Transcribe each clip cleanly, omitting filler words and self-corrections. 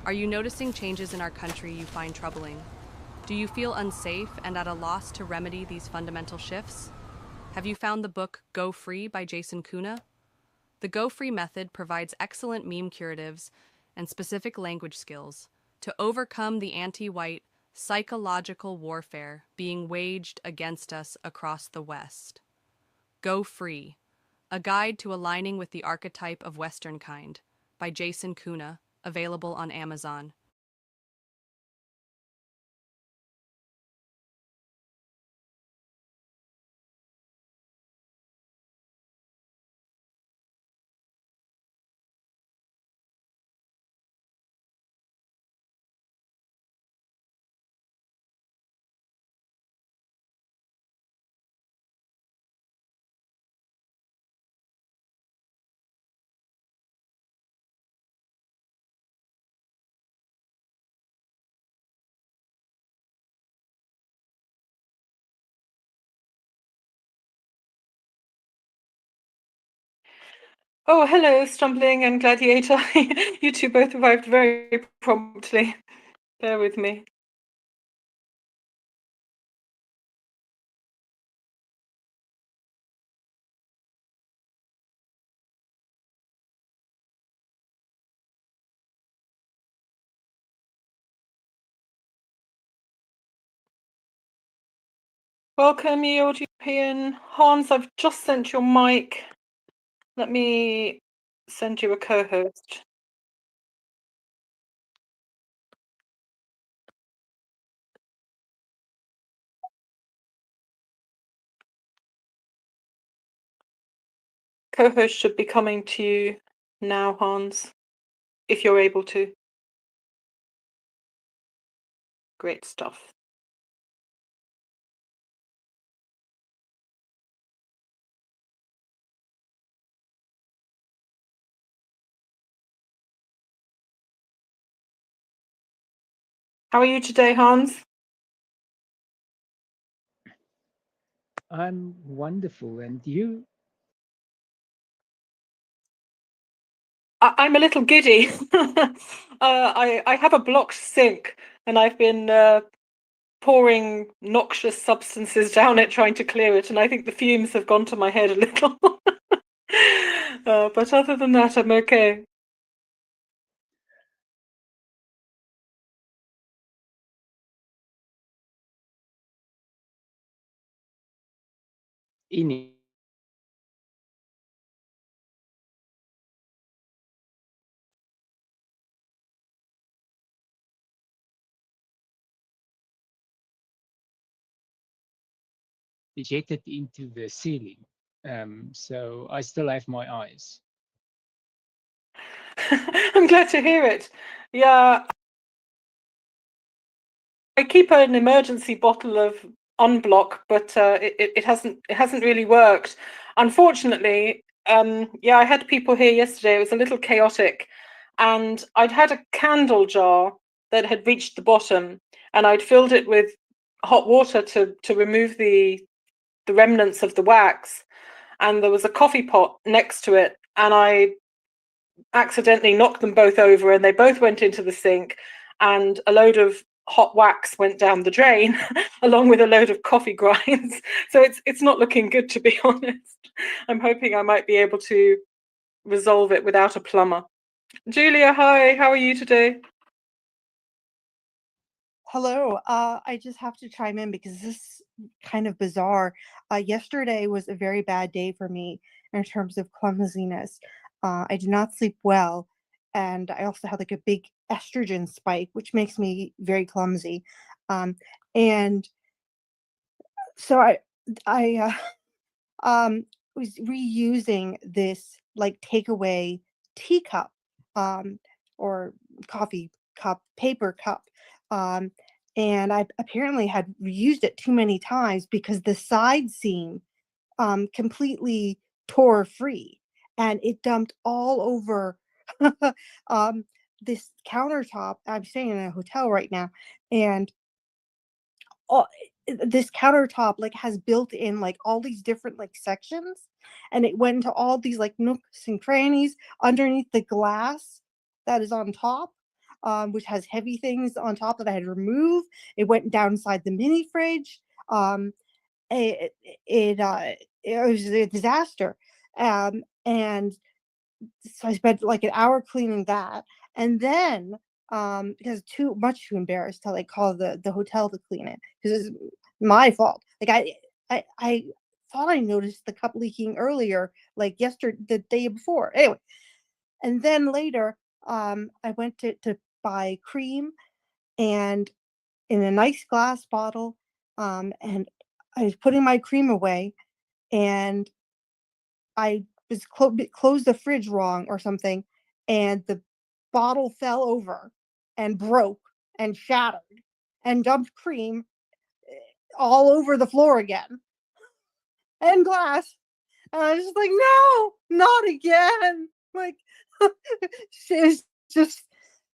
Are you noticing changes in our country you find troubling? Do you feel unsafe and at a loss to remedy these fundamental shifts? Have you found the book Go Free by Jason Kuna? The Go Free method provides excellent meme curatives and specific language skills to overcome the anti-white psychological warfare being waged against us across the West. Go Free, a guide to aligning with the archetype of Western kind, by Jason Kuna, available on Amazon. Oh, hello, Stumbling and Gladiator. You two both arrived very promptly. Bear with me. Welcome, you European. Hans, I've just sent your mic. Let me send you a co-host. Co-host should be coming to you now, Hans, if you're able to. Great stuff. How are you today, Hans? I'm wonderful. And you? I'm a little giddy. I have a blocked sink, and I've been pouring noxious substances down it, trying to clear it, and I think the fumes have gone to my head a little. But other than that, I'm okay. Ejected into the ceiling. So I still have my eyes. I'm glad to hear it. Yeah, I keep an emergency bottle of unblock, but it hasn't really worked. Unfortunately, yeah, I had people here yesterday. It was a little chaotic, and I'd had a candle jar that had reached the bottom, and I'd filled it with hot water to remove the remnants of the wax, and there was a coffee pot next to it, and I accidentally knocked them both over, and they both went into the sink, and a load of hot wax went down the drain along with a load of coffee grinds. So it's not looking good, to be honest. I'm hoping I might be able to resolve it without a plumber. Julia, hi, how are you today? Hello. I just have to chime in because this is kind of bizarre. Yesterday was a very bad day for me in terms of clumsiness. I did not sleep well, and I also had like a big estrogen spike, which makes me very clumsy. And so I was reusing this like takeaway teacup, um, or coffee cup, paper cup. Um, and I apparently had reused it too many times because the side seam completely tore free, and it dumped all over um, this countertop. I'm staying in a hotel right now, and all, this countertop like has built in like all these different like sections, and it went into all these like nooks and crannies underneath the glass that is on top. which has heavy things on top that I had to remove. It went down inside the mini fridge. It, it, it was a disaster. And so I spent like an hour cleaning that. And then, because too embarrassed to like call the hotel to clean it because it's my fault. Like I thought I noticed the cup leaking earlier, like yesterday, the day before. Anyway, and then later, I went to buy cream and in a nice glass bottle, and I was putting my cream away, and I was closed the fridge wrong or something, and the bottle fell over and broke and shattered and dumped cream all over the floor again and glass. And I was just like, no, not again. Like, it's just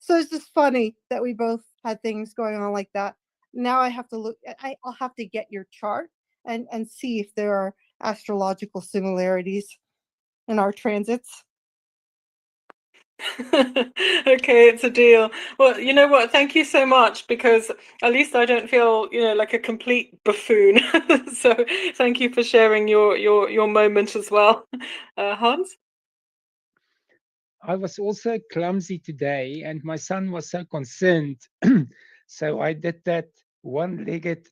so it's just funny that we both had things going on like that. Now I have to look. I'll have to get your chart and see if there are astrological similarities in our transits. Okay, it's a deal. Well, you know what? Thank you so much, because at least I don't feel, like a complete buffoon. So thank you for sharing your moment as well. Hans? I was also clumsy today, and my son was so concerned. So I did that one-legged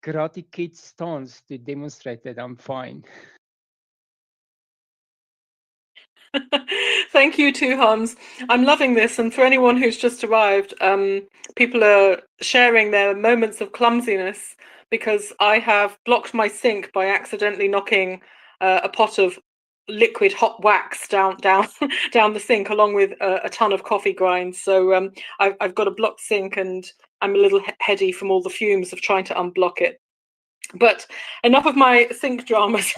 Karate Kid stance to demonstrate that I'm fine. Thank you too, Hans. I'm loving this. And for anyone who's just arrived, people are sharing their moments of clumsiness because I have blocked my sink by accidentally knocking a pot of liquid hot wax down down the sink, along with a ton of coffee grinds. So I've got a blocked sink, and I'm a little heady from all the fumes of trying to unblock it. But enough of my sink dramas.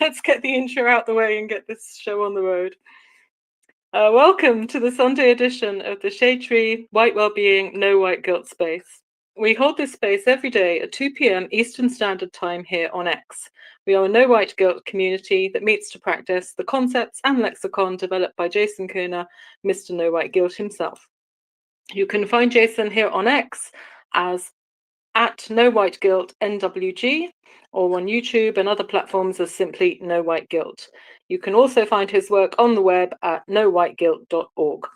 Let's get the intro out the way and get this show on the road. Welcome to the Sunday edition of the Shade Tree White Wellbeing No White Guilt Space. We hold this space every day at 2 p.m. Eastern Standard Time here on X. We are a no white guilt community that meets to practice the concepts and lexicon developed by Jason Kuna, Mr. No White Guilt himself. You can find Jason here on X as at No White Guilt NWG, or on YouTube and other platforms as simply No White Guilt. You can also find his work on the web at nowhiteguilt.org.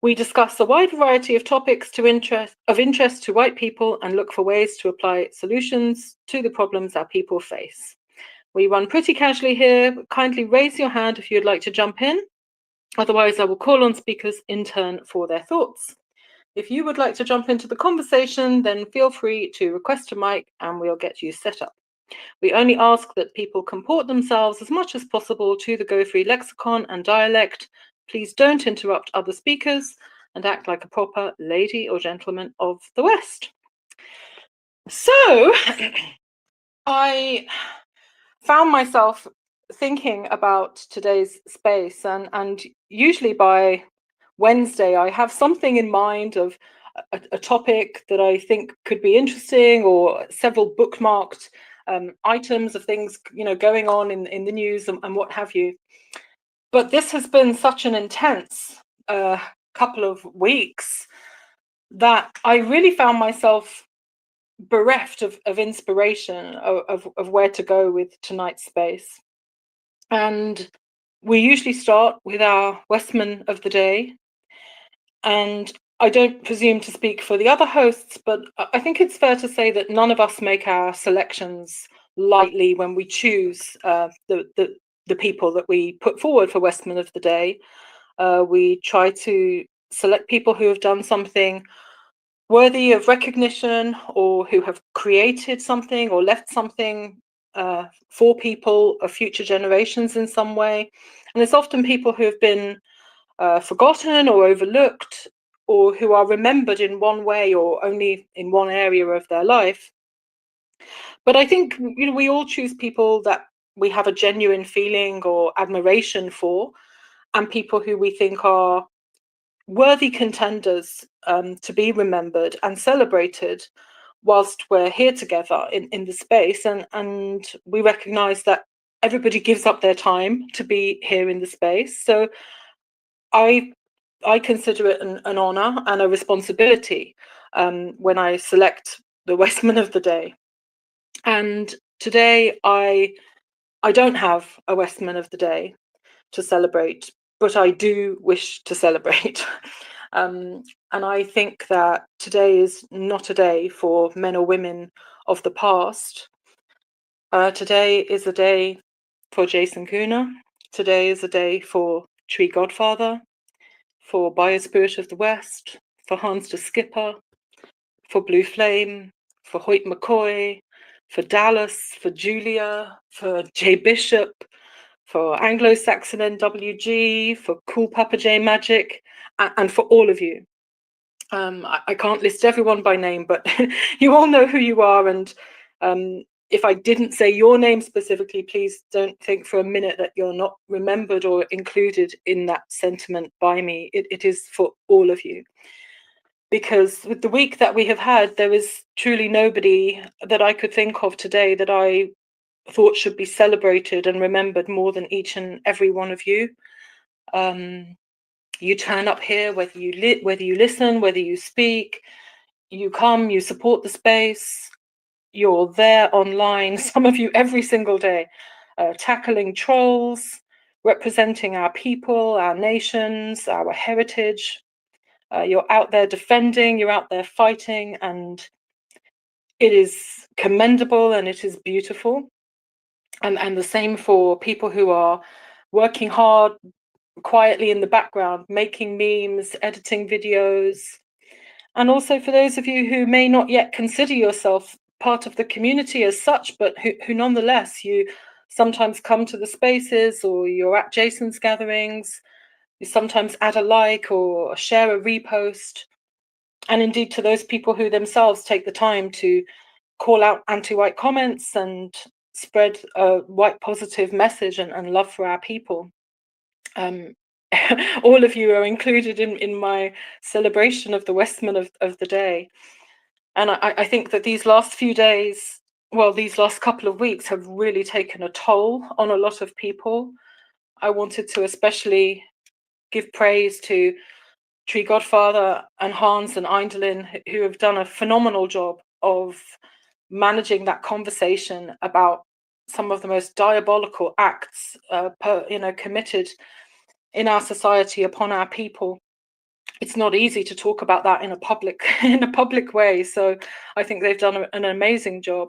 We discuss a wide variety of topics of interest to white people and look for ways to apply solutions to the problems our people face. We run pretty casually here, but kindly raise your hand if you'd like to jump in. Otherwise, I will call on speakers in turn for their thoughts. If you would like to jump into the conversation, then feel free to request a mic and we'll get you set up. We only ask that people comport themselves as much as possible to the Go Free lexicon and dialect. Please don't interrupt other speakers and act like a proper lady or gentleman of the West. So I found myself thinking about today's space, and usually by Wednesday, I have something in mind of a topic that I think could be interesting, or several bookmarked items of things, going on in the news and what have you. But this has been such an intense couple of weeks that I really found myself bereft of inspiration of where to go with tonight's space. And we usually start with our Westman of the day. And I don't presume to speak for the other hosts, but I think it's fair to say that none of us make our selections lightly when we choose the people that we put forward for Westman of the Day. We try to select people who have done something worthy of recognition, or who have created something or left something for people of future generations in some way. And it's often people who have been forgotten or overlooked, or who are remembered in one way or only in one area of their life. But I think we all choose people that we have a genuine feeling or admiration for, and people who we think are worthy contenders to be remembered and celebrated whilst we're here together in the space. And we recognize that everybody gives up their time to be here in the space. So I I consider it an honor and a responsibility when I select the Westman of the day. And today I don't have a Westman of the day to celebrate, but I do wish to celebrate. And I think that today is not a day for men or women of the past. Today is a day for Jason Kuna. Today is a day for Tree Godfather, for Biospirit of the West, for Hans de Skipper, for Blue Flame, for Hoyt McCoy, for Dallas, for Julia, for Jay Bishop, for Anglo-Saxon NWG, for Cool Papa J Magic, and for all of you. I can't list everyone by name, but you all know who you are. And if I didn't say your name specifically, please don't think for a minute that you're not remembered or included in that sentiment by me. It is for all of you. Because with the week that we have had, there is truly nobody that I could think of today that I thought should be celebrated and remembered more than each and every one of you. You turn up here, whether you listen, whether you speak, you come, you support the space, you're there online, some of you every single day, tackling trolls, representing our people, our nations, our heritage. You're out there defending, you're out there fighting, and it is commendable and it is beautiful. And the same for people who are working hard, quietly in the background, making memes, editing videos. And also for those of you who may not yet consider yourself part of the community as such, but who nonetheless, you sometimes come to the spaces, or you're at Jason's gatherings, you sometimes add a like or share a repost. And indeed to those people who themselves take the time to call out anti-white comments and spread a white positive message and love for our people. All of you are included in my celebration of the Westman of the day. And I think that these last few days, well, these last couple of weeks have really taken a toll on a lot of people. I wanted to especially give praise to Tree Godfather and Hans and Eindelin, who have done a phenomenal job of managing that conversation about some of the most diabolical acts committed in our society upon our people. It's not easy to talk about that in a public way. So I think they've done an amazing job.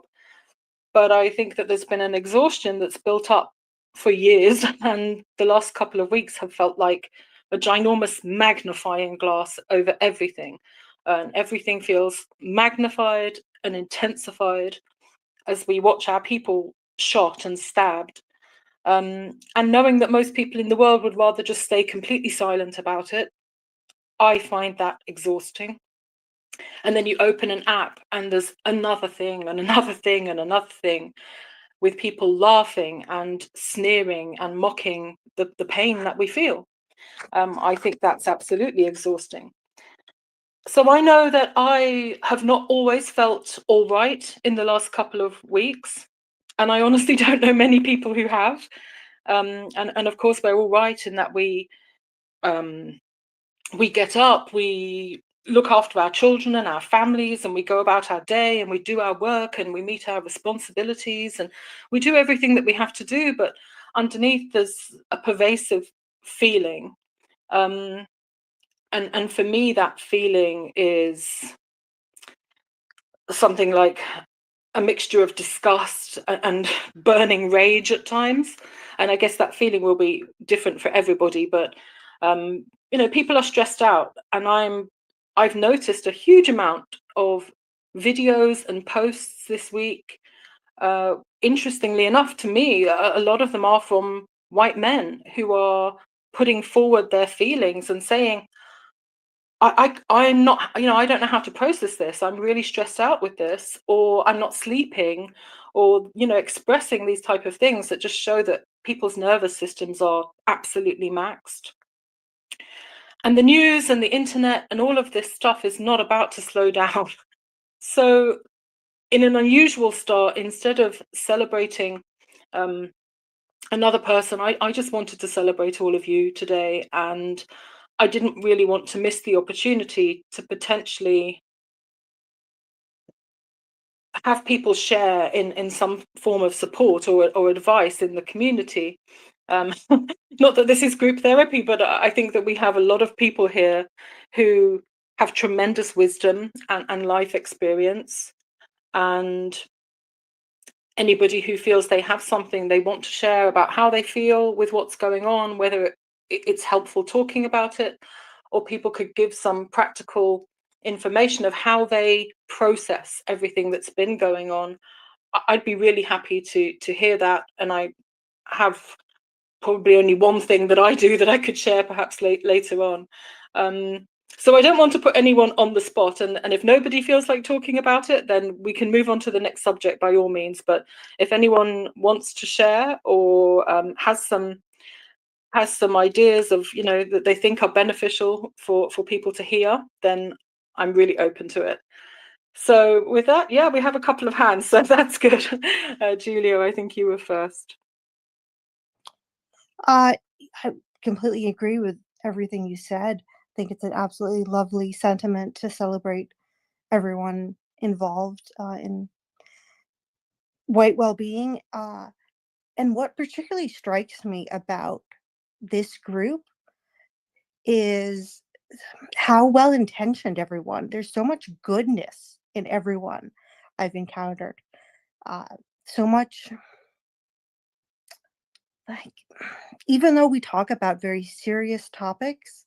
But I think that there's been an exhaustion that's built up for years, and the last couple of weeks have felt like a ginormous magnifying glass over everything. And everything feels magnified and intensified as we watch our people shot and stabbed. And knowing that most people in the world would rather just stay completely silent about it, I find that exhausting. And then you open an app and there's another thing and another thing and another thing, with people laughing and sneering and mocking the pain that we feel. I think that's absolutely exhausting. So I know that I have not always felt all right in the last couple of weeks. And I honestly don't know many people who have. And of course, we're all right in that we get up, we look after our children and our families, and we go about our day and we do our work and we meet our responsibilities and we do everything that we have to do. But underneath, there's a pervasive feeling. And for me, that feeling is something like a mixture of disgust and burning rage at times. And I guess that feeling will be different for everybody, but people are stressed out, and I've noticed a huge amount of videos and posts this week. Interestingly enough, to me, a lot of them are from white men who are putting forward their feelings and saying, I'm not, I don't know how to process this. I'm really stressed out with this, or I'm not sleeping, or, expressing these type of things that just show that people's nervous systems are absolutely maxed. And the news and the internet and all of this stuff is not about to slow down. So in an unusual start, instead of celebrating another person, I just wanted to celebrate all of you today. And I didn't really want to miss the opportunity to potentially have people share in some form of support or advice in the community. Not that this is group therapy, but I think that we have a lot of people here who have tremendous wisdom and life experience, and anybody who feels they have something they want to share about how they feel with what's going on, whether it's helpful talking about it, or people could give some practical information of how they process everything that's been going on. I'd be really happy to hear that. And I have probably only one thing that I do that I could share perhaps later on. So I don't want to put anyone on the spot, and if nobody feels like talking about it, then we can move on to the next subject by all means. But if anyone wants to share or has some ideas of, that they think are beneficial for people to hear, then I'm really open to it. So with that, yeah, we have a couple of hands, so that's good. Julia, I think you were first. I completely agree with everything you said. I think it's an absolutely lovely sentiment to celebrate everyone involved in white well-being. And what particularly strikes me about this group is how well-intentioned everyone. There's so much goodness in everyone I've encountered. So much, like, even though we talk about very serious topics,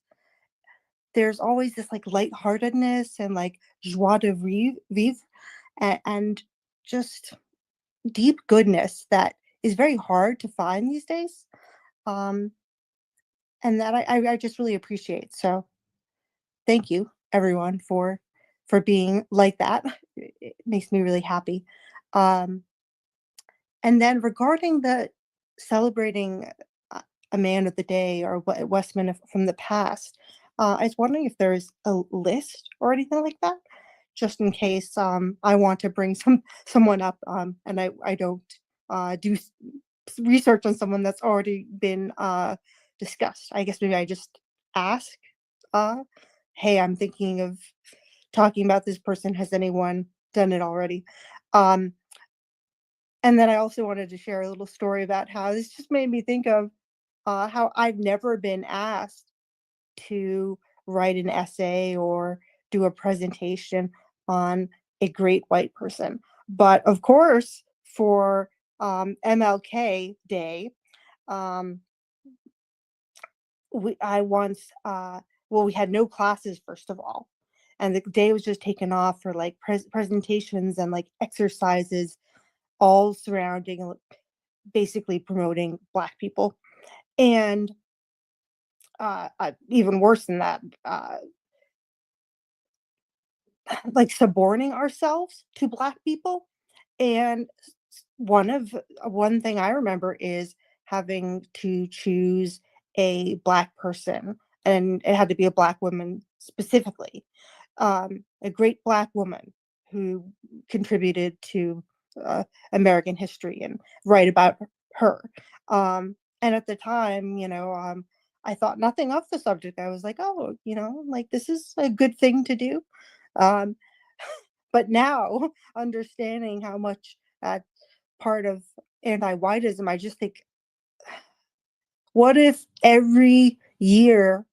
there's always this like lightheartedness and like joie de vivre, and just deep goodness that is very hard to find these days. Um, and that I just really appreciate. So thank you everyone for being like that. It makes me really happy. Um, and then regarding the celebrating a man of the day or Westman from the past, I was wondering if there's a list or anything like that, just in case I want to bring someone up, and I don't do research on someone that's already been discussed. I guess maybe I just ask, hey, I'm thinking of talking about this person. Has anyone done it already? Um, and then I also wanted to share a little story about how this just made me think of how I've never been asked to write an essay or do a presentation on a great white person. But of course, for MLK Day, um, we had no classes, first of all, and the day was just taken off for like presentations and like exercises, all surrounding basically promoting Black people. And even worse than that, like suborning ourselves to Black people. And one thing I remember is having to choose a Black person, and it had to be a Black woman specifically, a great Black woman who contributed to American history, and write about her. And at the time, I thought nothing of the subject. I was like, oh, like this is a good thing to do. Um, but now, understanding how much that part of anti-whiteism, I just think, what if every year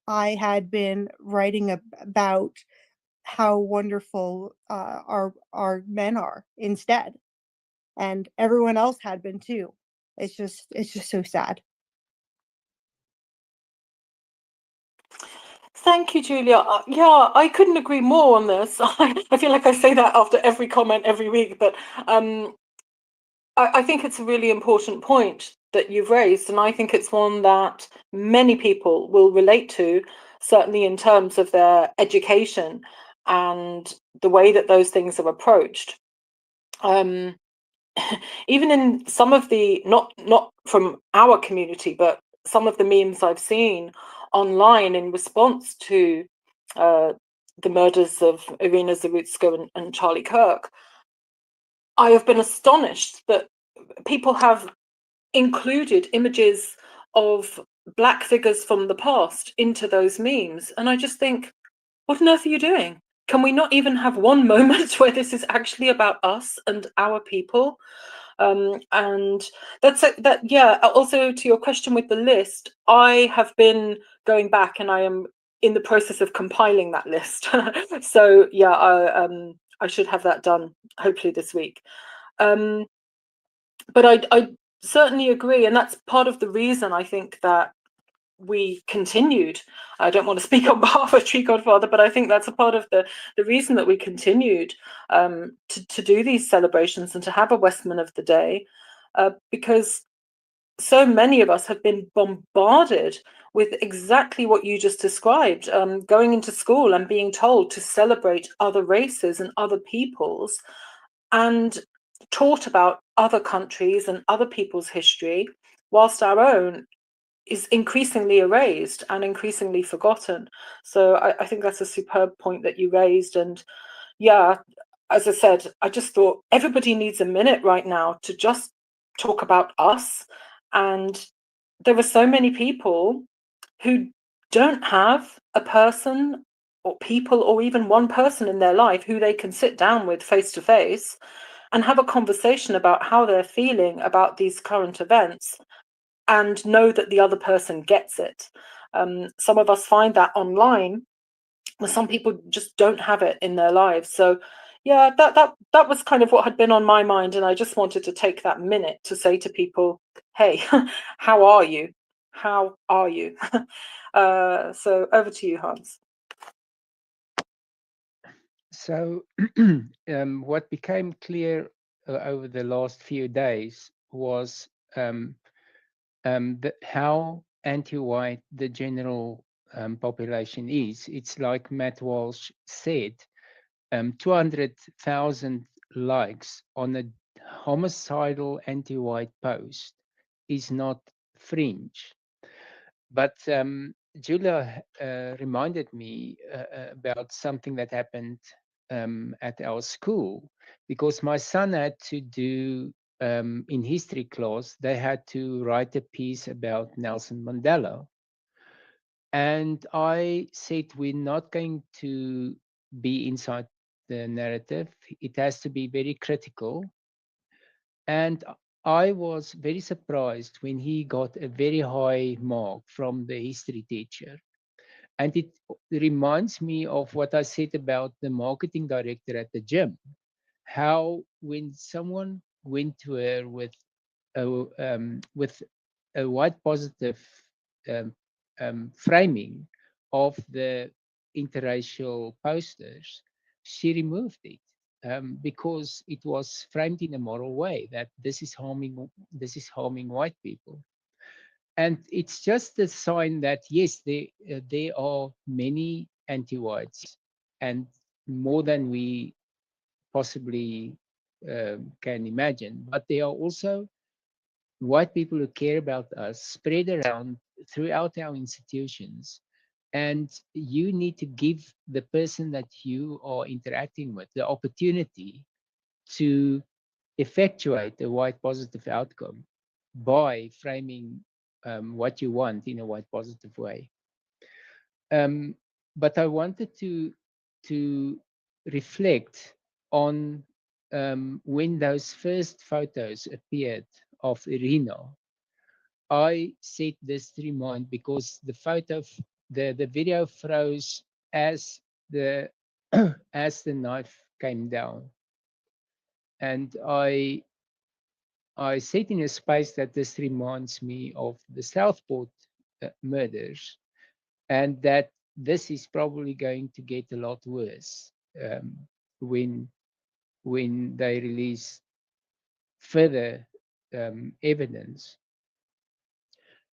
I had been writing about how wonderful our men are instead, and everyone else had been too. It's just so sad. Thank you, Julia. Yeah, I couldn't agree more on this. I feel like I say that after every comment every week, but I think it's a really important point that you've raised, and I think it's one that many people will relate to, certainly in terms of their education and the way that those things are approached. Even in some of the, not from our community, but some of the memes I've seen online in response to the murders of Irina Zarutska and Charlie Kirk, I have been astonished that people have included images of black figures from the past into those memes. And I just think, what on earth are you doing? Can we not even have one moment where this is actually about us and our people? And that's that. Yeah. Also, to your question with the list, I have been going back, and I am in the process of compiling that list. So yeah, I should have that done hopefully this week. But I certainly agree, and that's part of the reason I think that we continued. I don't want to speak on behalf of Tree Godfather, but I think that's a part of the reason that we continued to do these celebrations and to have a Westman of the Day, because so many of us have been bombarded with exactly what you just described, going into school and being told to celebrate other races and other peoples, and taught about other countries and other people's history, whilst our own is increasingly erased and increasingly forgotten. So I think that's a superb point that you raised. And yeah, as I said, I just thought everybody needs a minute right now to just talk about us. And there are so many people who don't have a person or people or even one person in their life who they can sit down with face to face and have a conversation about how they're feeling about these current events and know that the other person gets it. Some of us find that online, but some people just don't have it in their lives. So yeah, that was kind of what had been on my mind, and I just wanted to take that minute to say to people, hey, how are you? How are you? So over to you, Hans. So, what became clear over the last few days was how anti-white the general population is. It's like Matt Walsh said, 200,000 likes on a homicidal anti-white post is not fringe. But Julia reminded me about something that happened at our school, because my son had to do in history class, they had to write a piece about Nelson Mandela. And I said, we're not going to be inside the narrative. It has to be very critical. And I was very surprised when he got a very high mark from the history teacher. And it reminds me of what I said about the marketing director at the gym. How when someone went to her with a white positive um, framing of the interracial posters, she removed it because it was framed in a moral way that this is harming white people. And it's just a sign that yes, there are many anti-whites, and more than we possibly can imagine. But there are also white people who care about us spread around throughout our institutions. And you need to give the person that you are interacting with the opportunity to effectuate a white positive outcome by framing what you want in a white positive way. Um, but I wanted to reflect on when those first photos appeared of Irina. I set this to remind because the video froze as the as the knife came down, and I sit in a space that this reminds me of the Southport murders, and that this is probably going to get a lot worse when they release further evidence.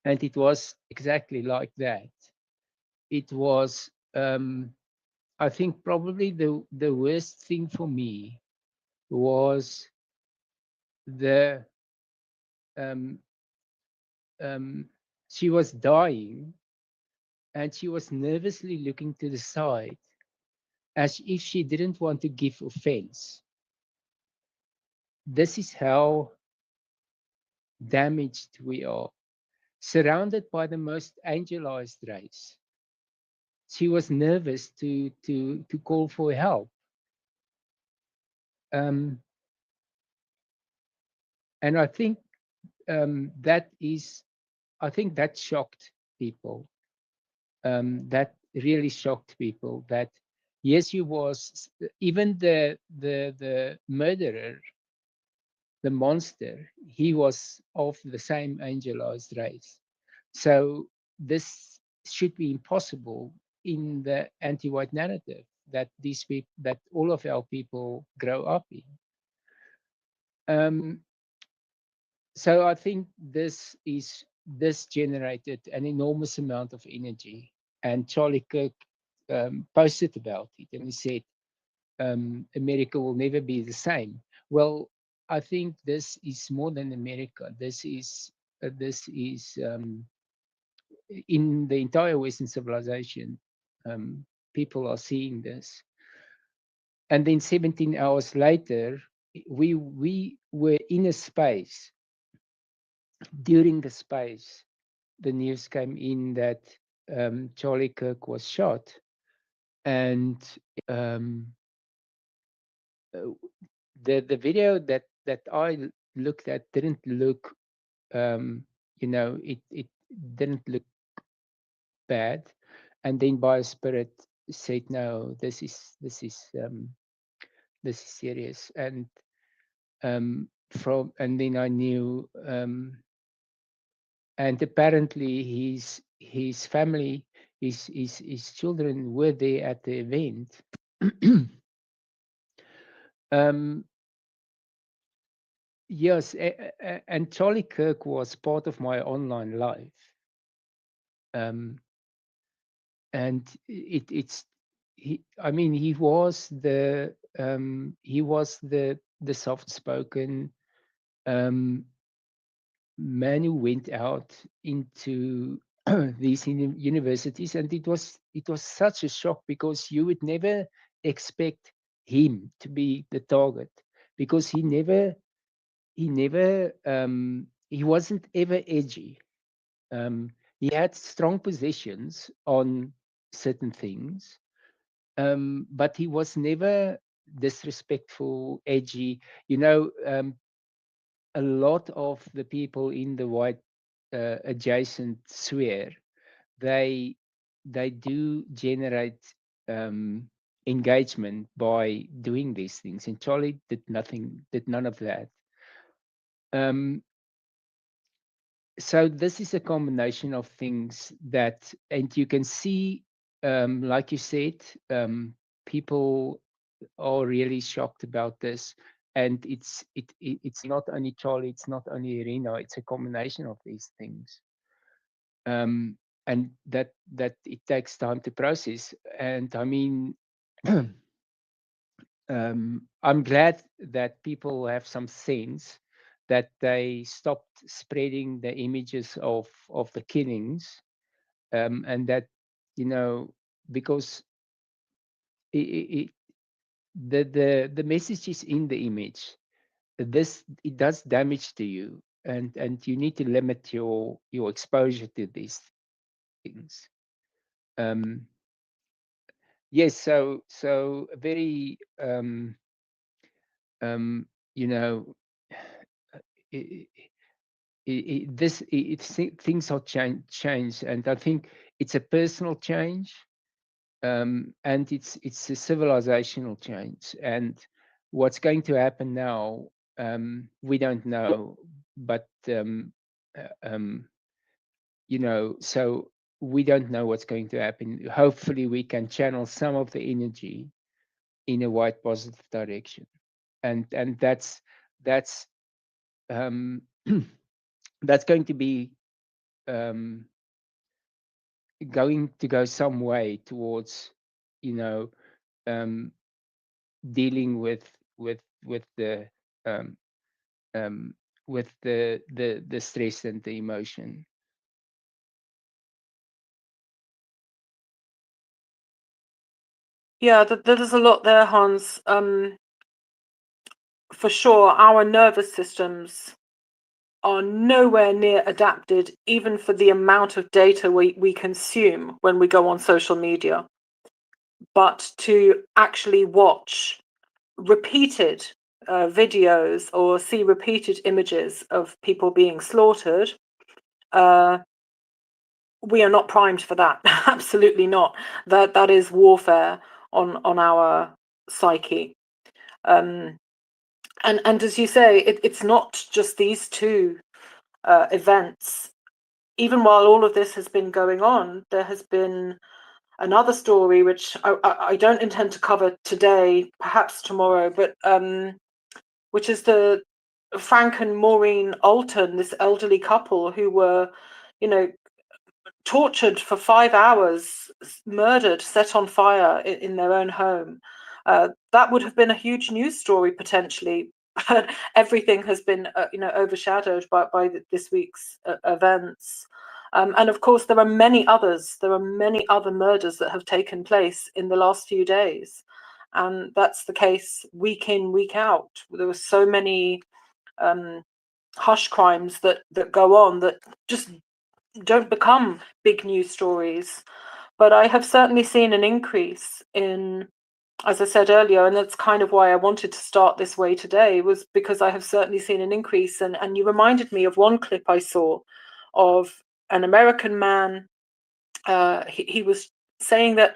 And it was exactly like that. It was, I think, probably the worst thing for me was the um, she was dying and she was nervously looking to the side as if she didn't want to give offense. This is how damaged we are. surrounded by the most angelized race. She was nervous to call for help. And I think I think that shocked people. That really shocked people. That yes, he was, even the murderer, the monster. He was of the same angelized race. So this should be impossible in the anti-white narrative that these people, that all of our people grow up in. So I think this generated an enormous amount of energy, and Charlie Kirk posted about it, and he said, America will never be the same. Well, I think this is more than America. This is in the entire Western civilization. People are seeing this, and then 17 hours later, we were in a space. During the space, the news came in that Charlie Kirk was shot, and um, uh, the video that I looked at didn't look, it didn't look bad, and then Biospirit said, no, this is serious, and and then I knew, and apparently his family, his children were there at the event. um, yes, and Charlie Kirk was part of my online life, and it's I mean, he was the soft spoken um, man who went out into these universities, and it was such a shock because you would never expect him to be the target, because he wasn't ever edgy. He had strong positions on certain things, but he was never disrespectful, edgy. A lot of the people in the white adjacent sphere, they do generate engagement by doing these things, and Charlie did none of that. So this is a combination of things that, and you can see, like you said, people are really shocked about this, and it's not only Charlie, it's not only Irina, it's a combination of these things, and that it takes time to process. And I mean, I'm glad that people have some sense, that they stopped spreading the images of the killings, and that, because the message is in the image. It does damage to you, and you need to limit your exposure to these things. Yes, so very you know i things are changed, and I think it's a personal change, and it's a civilizational change, and what's going to happen now, we don't know, but so we don't know what's going to happen. Hopefully we can channel some of the energy in a wide positive direction, and that's um that's going to be um going to go some way towards, you know um dealing with the um um with the stress and the emotion. Yeah, there's a lot there, Hans. For sure, our nervous systems are nowhere near adapted even for the amount of data we consume when we go on social media. But to actually watch repeated videos or see repeated images of people being slaughtered, we are not primed for that. Absolutely not. That is warfare on our psyche. And as you say, it's not just these two events. Even while all of this has been going on, there has been another story which I don't intend to cover today, perhaps tomorrow, but which is the Frank and Maureen Alton, this elderly couple who were, tortured for 5 hours, murdered, set on fire in their own home. That would have been a huge news story potentially, but everything has been, overshadowed by this week's events. And of course, there are many others. There are many other murders that have taken place in the last few days, and that's the case week in, week out. There were so many hush crimes that go on that just don't become big news stories. But I have certainly seen an increase in, as I said earlier, and that's kind of why I wanted to start this way today, was because I have certainly seen an increase. And you reminded me of one clip I saw of an American man. He was saying that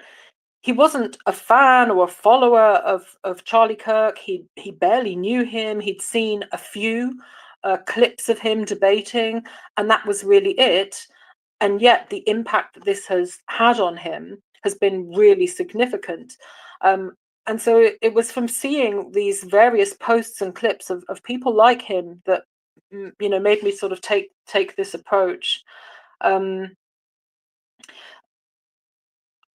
he wasn't a fan or a follower of Charlie Kirk. He barely knew him. He'd seen a few clips of him debating, and that was really it. And yet the impact that this has had on him has been really significant. And so it was from seeing these various posts and clips of people like him that made me sort of take this approach. I'm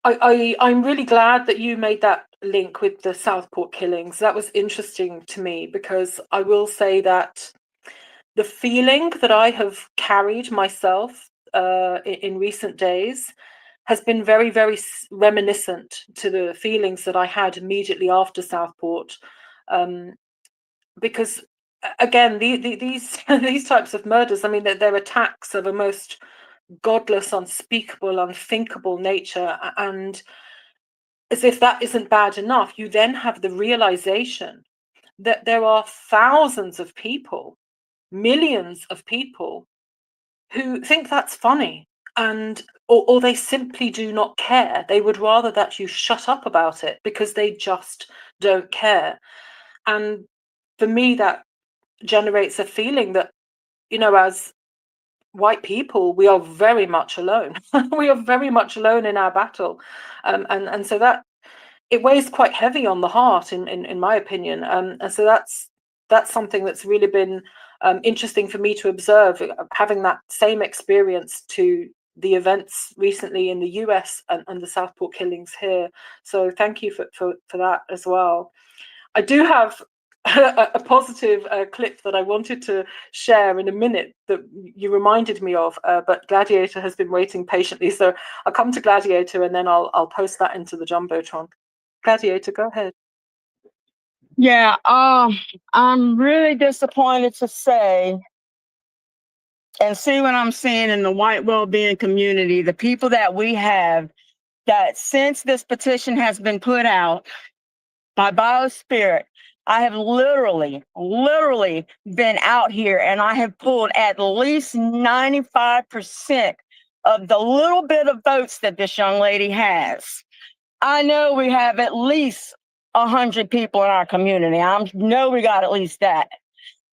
really glad that you made that link with the Southport killings. That was interesting to me, because I will say that the feeling that I have carried myself in recent days has been very, very reminiscent to the feelings that I had immediately after Southport. Because again, these these types of murders, I mean, they're attacks of a most godless, unspeakable, unthinkable nature. And as if that isn't bad enough, you then have the realization that there are thousands of people, millions of people, who think that's funny, and or they simply do not care. They would rather that you shut up about it because they just don't care. And for me, that generates a feeling that, as white people, we are very much alone. We are very much alone in our battle. And so that it weighs quite heavy on the heart, in my opinion. And so that's something that's really been interesting for me to observe, having that same experience to the events recently in the US and the Southport killings here. So thank you for that as well. I do have a positive clip that I wanted to share in a minute that you reminded me of, but Gladiator has been waiting patiently. So I'll come to Gladiator and then I'll post that into the Jumbotron. Gladiator, go ahead. Yeah, I'm really disappointed to say and see what I'm seeing in the white well-being community, the people that we have, that since this petition has been put out by Biospirit, I have literally been out here and I have pulled at least 95% of the little bit of votes that this young lady has. I know we have at least 100 people in our community. I know we got at least that.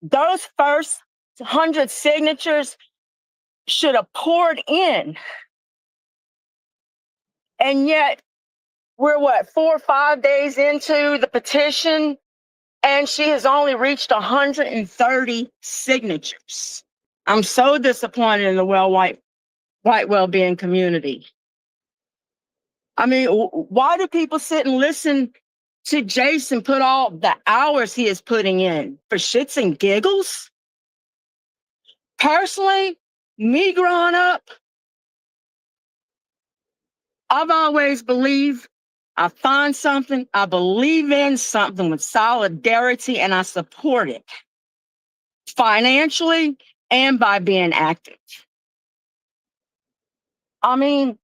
Those first 100 signatures should have poured in. And yet we're 4 or 5 days into the petition, and she has only reached 130 signatures. I'm so disappointed in the white well-being community. I mean, why do people sit and listen to Jason put all the hours he is putting in for shits and giggles? Personally, me growing up, I've always believed I find something, I believe in something with solidarity, and I support it financially and by being active. I mean,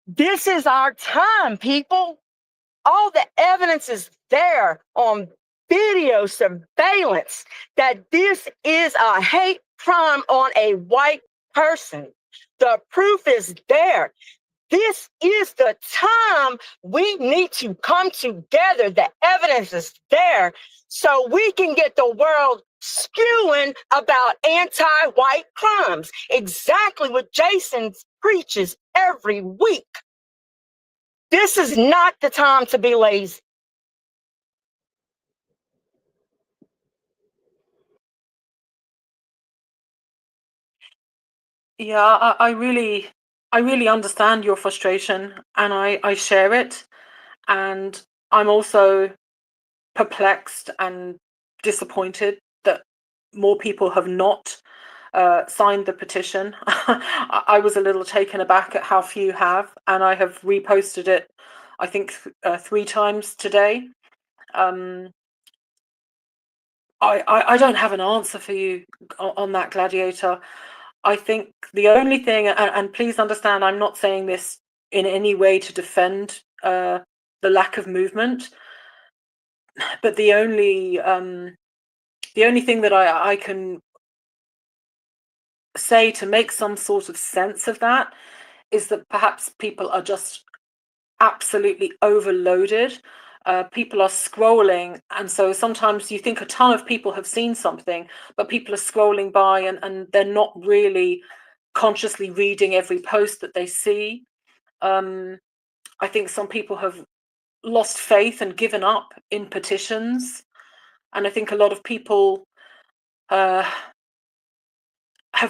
this is our time, people. All the evidence is there on video surveillance that this is a hate crime on a white person. The proof is there. This is the time we need to come together. The evidence is there so we can get the world skewing about anti-white crimes. Exactly what Jason preaches every week. This is not the time to be lazy. Yeah, I really understand your frustration, and I share it. And I'm also perplexed and disappointed that more people have not signed the petition. I was a little taken aback at how few have, and I have reposted it, I think, 3 times today. I don't have an answer for you on that, Gladiator. I think the only thing, and please understand, I'm not saying this in any way to defend the lack of movement, but the only thing that I can say to make some sort of sense of that is that perhaps people are just absolutely overloaded. People are scrolling, and so sometimes you think a ton of people have seen something, but people are scrolling by and they're not really consciously reading every post that they see. I think some people have lost faith and given up in petitions, and I think a lot of people have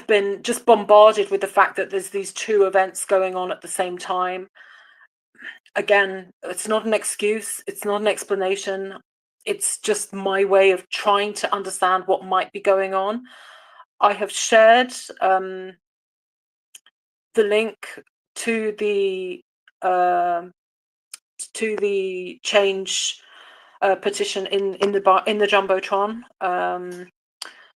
been just bombarded with the fact that there's these 2 events going on at the same time. Again, it's not an excuse, it's not an explanation. It's just my way of trying to understand what might be going on. I have shared the link to the change petition in the Jumbotron.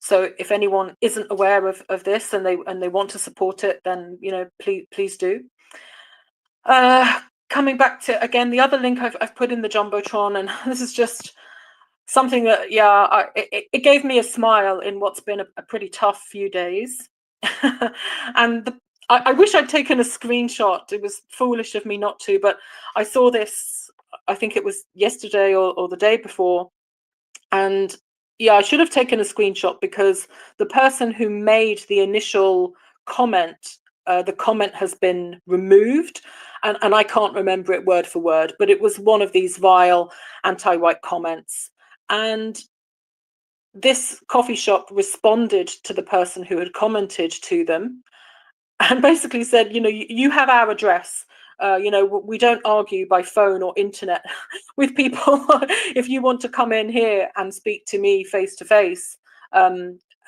So if anyone isn't aware of this and they want to support it, then please do. Coming back to, again, the other link I've put in the Jumbotron, and this is just something that, it gave me a smile in what's been a pretty tough few days. And I wish I'd taken a screenshot. It was foolish of me not to, but I saw this, I think it was yesterday or the day before. And I should have taken a screenshot, because the person who made the initial comment, the comment has been removed, and I can't remember it word for word, but it was one of these vile anti-white comments. And this coffee shop responded to the person who had commented to them and basically said, you have our address. We don't argue by phone or internet with people. If you want to come in here and speak to me face to face,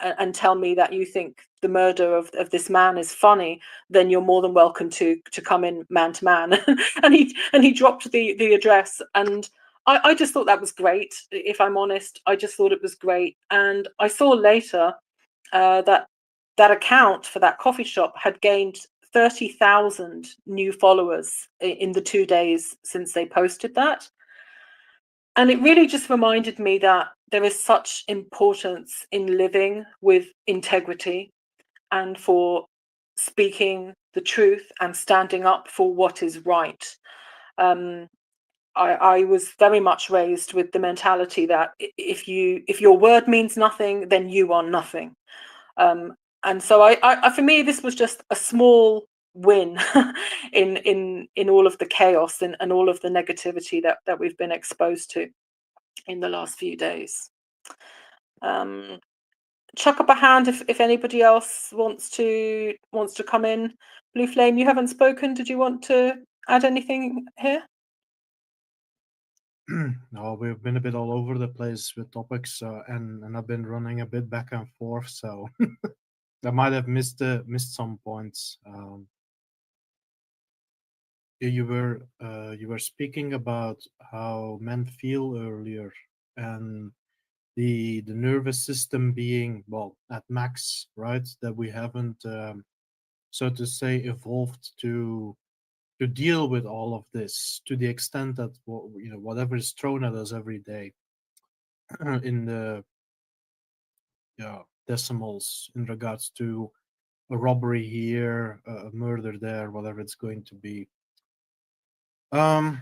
and tell me that you think the murder of this man is funny, then you're more than welcome to come in man to man. And he dropped the address, and I just thought that was great. If I'm honest, I just thought it was great. And I saw later that account for that coffee shop had gained 30,000 new followers in the 2 days since they posted that. And it really just reminded me that there is such importance in living with integrity and for speaking the truth and standing up for what is right. I was very much raised with the mentality that if your word means nothing, then you are nothing. And so I for me, this was just a small win in all of the chaos and all of the negativity that we've been exposed to in the last few days. Chuck up a hand if anybody else wants to come in. Blue Flame, you haven't spoken. Did you want to add anything here? No, we've been a bit all over the place with topics, and I've been running a bit back and forth, so I might have missed some points. You were speaking about how men feel earlier, and the nervous system being, well, at max, right? That we haven't, so to say, evolved to deal with all of this to the extent that, whatever is thrown at us every day in the, yeah, decimals in regards to a robbery here, a murder there, whatever it's going to be. Um,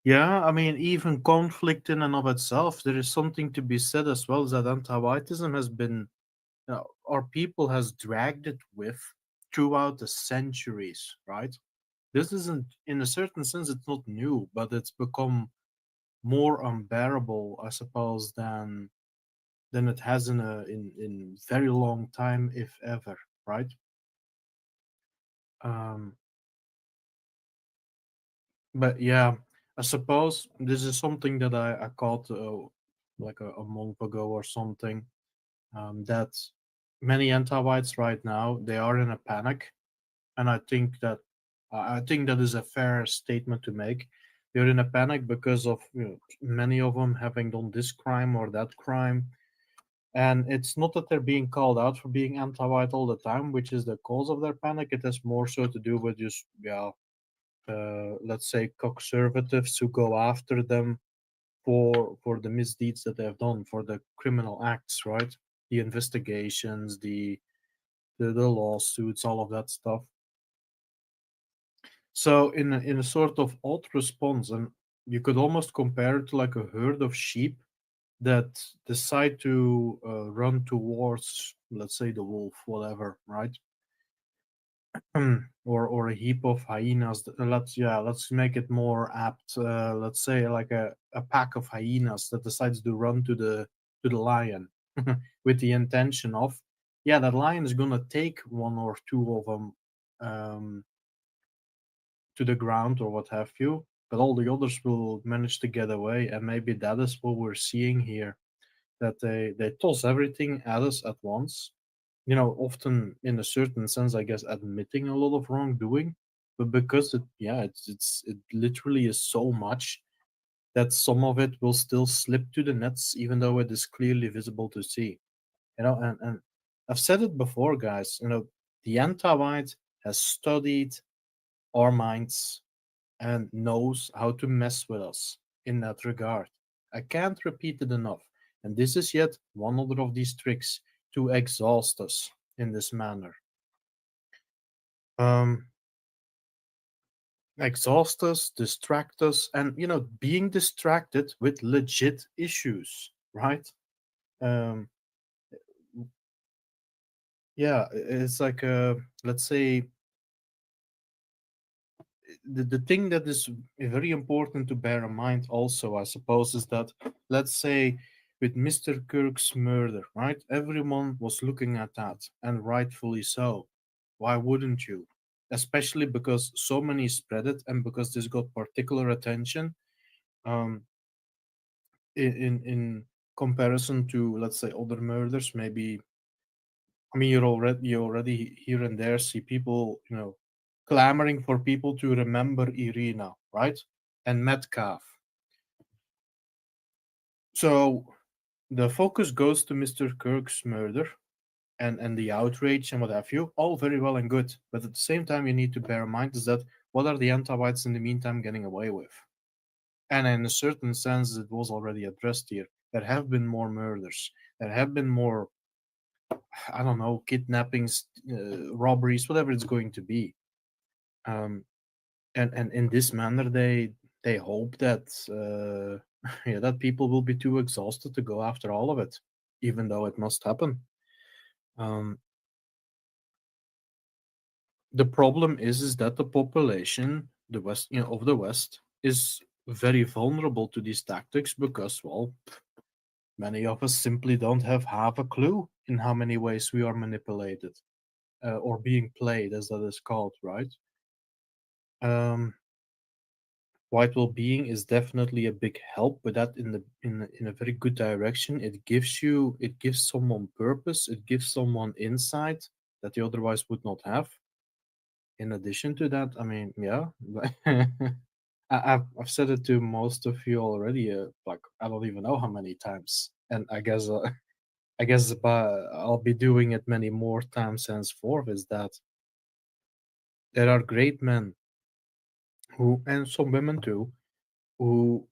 yeah, I mean, even conflict in and of itself, there is something to be said as well, is that anti-Whiteism has been, our people has dragged it with throughout the centuries, right? This isn't, in a certain sense, it's not new, but it's become more unbearable, I suppose, than it has in very long time, if ever, right? Um, but yeah, I suppose this is something that I caught like a month ago or something. That many anti-whites right now, they are in a panic, and I think that is a fair statement to make. They're in a panic because of, many of them having done this crime or that crime. And it's not that they're being called out for being anti-white all the time, which is the cause of their panic. It has more so to do with just, let's say, conservatives who go after them for the misdeeds that they have done, for the criminal acts, right? The investigations, the lawsuits, all of that stuff. So in a sort of odd response, and you could almost compare it to like a herd of sheep that decide to run towards, let's say, the wolf, whatever, right? or a heap of hyenas. Let's make it more apt. Let's say like a pack of hyenas that decides to run to the lion with the intention of, yeah, that lion is gonna take one or two of them to the ground or what have you, but all the others will manage to get away. And maybe that is what we're seeing here, that they toss everything at us at once, often in a certain sense, I guess, admitting a lot of wrongdoing, but because it literally is so much that some of it will still slip to the nets, even though it is clearly visible to see. And I've said it before, guys. The anti-white has studied our minds and knows how to mess with us in that regard. I can't repeat it enough. And this is yet one other of these tricks to exhaust us in this manner. Um, Exhaust us, distract us, and being distracted with legit issues, right? Um, yeah, it's like let's say the thing that is very important to bear in mind also, I suppose, is that, let's say, with Mr. Kirk's murder, right? Everyone was looking at that, and rightfully so. Why wouldn't you? Especially because so many spread it, and because this got particular attention, um, in comparison to, let's say, other murders. Maybe, I mean, you already here and there see people, clamoring for people to remember Irina, right? And Metcalf. So the focus goes to Mr. Kirk's murder and the outrage and what have you. All very well and good. But at the same time, you need to bear in mind is that what are the anti-whites in the meantime getting away with? And in a certain sense, it was already addressed here. There have been more murders. There have been more, I don't know, kidnappings, robberies, whatever it's going to be. And in this manner, they hope that that people will be too exhausted to go after all of it, even though it must happen. Um, the problem is that the population, the West, of the West, is very vulnerable to these tactics because, well, many of us simply don't have half a clue in how many ways we are manipulated or being played, as that is called, right? Um, White well-being is definitely a big help, but that in a very good direction. It gives someone purpose, it gives someone insight that they otherwise would not have. In addition to that, I mean, yeah, I've said it to most of you already. Like I don't even know how many times, and I guess I'll be doing it many more times henceforth. Is that there are great men who, and some women too, who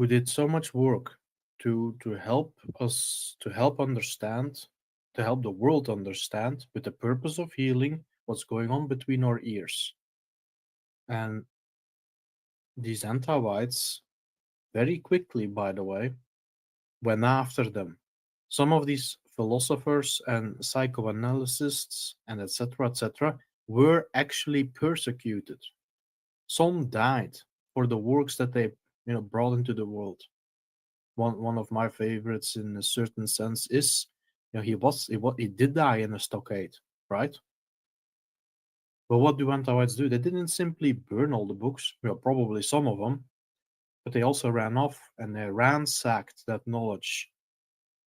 did so much work to help us, to help understand, to help the world understand, with the purpose of healing, what's going on between our ears. And these anti-whites very quickly, by the way, went after them. Some of these philosophers and psychoanalysts and etc. were actually persecuted. Some died for the works that they brought into the world. One of my favorites in a certain sense is, he did die in a stockade, right? But what do anti-whites do? They didn't simply burn all the books, probably some of them, but they also ran off and they ransacked that knowledge.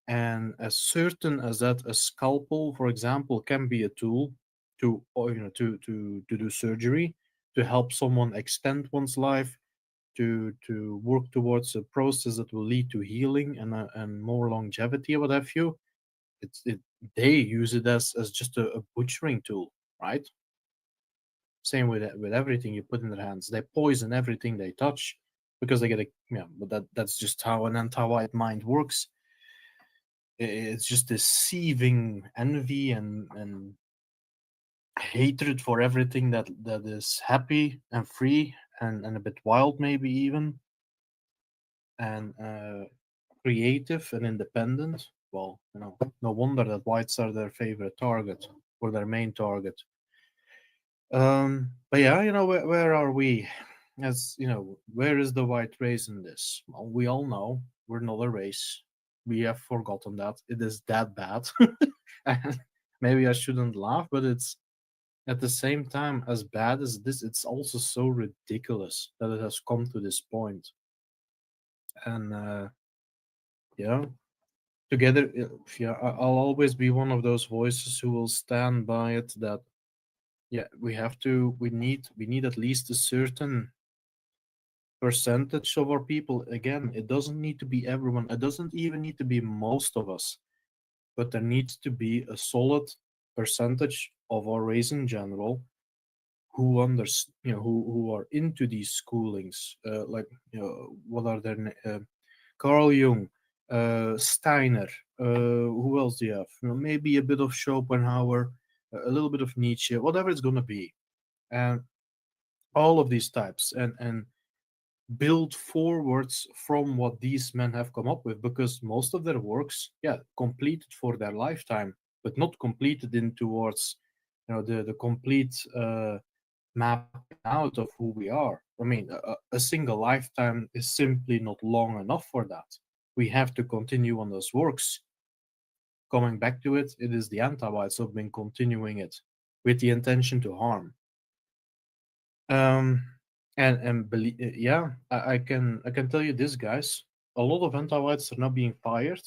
And as certain as that, a scalpel, for example, can be a tool to, or, to do surgery, to help someone extend one's life, to work towards a process that will lead to healing and more longevity, or what have you. They use it as just a butchering tool, right? Same with everything you put in their hands. They poison everything they touch because they get a but that's just how an anti-white mind works. It's just this seething envy and hatred for everything that is happy and free and a bit wild, maybe even, and creative and independent. Well, no wonder that whites are their favorite target, or their main target. But yeah, where are we? As where is the white race in this? Well, we all know we're not a race. We have forgotten that. It is that bad. And maybe I shouldn't laugh, but it's at the same time, as bad as this, it's also so ridiculous that it has come to this point. And yeah, together, yeah, I'll always be one of those voices who will stand by it. That yeah, we need at least a certain percentage of our people. Again, it doesn't need to be everyone. It doesn't even need to be most of us, but there needs to be a solid percentage of our race in general who who are into these schoolings, like what are their Carl Jung, Steiner, who else do you have? Maybe a bit of Schopenhauer, a little bit of Nietzsche, whatever it's going to be, and all of these types, and build forwards from what these men have come up with, because most of their works, yeah, completed for their lifetime, but not completed in towards the complete mapping out of who we are. I mean, a single lifetime is simply not long enough for that. We have to continue on those works. Coming back to it, it is the anti-whites who have been continuing it with the intention to harm. Um, and believe, yeah, I can tell you this, guys. A lot of anti-whites are now being fired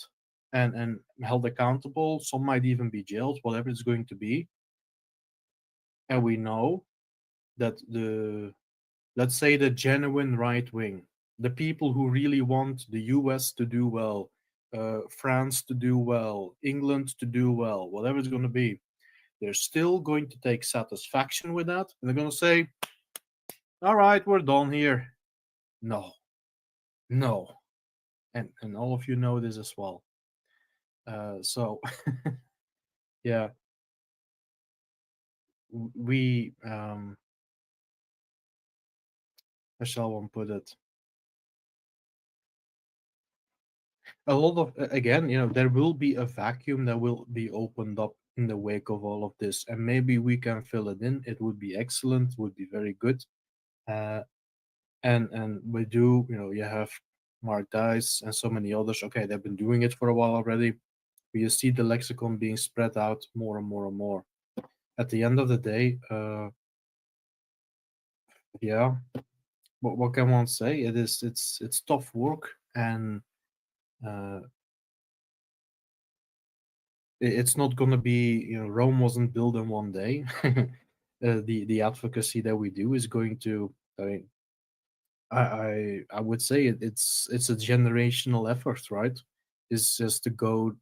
and held accountable. Some might even be jailed, whatever it's going to be. And we know that let's say the genuine right wing, the people who really want the US to do well, France to do well, England to do well, whatever it's going to be, they're still going to take satisfaction with that. And they're going to say, all right, we're done here. No, no. And all of you know this as well. So, yeah, we, how shall one put it? A lot of again, there will be a vacuum that will be opened up in the wake of all of this, and maybe we can fill it in. It would be excellent, would be very good. uh and we do, you have Mark Dice and so many others. Okay, they've been doing it for a while already, but you see the lexicon being spread out more and more and more. At the end of the day, yeah, what can one say? It's tough work, and uh it's not going to be, Rome wasn't built in one day. The advocacy that we do is going to, I mean, I would say it's a generational effort, right? It's just to go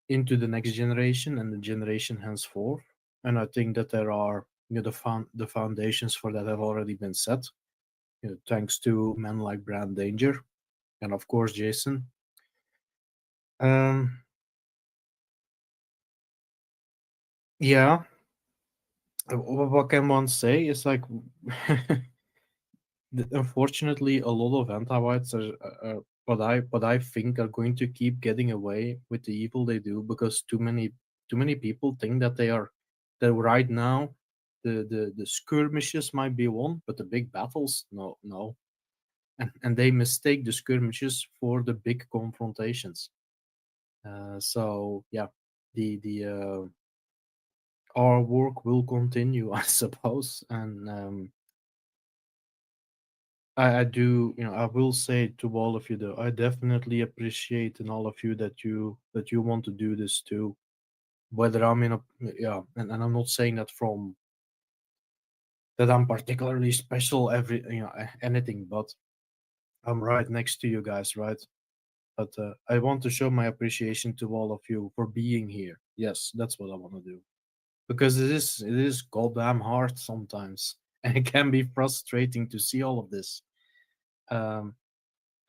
into the next generation and the generation henceforth. And I think that there are, the foundations for that have already been set, thanks to men like Brand Danger and of course Jason. Um, yeah, what can one say? It's like, unfortunately, a lot of anti-whites are what I think are going to keep getting away with the evil they do, because too many people think that that right now the skirmishes might be won, but the big battles, no, and they mistake the skirmishes for the big confrontations. So yeah, the our work will continue, I suppose, and I do, I will say to all of you though, I definitely appreciate in all of you that you want to do this too. Whether I'm in a, yeah, and I'm not saying that from that I'm particularly special, anything, but I'm right next to you guys, right? But I want to show my appreciation to all of you for being here. Yes, that's what I want to do, because it is goddamn hard sometimes, and it can be frustrating to see all of this. Um,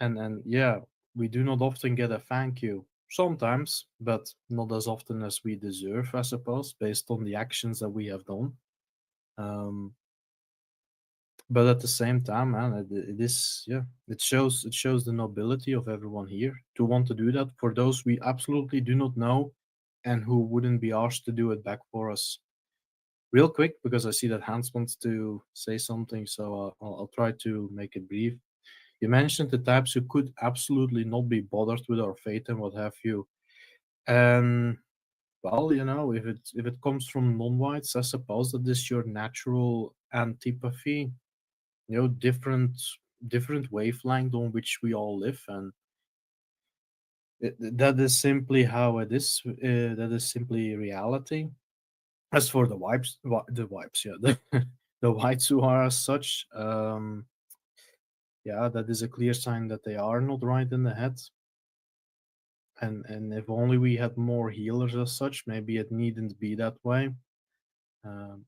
and yeah, we do not often get a thank you. Sometimes, but not as often as we deserve, I suppose, based on the actions that we have done. Um, but at the same time, man, it is, yeah, it shows the nobility of everyone here to want to do that for those we absolutely do not know and who wouldn't be asked to do it back for us. Real quick, because I see that Hans wants to say something, so I'll try to make it brief. You mentioned the types who could absolutely not be bothered with our fate and what have you. And well, if it comes from non-whites, I suppose that is your natural antipathy. Different wavelength on which we all live, and that is simply how it is. That is simply reality. As for the wipes, yeah, the whites who are as such, yeah, that is a clear sign that they are not right in the head. And if only we had more healers as such, maybe it needn't be that way. Um,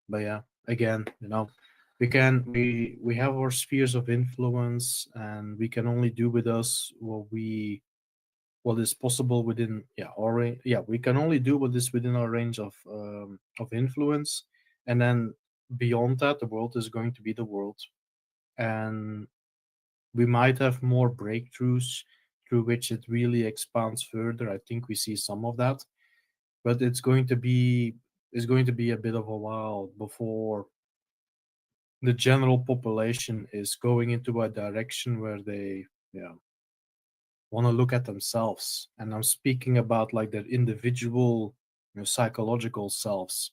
but yeah, again, we have our spheres of influence, and we can only do with us what is possible within, yeah, we can only do what is within our range of influence, and then beyond that, the world is going to be the world, and we might have more breakthroughs through which it really expands further. I think we see some of that, but it's going to be a bit of a while before the general population is going into a direction where they, yeah, want to look at themselves. And I'm speaking about like their individual, psychological selves,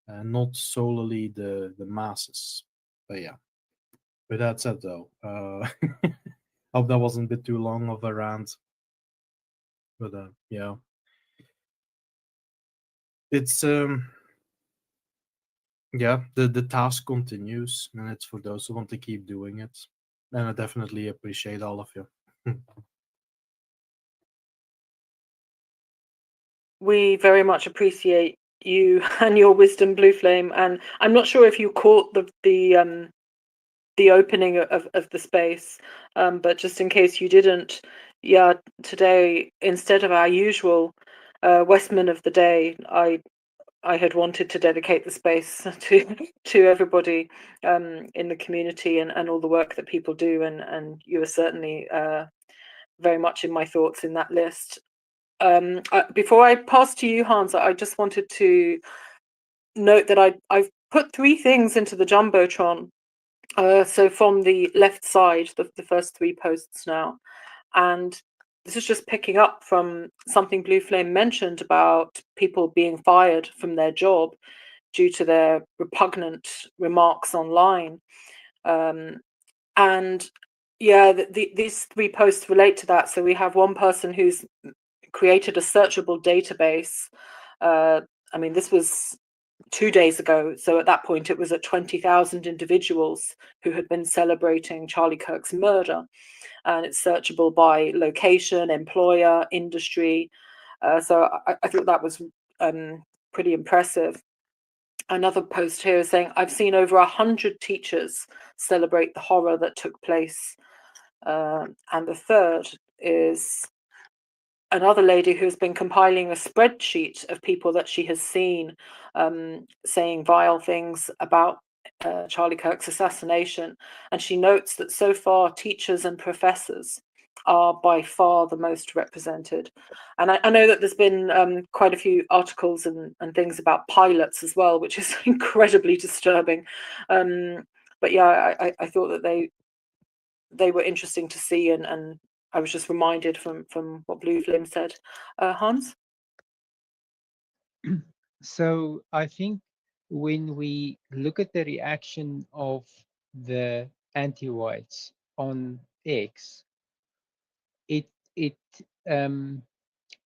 and not solely the masses. But yeah, with that said though, hope that wasn't a bit too long of a rant. But yeah, it's yeah, the task continues, and it's for those who want to keep doing it. And I definitely appreciate all of you. We very much appreciate you and your wisdom, Blue Flame. And I'm not sure if you caught the opening of the space, but just in case you didn't, yeah, today instead of our usual Westman of the day, I had wanted to dedicate the space to everybody in the community and all the work that people do, and you were certainly very much in my thoughts in that list. Before I pass to you, Hans, I just wanted to note that I've put 3 things into the Jumbotron. So from the left side, the first 3 posts now, and this is just picking up from something Blue Flame mentioned about people being fired from their job due to their repugnant remarks online. And yeah, these 3 posts relate to that. So we have one person who's created a searchable database. I mean, this was 2 days ago. So at that point, it was at 20,000 individuals who had been celebrating Charlie Kirk's murder. And it's searchable by location, employer, industry. So I thought that was pretty impressive. Another post here is saying, I've seen over 100 teachers celebrate the horror that took place. And the third is another lady who's been compiling a spreadsheet of people that she has seen saying vile things about Charlie Kirk's assassination. And she notes that so far, teachers and professors are by far the most represented. And I know that there's been quite a few articles and things about pilots as well, which is incredibly disturbing. But yeah, I thought that they were interesting to see, and I was just reminded from what Blue Flame said. Hans? So I think when we look at the reaction of the anti-whites on X, it it um,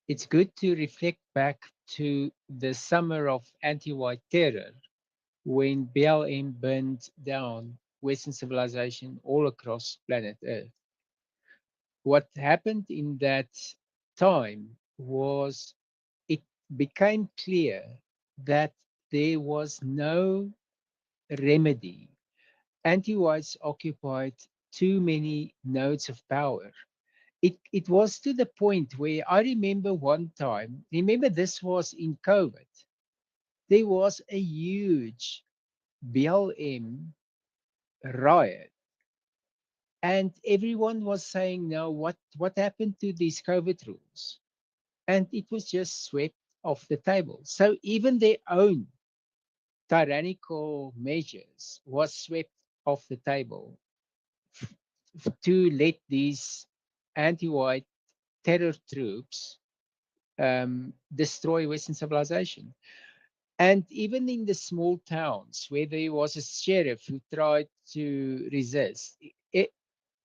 it's good to reflect back to the summer of anti-white terror when BLM burned down Western civilization all across planet Earth. What happened in that time was it became clear that there was no remedy. Anti-whites occupied too many nodes of power. It was to the point where I remember one time, remember this was in COVID, there was a huge BLM riot. And everyone was saying, now what happened to these COVID rules? And it was just swept off the table. So even their own tyrannical measures was swept off the table to let these anti-white terror troops destroy Western civilization. And even in the small towns where there was a sheriff who tried to resist,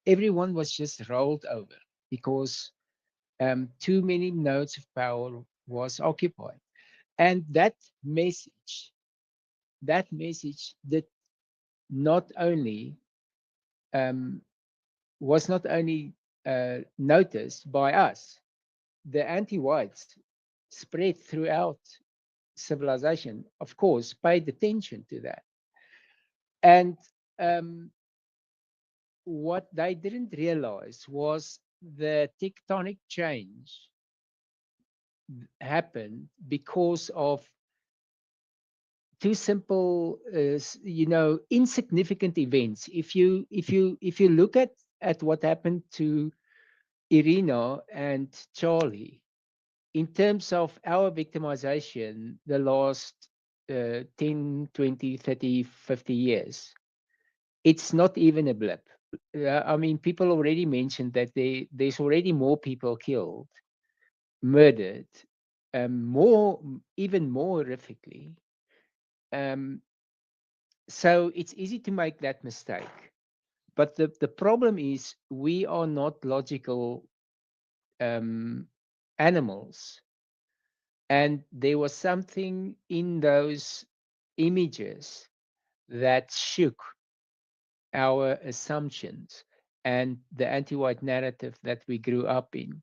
everyone was just rolled over because too many nodes of power was occupied. And that message that not only um, was not only noticed by us, the anti-whites spread throughout civilization, of course, paid attention to that. And what they didn't realize was the tectonic change happened because of two simple, insignificant events. If you look at what happened to Irina and Charlie, in terms of our victimization, the last 10, 20, 30, 50 years, it's not even a blip. I mean, people already mentioned that there's already more people killed, murdered, even more horrifically. So it's easy to make that mistake. But the problem is we are not logical animals. And there was something in those images that shook our assumptions and the anti-white narrative that we grew up in.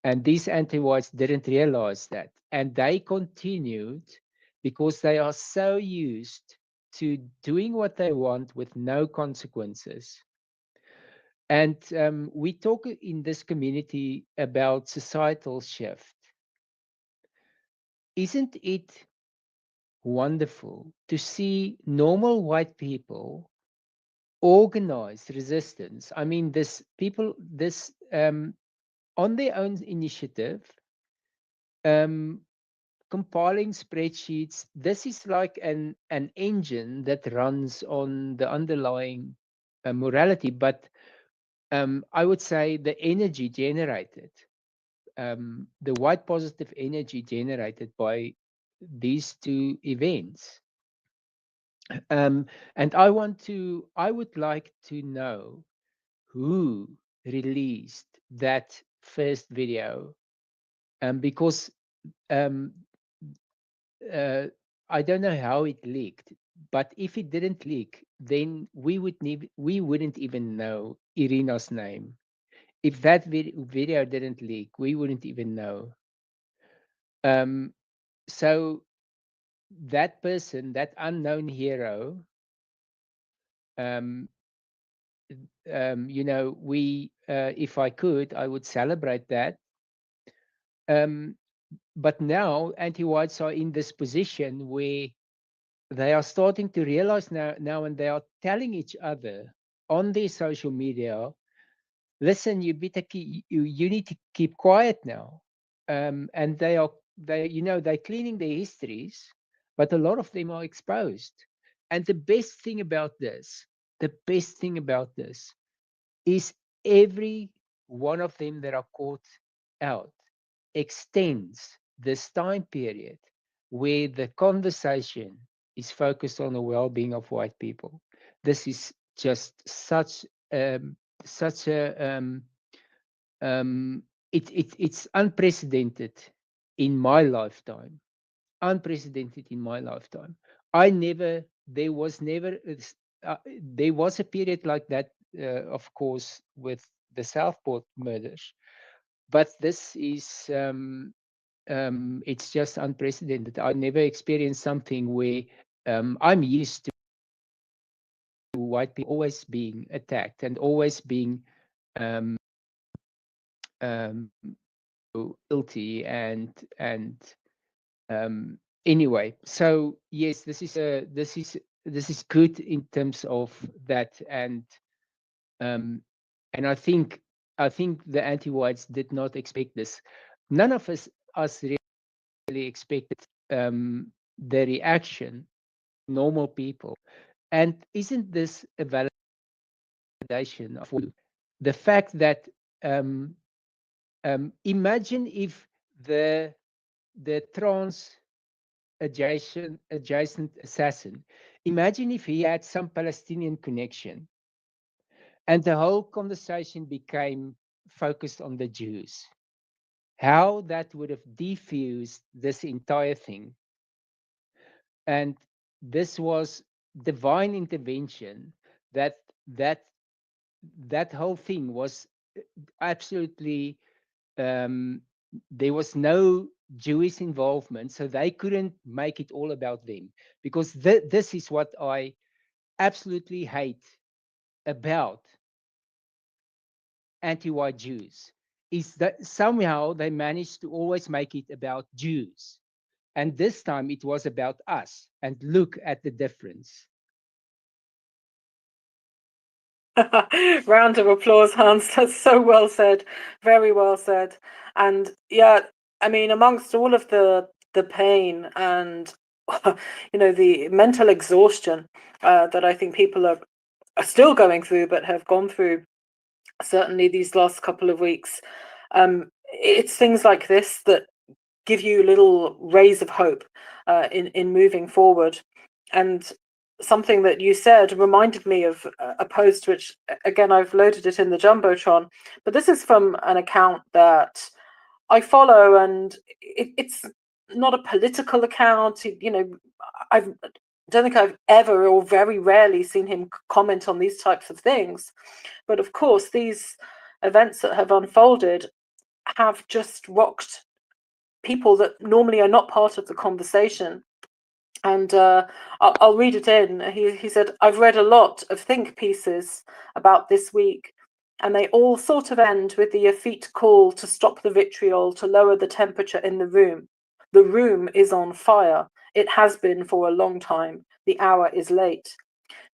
And these anti-whites didn't realize that. And they continued because they are so used to doing what they want with no consequences. And we talk in this community about societal shift. Isn't it wonderful to see normal white people organize resistance? I mean, this on their own initiative, compiling spreadsheets. This is like an engine that runs on the underlying morality, but I would say the energy generated, the white positive energy generated by these two events. And I would like to know who released that first video, because um, uh, I don't know how it leaked, but if it didn't leak, then we wouldn't even know Irina's name. If that video didn't leak, we wouldn't even know. So that person, that unknown hero, we, if I could, I would celebrate that. But now anti-whites are in this position where they are starting to realize now, and they are telling each other on their social media, listen, you better you need to keep quiet now. And they're cleaning their histories, but a lot of them are exposed. And the best thing about this is every one of them that are caught out extends this time period where the conversation is focused on the well-being of white people. This is just such a it's unprecedented in my lifetime. Unprecedented in my lifetime. There was a period like that, of course, with the Southport murders, but this is it's just unprecedented. I never experienced something where I'm used to white people always being attacked and always being guilty and anyway. So yes, this is good in terms of that, and I think the anti-whites did not expect this. None of us really expected the reaction normal people. And isn't this a validation of the fact that imagine if the trans adjacent assassin, imagine if he had some Palestinian connection and the whole conversation became focused on the Jews, how that would have diffused this entire thing. And this was divine intervention, that whole thing was absolutely there was no Jewish involvement, so they couldn't make it all about them, because this is what I absolutely hate about anti-white Jews, is that somehow they managed to always make it about Jews, and this time it was about us, and look at the difference. Round of applause, Hans. That's so well said. Very well said. And yeah, I mean, amongst all of the pain and the mental exhaustion that I think people are still going through, but have gone through certainly these last couple of weeks, it's things like this that give you little rays of hope in moving forward. And something that you said reminded me of a post, which again I've loaded it in the Jumbotron, but this is from an account that I follow, and it's not a political account. I don't think I've ever, or very rarely, seen him comment on these types of things. But of course, these events that have unfolded have just rocked people that normally are not part of the conversation. And I'll read it in. He said, I've read a lot of think pieces about this week, and they all sort of end with the effete call to stop the vitriol, to lower the temperature in the room. The room is on fire. It has been for a long time. The hour is late.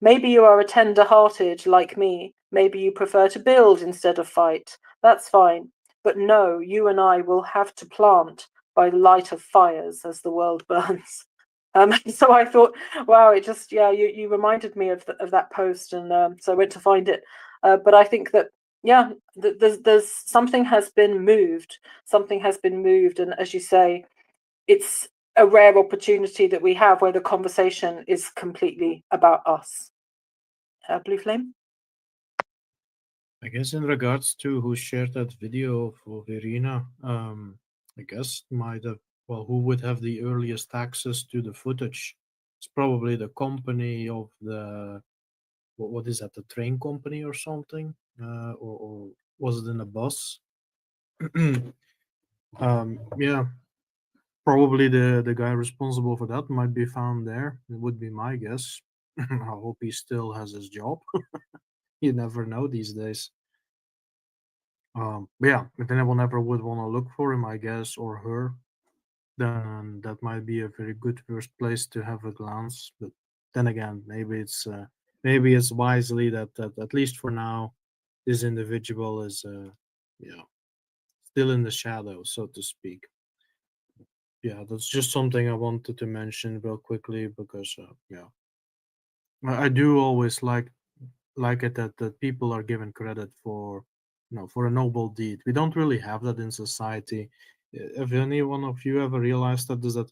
Maybe you are a tender-hearted like me. Maybe you prefer to build instead of fight. That's fine. But no, you and I will have to plant by light of fires as the world burns. So I thought, wow, it just, you reminded me of that post, and so I went to find it. But I think that, there's something has been moved. Something has been moved, and as you say, it's a rare opportunity that we have where the conversation is completely about us. Blue Flame? I guess in regards to who shared that video for Verena, I guess might have well, who would have the earliest access to the footage? It's probably the company of the what is that? The train company or something, or was it in a bus? Yeah, probably the guy responsible for that might be found there. It would be my guess. I hope he still has his job. You never know these days. But yeah, if anyone ever would want to look for him, I guess, or her, then that might be a very good first place to have a glance. But then again, maybe it's wisely that at least for now, this individual is yeah, still in the shadow, so to speak. Yeah, that's just something I wanted to mention real quickly because yeah, I do always like it that people are given credit for for a noble deed. We don't really have that in society. If any one of you ever realized that, is that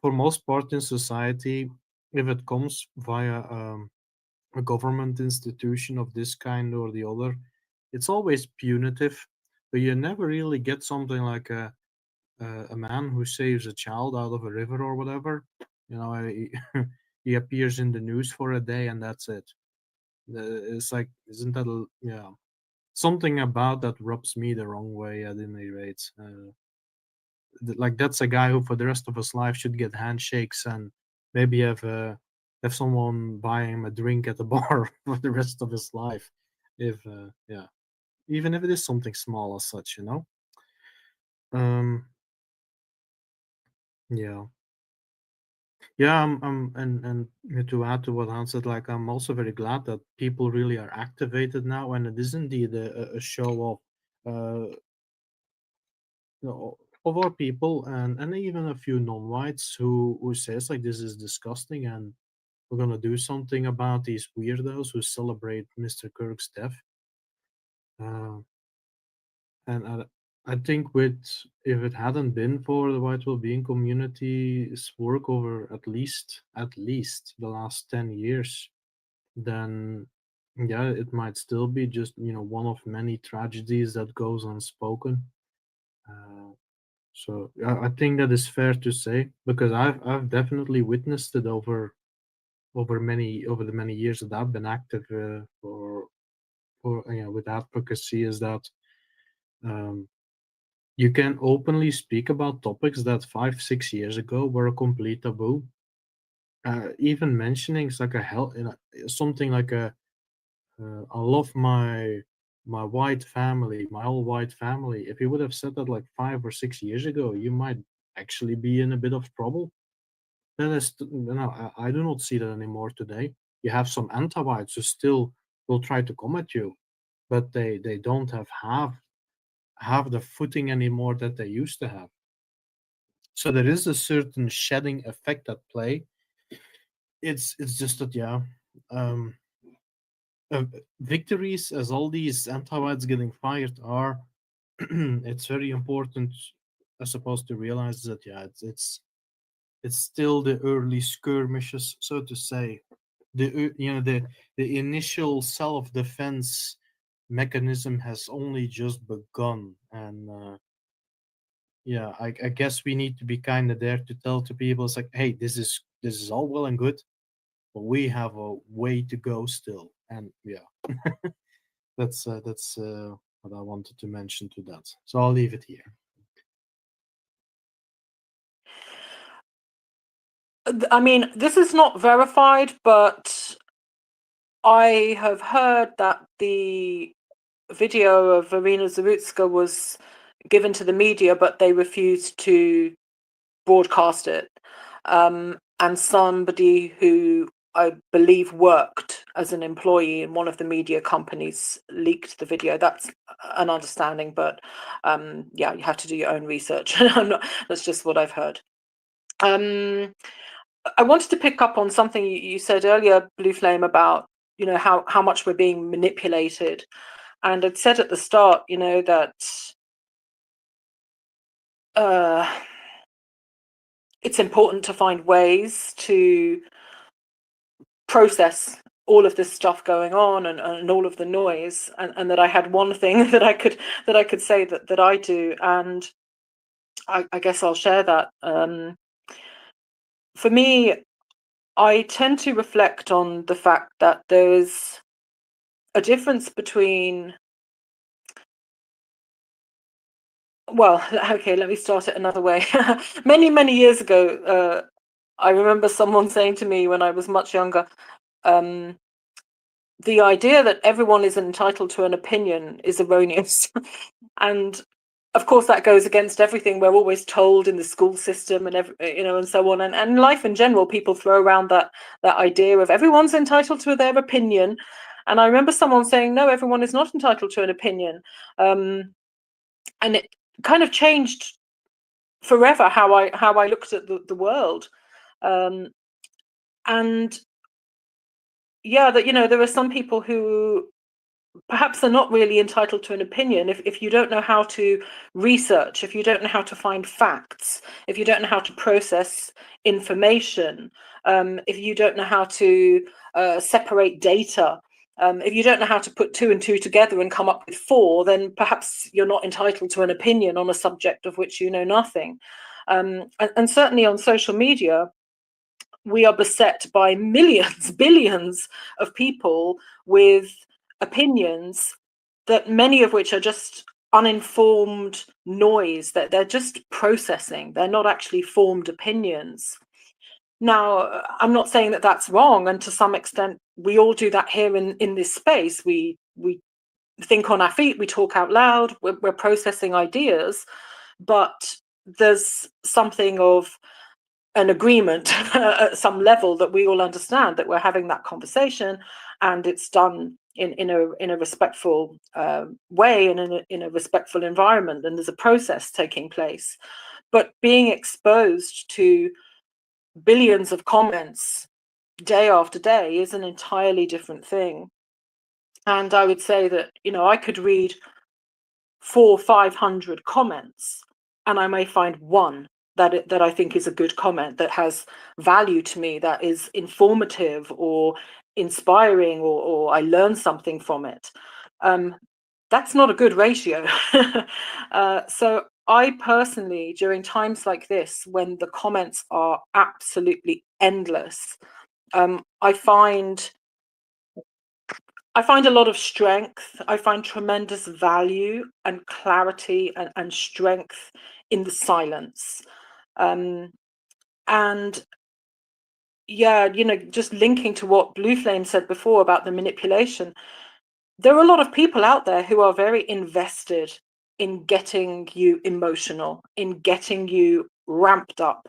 for most part in society, if it comes via a government institution of this kind or the other, it's always punitive, but you never really get something like a man who saves a child out of a river or whatever. He, he appears in the news for a day and that's it. It's like, isn't that yeah, something about that rubs me the wrong way at any rate. Like that's a guy who for the rest of his life should get handshakes and maybe have someone buy him a drink at the bar for the rest of his life, if yeah, even if it is something small as such, um yeah. Yeah, and to add to what Hans said, like I'm also very glad that people really are activated now, and it is indeed a show uh, of our people, and even a few non-whites who says like this is disgusting, and we're gonna do something about these weirdos who celebrate Mr. Kirk's death. Uh, and I think with if it hadn't been for the white well-being community's work over at least the last 10 years, then yeah, it might still be just one of many tragedies that goes unspoken. Uh, so I think that is fair to say because I've definitely witnessed it over the many years that I've been active for with advocacy is that um, you can openly speak about topics that 5 6 years ago were a complete taboo. Even mentioning it's like a hell, something like I love my white family, my all white family. If you would have said that like 5 or 6 years ago, you might actually be in a bit of trouble. That is, I do not see that anymore today. You have some anti-whites who still will try to come at you, but they don't have the footing anymore that they used to have. So there is a certain shedding effect at play. It's just that yeah, um, uh, victories as all these anti-whites getting fired are, it's very important, I suppose, to realize that yeah, it's still the early skirmishes, so to say. The initial self-defense mechanism has only just begun, and yeah, I guess we need to be kind of there to tell to people it's like, hey, this is all well and good, but we have a way to go still, and yeah, that's what I wanted to mention to that. So I'll leave it here. I mean, this is not verified, but I have heard that the video of Irina Zarutska was given to the media, but they refused to broadcast it. And somebody who I believe worked as an employee in one of the media companies leaked the video. That's an understanding, but yeah, you have to do your own research. That's just what I've heard. I wanted to pick up on something you said earlier, Blue Flame, about how much we're being manipulated. And I'd said at the start, that it's important to find ways to process all of this stuff going on and all of the noise, and that I had one thing that I could say that I do, and I guess I'll share that. For me, I tend to reflect on the fact that there's a difference between, well, okay, let me start it another way. Many years ago, I remember someone saying to me when I was much younger, the idea that everyone is entitled to an opinion is erroneous. And of course, that goes against everything we're always told in the school system and and so on. And life in general, people throw around that idea of everyone's entitled to their opinion. And I remember someone saying, no, everyone is not entitled to an opinion. And it kind of changed forever how I looked at the world. And yeah, that there are some people who perhaps they're not really entitled to an opinion if you don't know how to research, if you don't know how to find facts, if you don't know how to process information, if you don't know how to separate data, if you don't know how to put two and two together and come up with four, then perhaps you're not entitled to an opinion on a subject of which you know nothing. And certainly on social media, we are beset by millions, billions of people with opinions that many of which are just uninformed noise, that they're just processing. They're not actually formed opinions. Now, I'm not saying that that's wrong, and to some extent, we all do that here in this space. We think on our feet, we talk out loud, we're processing ideas, but there's something of an agreement at some level that we all understand that we're having that conversation, and it's done in a respectful way and in a respectful environment, and there's a process taking place. But being exposed to billions of comments day after day is an entirely different thing. And I would say that I could read 400-500 comments, and I may find one that I think is a good comment, that has value to me, that is informative or inspiring, or I learn something from it. That's not a good ratio. So I personally, during times like this, when the comments are absolutely endless, I find a lot of strength. I find tremendous value and clarity and strength in the silence. And yeah, just linking to what Blue Flame said before about the manipulation, there are a lot of people out there who are very invested in getting you emotional, in getting you ramped up.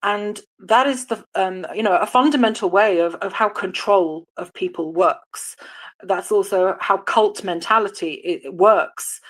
And that is a fundamental way of how control of people works. That's also how cult mentality it works,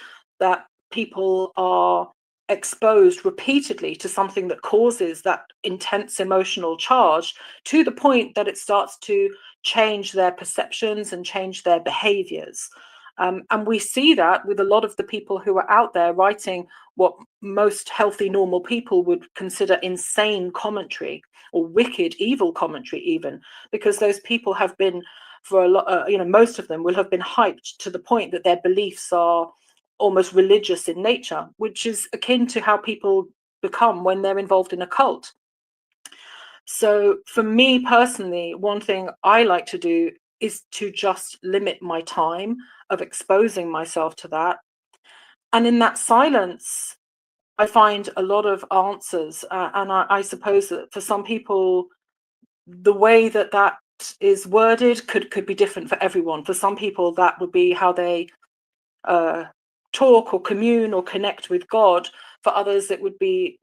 that people are exposed repeatedly to something that causes that intense emotional charge to the point that it starts to change their perceptions and change their behaviors. And we see that with a lot of the people who are out there writing what most healthy, normal people would consider insane commentary, or wicked, evil commentary even, because those people have been, for a lot, most of them will have been hyped to the point that their beliefs are almost religious in nature, which is akin to how people become when they're involved in a cult. So for me personally, one thing I like to do is to just limit my time of exposing myself to that. And in that silence, I find a lot of answers. And I suppose that for some people, the way that is worded could be different for everyone. For some people, that would be how they talk or commune or connect with God. For others, it would be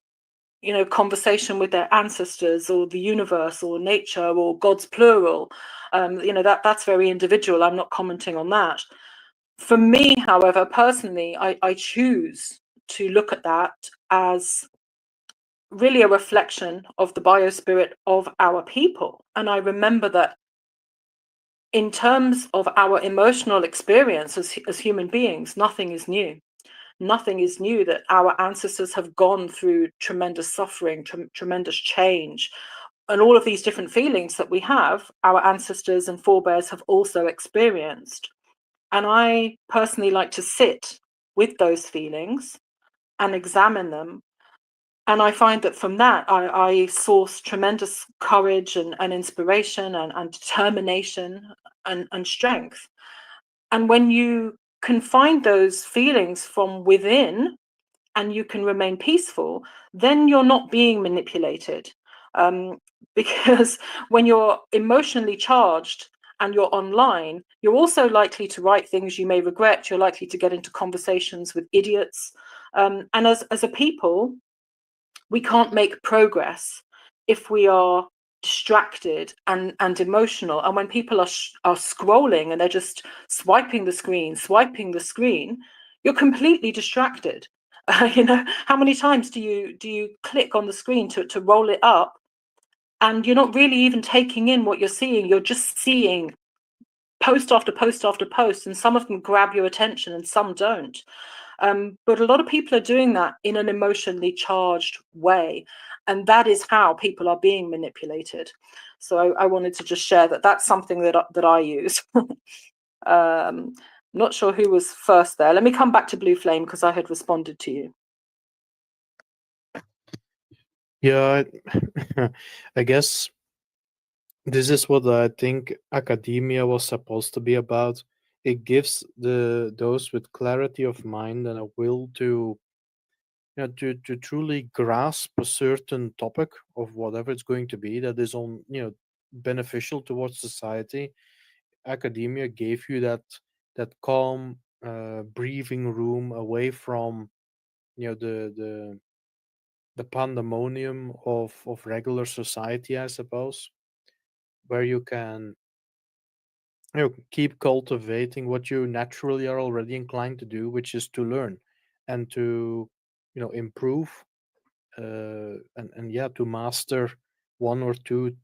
conversation with their ancestors or the universe or nature or God's plural. That's very individual. I'm not commenting on that. For me, however, personally, I choose to look at that as really a reflection of the biospirit of our people. And I remember that in terms of our emotional experience as human beings, nothing is new. Nothing is new, that our ancestors have gone through tremendous suffering, tremendous change, and all of these different feelings that we have, our ancestors and forebears have also experienced. And I personally like to sit with those feelings and examine them And I find that from that, I source tremendous courage and inspiration and determination and strength. And when you can find those feelings from within and you can remain peaceful, then you're not being manipulated. Um, because when you're emotionally charged and you're online, you're also likely to write things you may regret. You're likely to get into conversations with idiots. And as a people, we can't make progress if we are distracted and emotional. And when people are scrolling and they're just swiping the screen, you're completely distracted. How many times do you click on the screen to roll it up, and you're not really even taking in what you're seeing. You're just seeing post after post after post, and some of them grab your attention and some don't. But a lot of people are doing that in an emotionally charged way. And that is how people are being manipulated. So I wanted to just share that that's something that I use. Not sure who was first there. Let me come back to Blue Flame because I had responded to you. Yeah, I guess this is what I think academia was supposed to be about. It gives those with clarity of mind and a will to to truly grasp a certain topic of whatever it's going to be that is on beneficial towards society. Academia gave you that calm breathing room away from the pandemonium of regular society, I suppose, where you can keep cultivating what you naturally are already inclined to do, which is to learn and to improve and yeah, to master one or two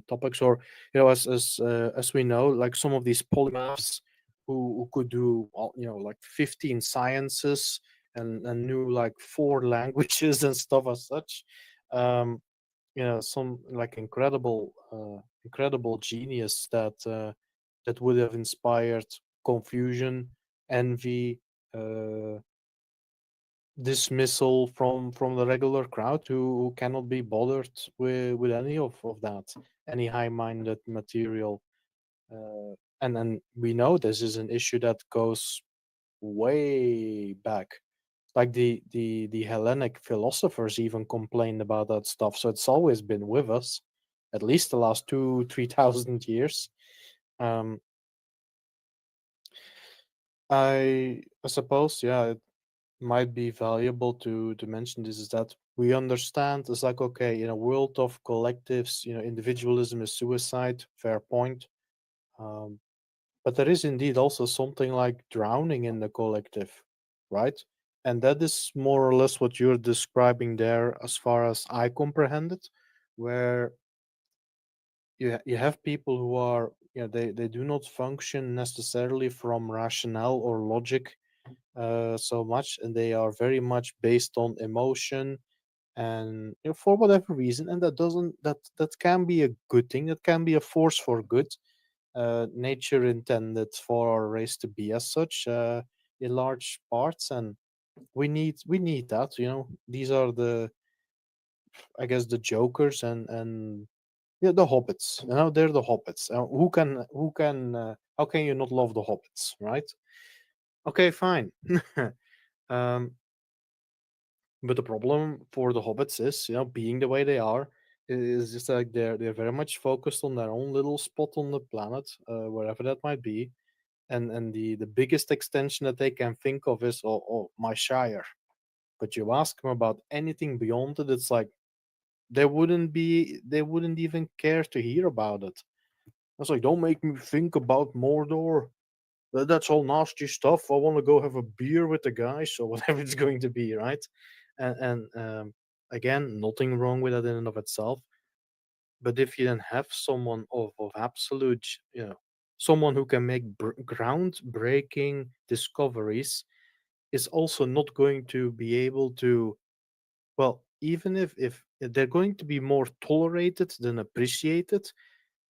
topics, or as we know, like some of these polymaths who could do like 15 sciences and knew like four languages and stuff as such. um some like incredible genius that would have inspired confusion, envy, uh dismissal from the regular crowd who cannot be bothered with any of that, any high-minded material. And we know this is an issue that goes way back. Like the Hellenic philosophers even complained about that stuff. So it's always been with us, at least the last 2-3 thousand years. um I suppose, yeah, might be valuable to mention this, is that we understand it's like, okay, in a world of collectives, individualism is suicide, fair point. um, but there is indeed also something like drowning in the collective, right? And that is more or less what you're describing there, as far as I comprehend it, where you have people who are, they do not function necessarily from rationale or logic so much, and they are very much based on emotion, and for whatever reason. And that can be a good thing, that can be a force for good. Nature intended for our race to be as such, in large parts, and we need that. These are the, I guess, the jokers, and yeah, the hobbits. They're the hobbits. How can you not love the hobbits, right? Okay, fine. um But the problem for the hobbits is, being the way they are, is just like they're very much focused on their own little spot on the planet, wherever that might be, and the biggest extension that they can think of is, oh, my shire. But you ask them about anything beyond it, it's like they wouldn't even care to hear about it. It's like, don't make me think about Mordor. That's all nasty stuff. I want to go have a beer with the guys or whatever it's going to be, right? And again, nothing wrong with that in and of itself. But if you then have someone of absolute, someone who can make groundbreaking discoveries, is also not going to be able to, well, even if they're going to be more tolerated than appreciated,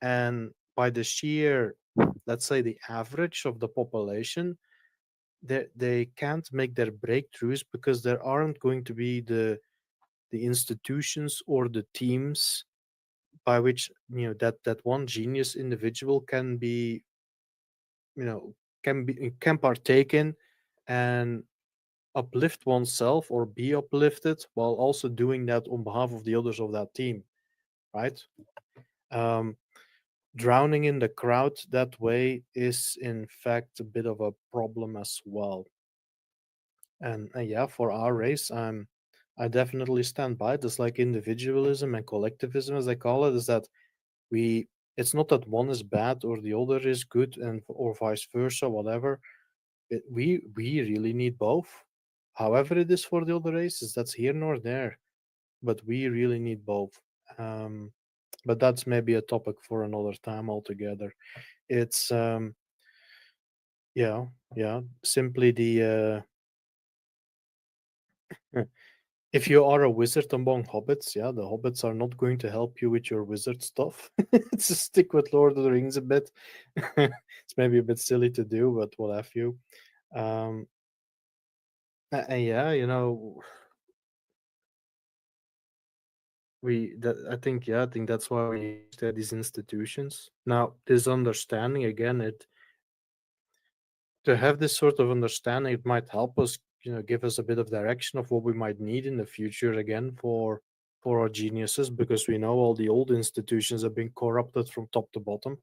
and by the sheer, let's say, the average of the population, they can't make their breakthroughs because there aren't going to be the institutions or the teams by which that one genius individual can be can partake in and uplift oneself or be uplifted while also doing that on behalf of the others of that team, right? um, Drowning in the crowd that way is in fact a bit of a problem as well. And yeah, for our race, I definitely stand by this, like individualism and collectivism as I call it, is that we it's not that one is bad or the other is good, and or vice versa, whatever. We really need both. However it is for the other races, that's here nor there, but we really need both. um but that's maybe a topic for another time altogether. It's yeah, yeah, simply the if you are a wizard among hobbits, yeah, the hobbits are not going to help you with your wizard stuff. It's just stick with Lord of the Rings a bit. It's maybe a bit silly to do, but what have you. um and yeah, I think that's why we need to have these institutions. Now, this understanding again, it to have this sort of understanding, it might help us, give us a bit of direction of what we might need in the future again for our geniuses, because we know all the old institutions have been corrupted from top to bottom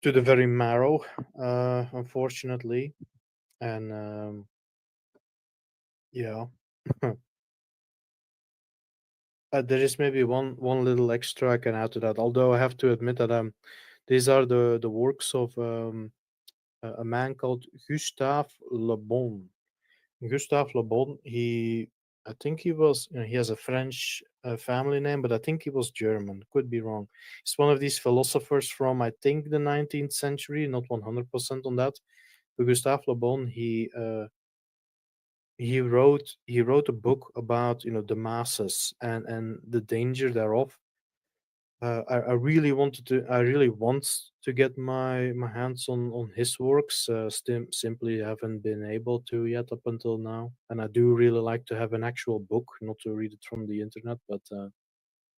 to the very marrow, unfortunately. And yeah. There is maybe one little extra I can add to that. Although I have to admit that these are the works of a man called Gustave Le Bon. Gustave Le Bon. I think he was. He has a French family name, but I think he was German. Could be wrong. He's one of these philosophers from, I think, the 19th century. Not 100% on that. But Gustave Le Bon. He wrote a book about the masses and the danger thereof. I really want to get my hands on his works. Simply haven't been able to yet up until now, and I do really like to have an actual book, not to read it from the internet. But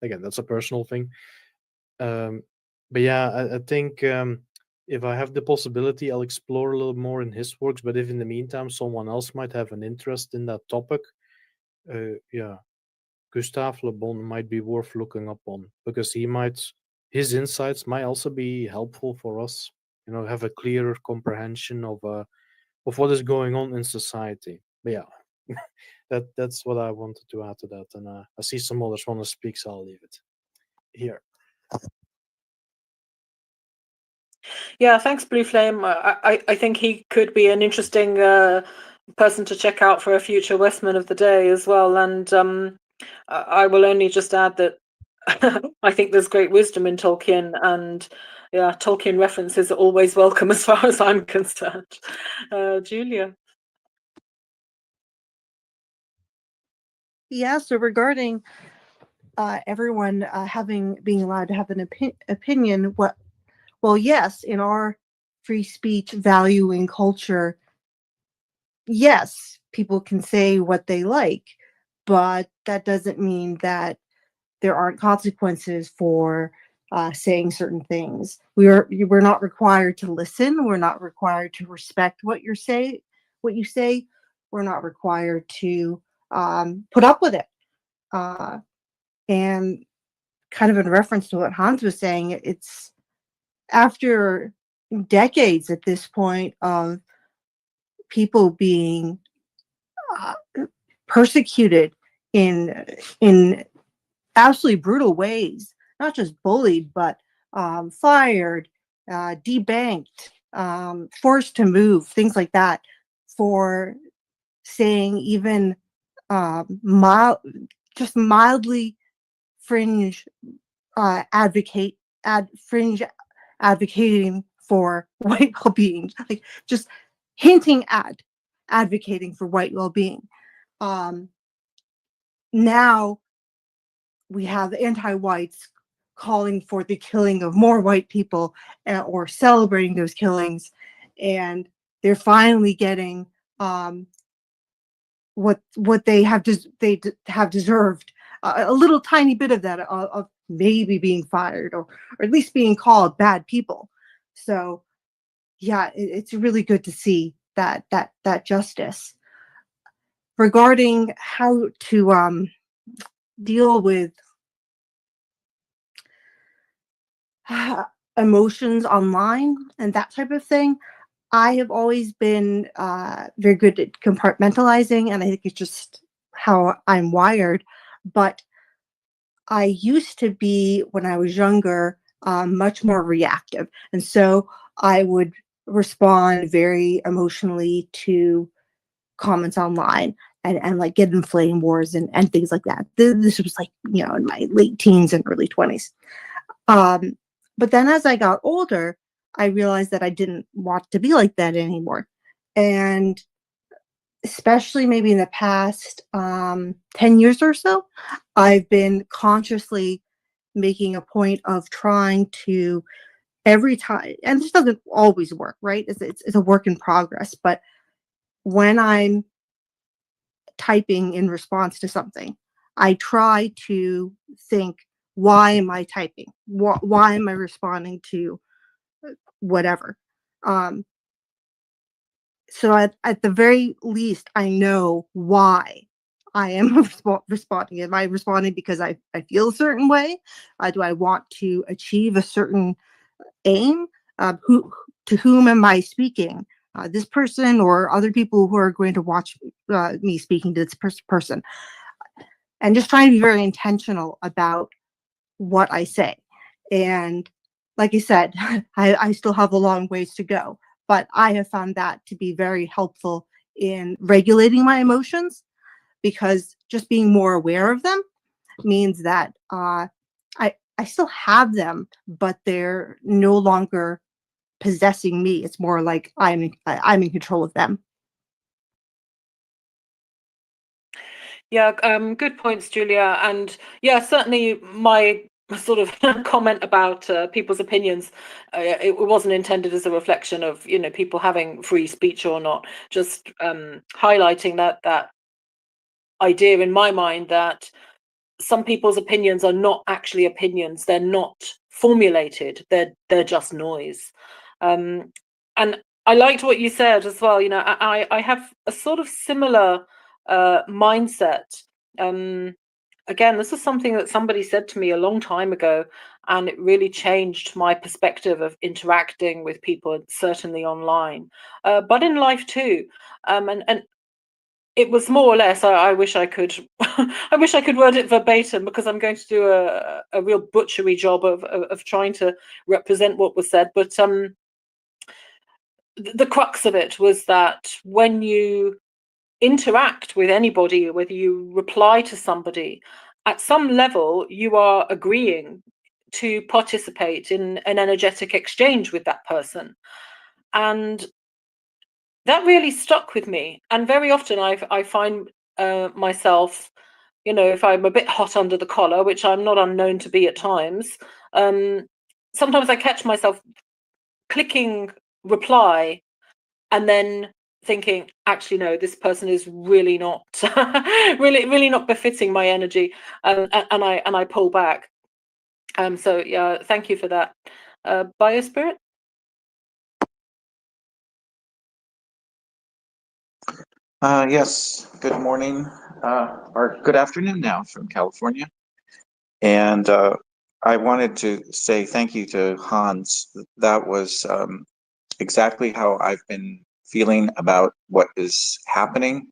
again, that's a personal thing. Um, but yeah, I think if I have the possibility, I'll explore a little more in his works. But if in the meantime someone else might have an interest in that topic, yeah, Gustave Le Bon might be worth looking up on, because his insights might also be helpful for us. Have a clearer comprehension of what is going on in society. But yeah, that's what I wanted to add to that. And I see some others want to speak, so I'll leave it here. Yeah, thanks, Blue Flame. I think he could be an interesting person to check out for a future Westman of the Day as well. And I will only just add that I think there's great wisdom in Tolkien, and yeah, Tolkien references are always welcome as far as I'm concerned. Julia. Yeah, so regarding everyone being allowed to have an opinion, well, yes, in our free speech valuing culture, yes, people can say what they like, but that doesn't mean that there aren't consequences for saying certain things. We're not required to listen. We're not required to respect what you say. We're not required to put up with it. And kind of in reference to what Hans was saying, it's after decades at this point of people being persecuted in absolutely brutal ways, not just bullied, but fired, debanked, forced to move, things like that, for saying even just mildly fringe fringe advocating for white well-being, like just hinting at advocating for white well-being. Now we have anti-whites calling for the killing of more white people, or celebrating those killings, and they're finally getting what they have have deserved, a little tiny bit of that, of maybe being fired, or at least being called bad people. So yeah, it's really good to see that justice. Regarding how to deal with emotions online and that type of thing, I have always been very good at compartmentalizing, and I think it's just how I'm wired. But I used to be, when I was younger, much more reactive. And so I would respond very emotionally to comments online, and like get in flame wars and things like that. This was like, in my late teens and early 20s. But then as I got older, I realized that I didn't want to be like that anymore. And especially maybe in the past 10 years or so, I've been consciously making a point of trying to, every time, and this doesn't always work, right? It's a work in progress. But when I'm typing in response to something, I try to think, why am I typing? Why am I responding to whatever? So at the very least, I know why I am responding. Am I responding because I feel a certain way? Do I want to achieve a certain aim? To whom am I speaking? This person or other people who are going to watch me speaking to this person? And just trying to be very intentional about what I say. And like I said, I still have a long ways to go, but I have found that to be very helpful in regulating my emotions, because just being more aware of them means that I still have them, but they're no longer possessing me. It's more like I'm in control of them. Yeah, good points, Julia. And yeah, certainly my sort of comment about people's opinions, it wasn't intended as a reflection of, people having free speech or not. Just highlighting that idea in my mind that some people's opinions are not actually opinions. They're not formulated. They're just noise. And I liked what you said as well. I have a sort of similar mindset. Again, this is something that somebody said to me a long time ago, and it really changed my perspective of interacting with people, certainly online, but in life too. And it was more or less, I wish I could I wish I could word it verbatim, because I'm going to do a real butchery job of trying to represent what was said. But the crux of it was that when you interact with anybody, whether you reply to somebody, at some level you are agreeing to participate in an energetic exchange with that person. And that really stuck with me. And very often I find myself, if I'm a bit hot under the collar, which I'm not unknown to be at times, sometimes I catch myself clicking reply and then thinking, actually, no, this person is really not really not befitting my energy, and I pull back. So yeah, thank you for that. Biospirit. Yes, good morning, or good afternoon now from California. And I wanted to say thank you to Hans. That was exactly how I've been feeling about what is happening.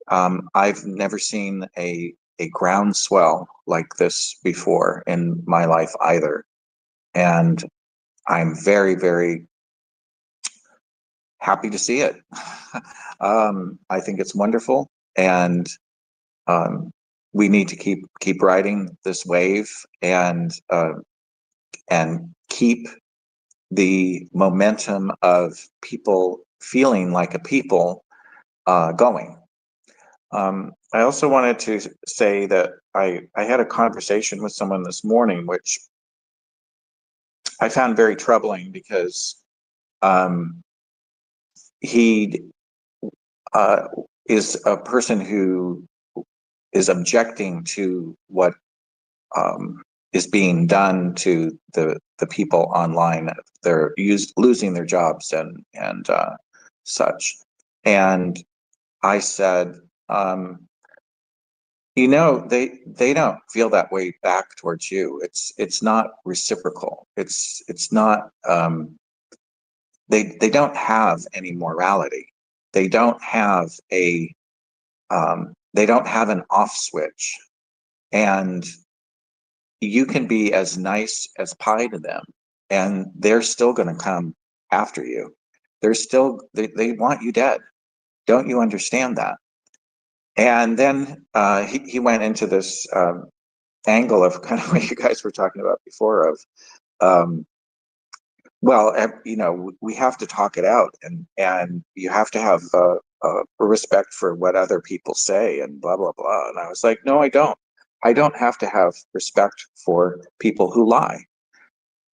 I've never seen a groundswell like this before in my life either. And I'm very, very happy to see it. I think it's wonderful. And we need to keep riding this wave, and keep the momentum of people feeling like a people going. I also wanted to say that I had a conversation with someone this morning, which I found very troubling, because he is a person who is objecting to what is being done to the people online. They're losing their jobs and such. And I said, you know, they don't feel that way back towards you. It's not reciprocal. It's not. They don't have any morality. They don't have a. They don't have an off switch, and you can be as nice as pie to them, and they're still going to come after you. They're still they want you dead. Don't you understand that? And then he went into this angle of kind of what you guys were talking about before of, well, you know, we have to talk it out, and you have to have respect for what other people say and blah blah blah. And I was like, no, I don't. I don't have to have respect for people who lie.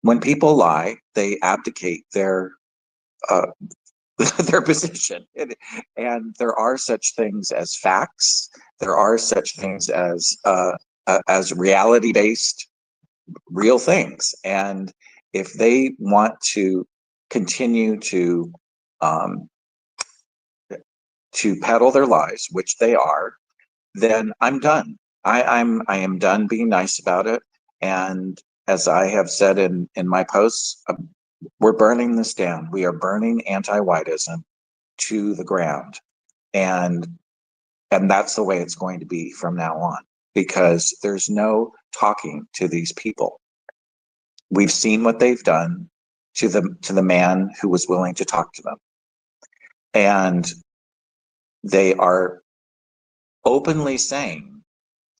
When people lie, they abdicate their their position, and there are such things as facts. There are such things as reality-based, real things, and if they want to continue to peddle their lies, which they are, then I'm done. I am done being nice about it. And as I have said in my posts, we're burning this down. We are burning anti-whiteism to the ground, and that's the way it's going to be from now on, because there's no talking to these people. We've seen what they've done to the man who was willing to talk to them, and they are openly saying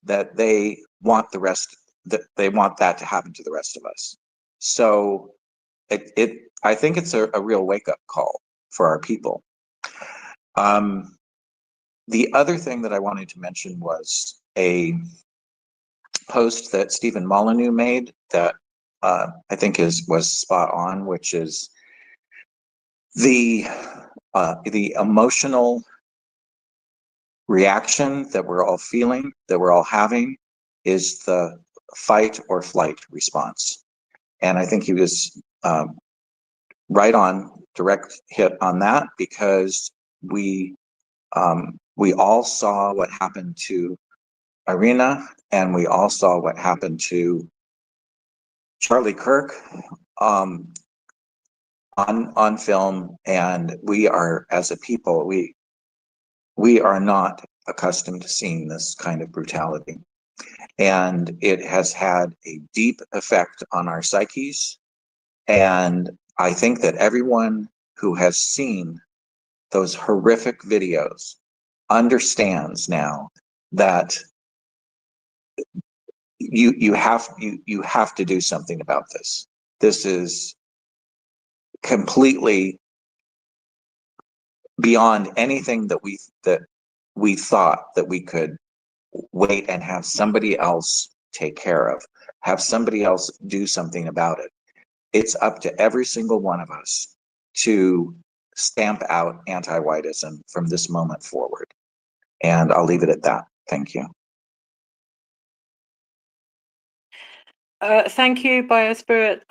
that they want that to happen to the rest of us. So I think it's a real wake-up call for our people. The other thing that I wanted to mention was a post that Stephen Molyneux made that I think was spot on, which is the emotional reaction that we're all feeling, that we're all having, is the fight or flight response. And I think he was right on, direct hit on that, because we all saw what happened to Irina, and we all saw what happened to Charlie Kirk on film, and we are, as a people, we are not accustomed to seeing this kind of brutality, and it has had a deep effect on our psyches. And I think that everyone who has seen those horrific videos understands now that you have to do something about this. This is completely beyond anything that we thought that we could wait and have somebody else take care of, have somebody else do something about it. It's up to every single one of us to stamp out anti-whiteism from this moment forward. And I'll leave it at that. Thank you. Thank you, Biospirit.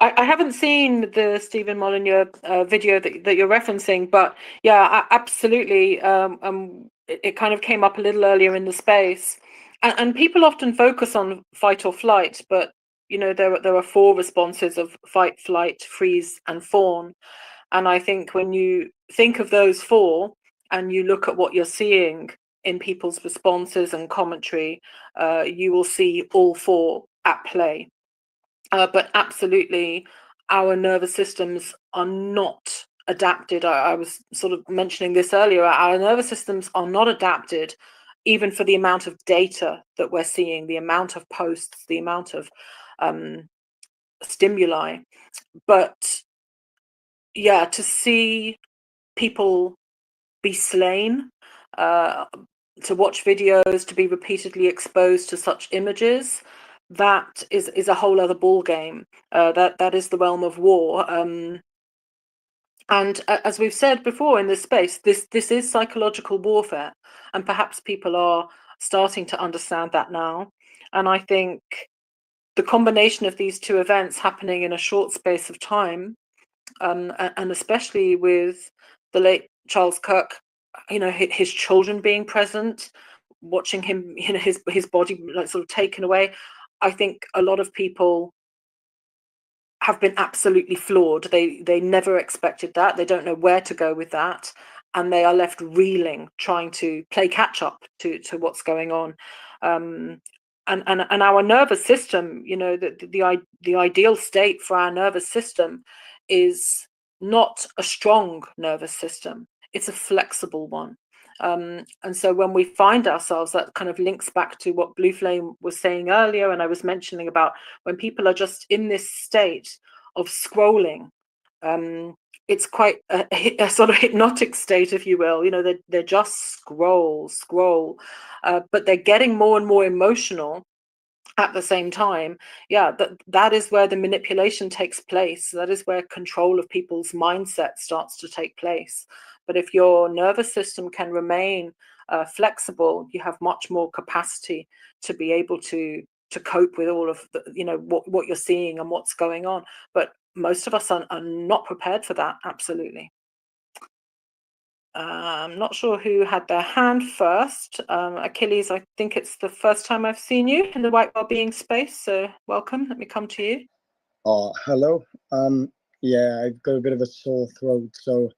I haven't seen the Stephen Molyneux video that you're referencing, but yeah, absolutely. It kind of came up a little earlier in the space, and people often focus on fight or flight, but you know there are 4 responses of fight, flight, freeze, and fawn. And I think when you think of those 4 and you look at what you're seeing in people's responses and commentary, you will see all 4 at play. But absolutely, our nervous systems are not adapted. I was sort of mentioning this earlier. Our nervous systems are not adapted even for the amount of data that we're seeing, the amount of posts, the amount of stimuli. But yeah, to see people be slain, to watch videos, to be repeatedly exposed to such images, that is a whole other ball game. That is the realm of war. And as we've said before in this space, this is psychological warfare, and perhaps people are starting to understand that now. And I think the combination of these two events happening in a short space of time, and especially with the late Charles Kirk, his children being present, watching him, his body like sort of taken away, I think a lot of people have been absolutely floored. They never expected that. They don't know where to go with that, and they are left reeling, trying to play catch up to what's going on. And our nervous system, the ideal state for our nervous system is not a strong nervous system. It's a flexible one. And so when we find ourselves, that kind of links back to what Blue Flame was saying earlier, and I was mentioning about when people are just in this state of scrolling. It's quite a sort of hypnotic state, if you will. They're just scroll, but they're getting more and more emotional at the same time. Yeah, that is where the manipulation takes place. That is where control of people's mindset starts to take place. But if your nervous system can remain flexible, you have much more capacity to be able to cope with all of what you're seeing and what's going on. But most of us are not prepared for that. Absolutely. I'm not sure who had their hand first. Achilles, I think it's the first time I've seen you in the White Wellbeing space, so welcome. Let me come to you. Oh, hello. Yeah, I've got a bit of a sore throat, so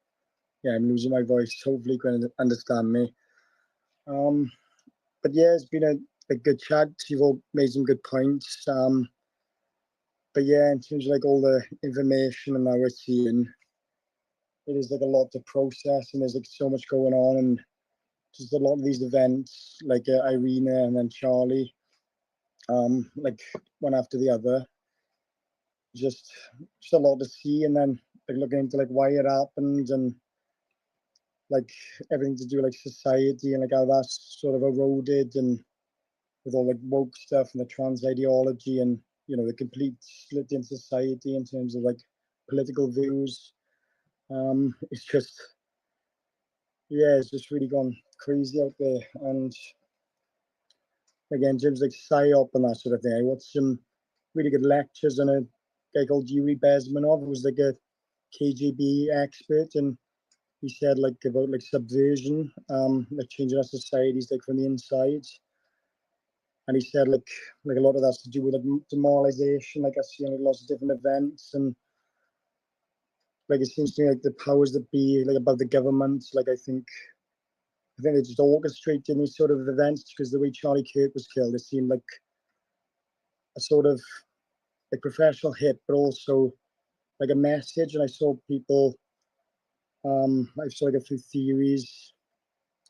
yeah, I'm losing my voice. Hopefully you can understand me. But yeah, it's been a good chat. You've all made some good points. But yeah, in terms of like all the information and that we're seeing, it is like a lot to process, and there's like so much going on, and just a lot of these events, like Irina and then Charlie, like one after the other, just a lot to see, and then like looking into like why it happened, and like everything to do with like society and like how that's sort of eroded, and with all like woke stuff and the trans ideology, and the complete split in society in terms of like political views. It's just, yeah, it's just really gone crazy out there. And again, Jim's like psyop and that sort of thing. I watched some really good lectures on a guy called Yuri Bezmenov, who was like a KGB expert, and he said like about like subversion, like changing our societies like from the inside. And he said like a lot of that's to do with like demoralization, like I see like lots of different events, and like it seems to me like the powers that be, like above the government, like I think they're just orchestrating these sort of events, because the way Charlie Kirk was killed, it seemed like a sort of like professional hit, but also like a message. And I saw people, I saw like a few theories,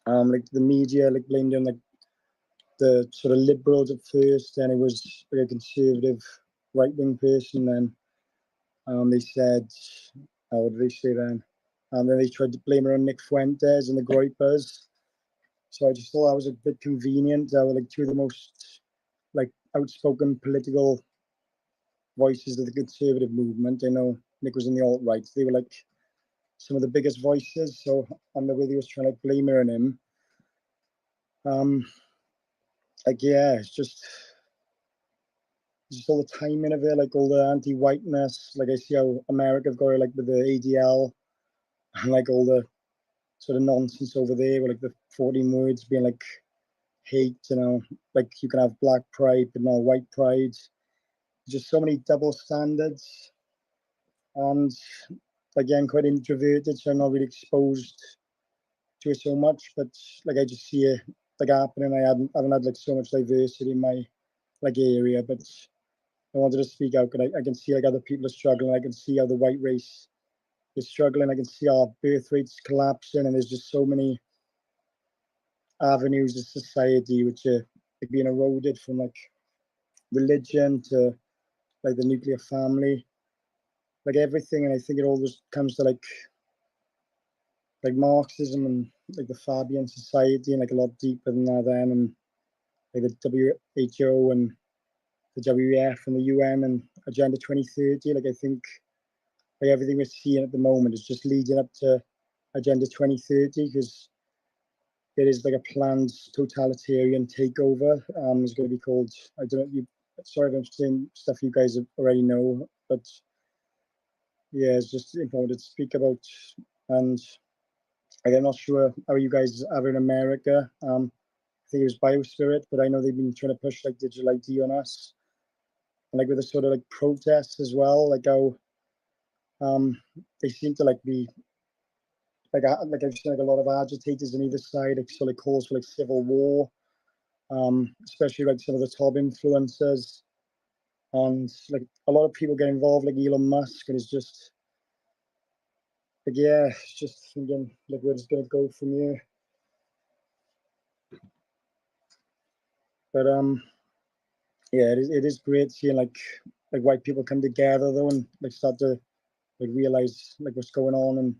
like the media like blamed on like the sort of liberals at first, then it was like a conservative right-wing person, then they said, what did they say then? And then they tried to blame it on Nick Fuentes and the Groypers. So I just thought that was a bit convenient. They were like two of the most like outspoken political voices of the conservative movement. I know Nick was in the alt-right. They were like some of the biggest voices. So, and the way they was trying to blame her on him. Like, yeah, it's just all the timing of it, like all the anti-whiteness. Like I see how America have got it, like with the ADL, and like all the sort of nonsense over there, with like the 14 words being like hate, like you can have black pride but not white pride. Just so many double standards, and again, quite introverted, so I'm not really exposed to it so much. But like I just see it like happening. I haven't had like so much diversity in my like area, but I wanted to speak out because I can see like other people are struggling. I can see how the white race is struggling. I can see our birth rates collapsing, and there's just so many avenues of society which are like being eroded, from like religion to like the nuclear family, like everything. And I think it all just comes to like Marxism and like the Fabian society, and like a lot deeper than that then, and like the WHO and the WEF and the UN and Agenda 2030. Like I think like everything we're seeing at the moment is just leading up to Agenda 2030, because there is like a planned totalitarian takeover. It's going to be called, I don't know, sorry if I'm saying stuff you guys already know, but yeah, it's just important to speak about. And I'm not sure how you guys are in America. I think it was Biospirit, but I know they've been trying to push like digital ID on us, and like with the sort of like protests as well, like how they seem to like be like I've seen like a lot of agitators on either side, like sort of calls for like civil war, especially like some of the top influencers, and like a lot of people get involved, like Elon Musk, and it's just like, yeah, it's just thinking like we're just gonna go from here. But yeah, it is great seeing like white people come together though, and like start to like realize like what's going on and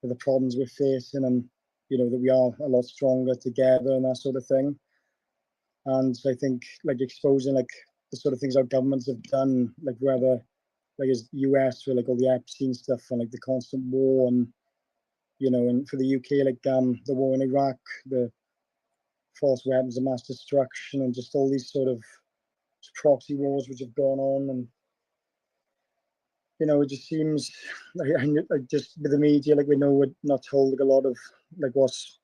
the problems we're facing, and you know that we are a lot stronger together and that sort of thing. And I think like exposing like the sort of things our governments have done, like whether like as US with like all the Epstein stuff and like the constant war, and you know, and for the UK like the war in Iraq, the false weapons of mass destruction, and just all these sort of proxy wars which have gone on. And you know, it just seems like I just with the media, like we know we're not told like a lot of like what's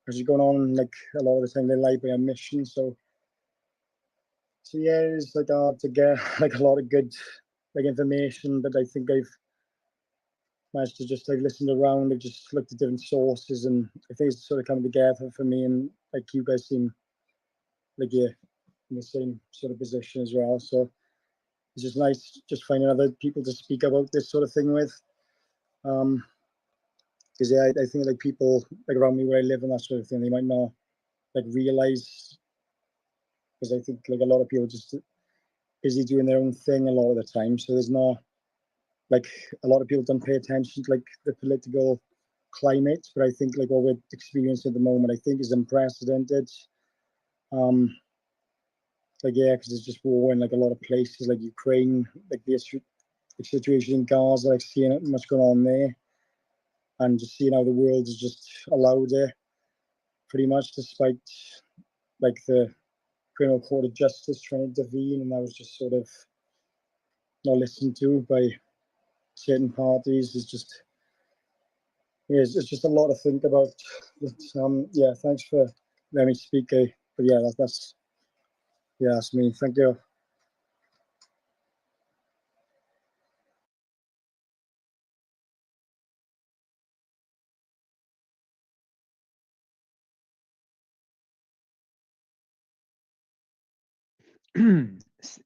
actually going on. Like a lot of the time they lie by omission. So yeah, it's like hard to get like a lot of good like information, but I think I've managed to just like listened around. I've just looked at different sources, and I think it's sort of coming together for me. And like you guys seem like you're in the same sort of position as well. So it's just nice just finding other people to speak about this sort of thing with. Because yeah, I think like people like around me where I live and that sort of thing, they might not like realize, because I think like a lot of people just busy doing their own thing a lot of the time. So there's not like a lot of people don't pay attention to like the political climate. But I think like what we're experiencing at the moment, I think is unprecedented. Like yeah, because there's just war in like a lot of places, like Ukraine, like the situation in Gaza, like seeing it much going on there, and just seeing how the world has just allowed it pretty much, despite like the criminal court of justice trying to intervene, and that was just sort of not listened to by certain parties. Is just yeah, it's just a lot to think about. But, yeah, thanks for letting me speak. But yeah, that's me. Thank you.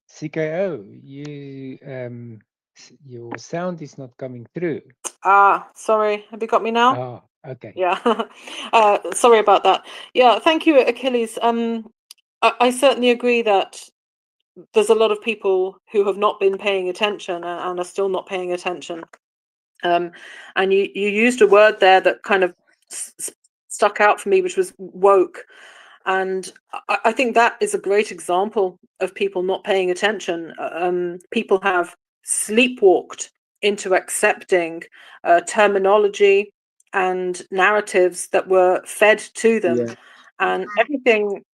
CKO, your sound is not coming through. Sorry. Have you got me now? Okay. Yeah. Sorry about that. Yeah, thank you, Achilles. I certainly agree that there's a lot of people who have not been paying attention and are still not paying attention. And you used a word there that kind of stuck out for me, which was woke. And I think that is a great example of people not paying attention. People have sleepwalked into accepting terminology and narratives that were fed to them. Yeah. And everything.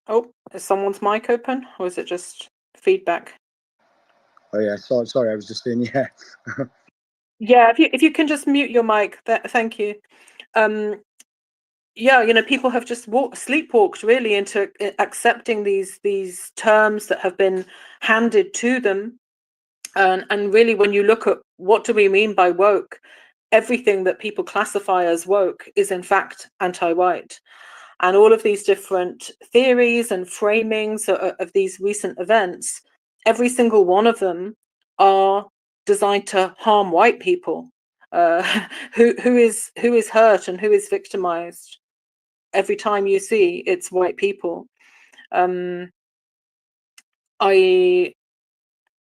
Oh, is someone's mic open, or is it just feedback? Oh yeah, sorry, I was just saying yeah. Yeah, if you can just mute your mic, thank you. Yeah, you know, people have just sleepwalked really into accepting these terms that have been handed to them, and really, when you look at what do we mean by woke, everything that people classify as woke is in fact anti-white, and all of these different theories and framings of these recent events, every single one of them are designed to harm white people. Who is hurt and who is victimized every time you see it's white people.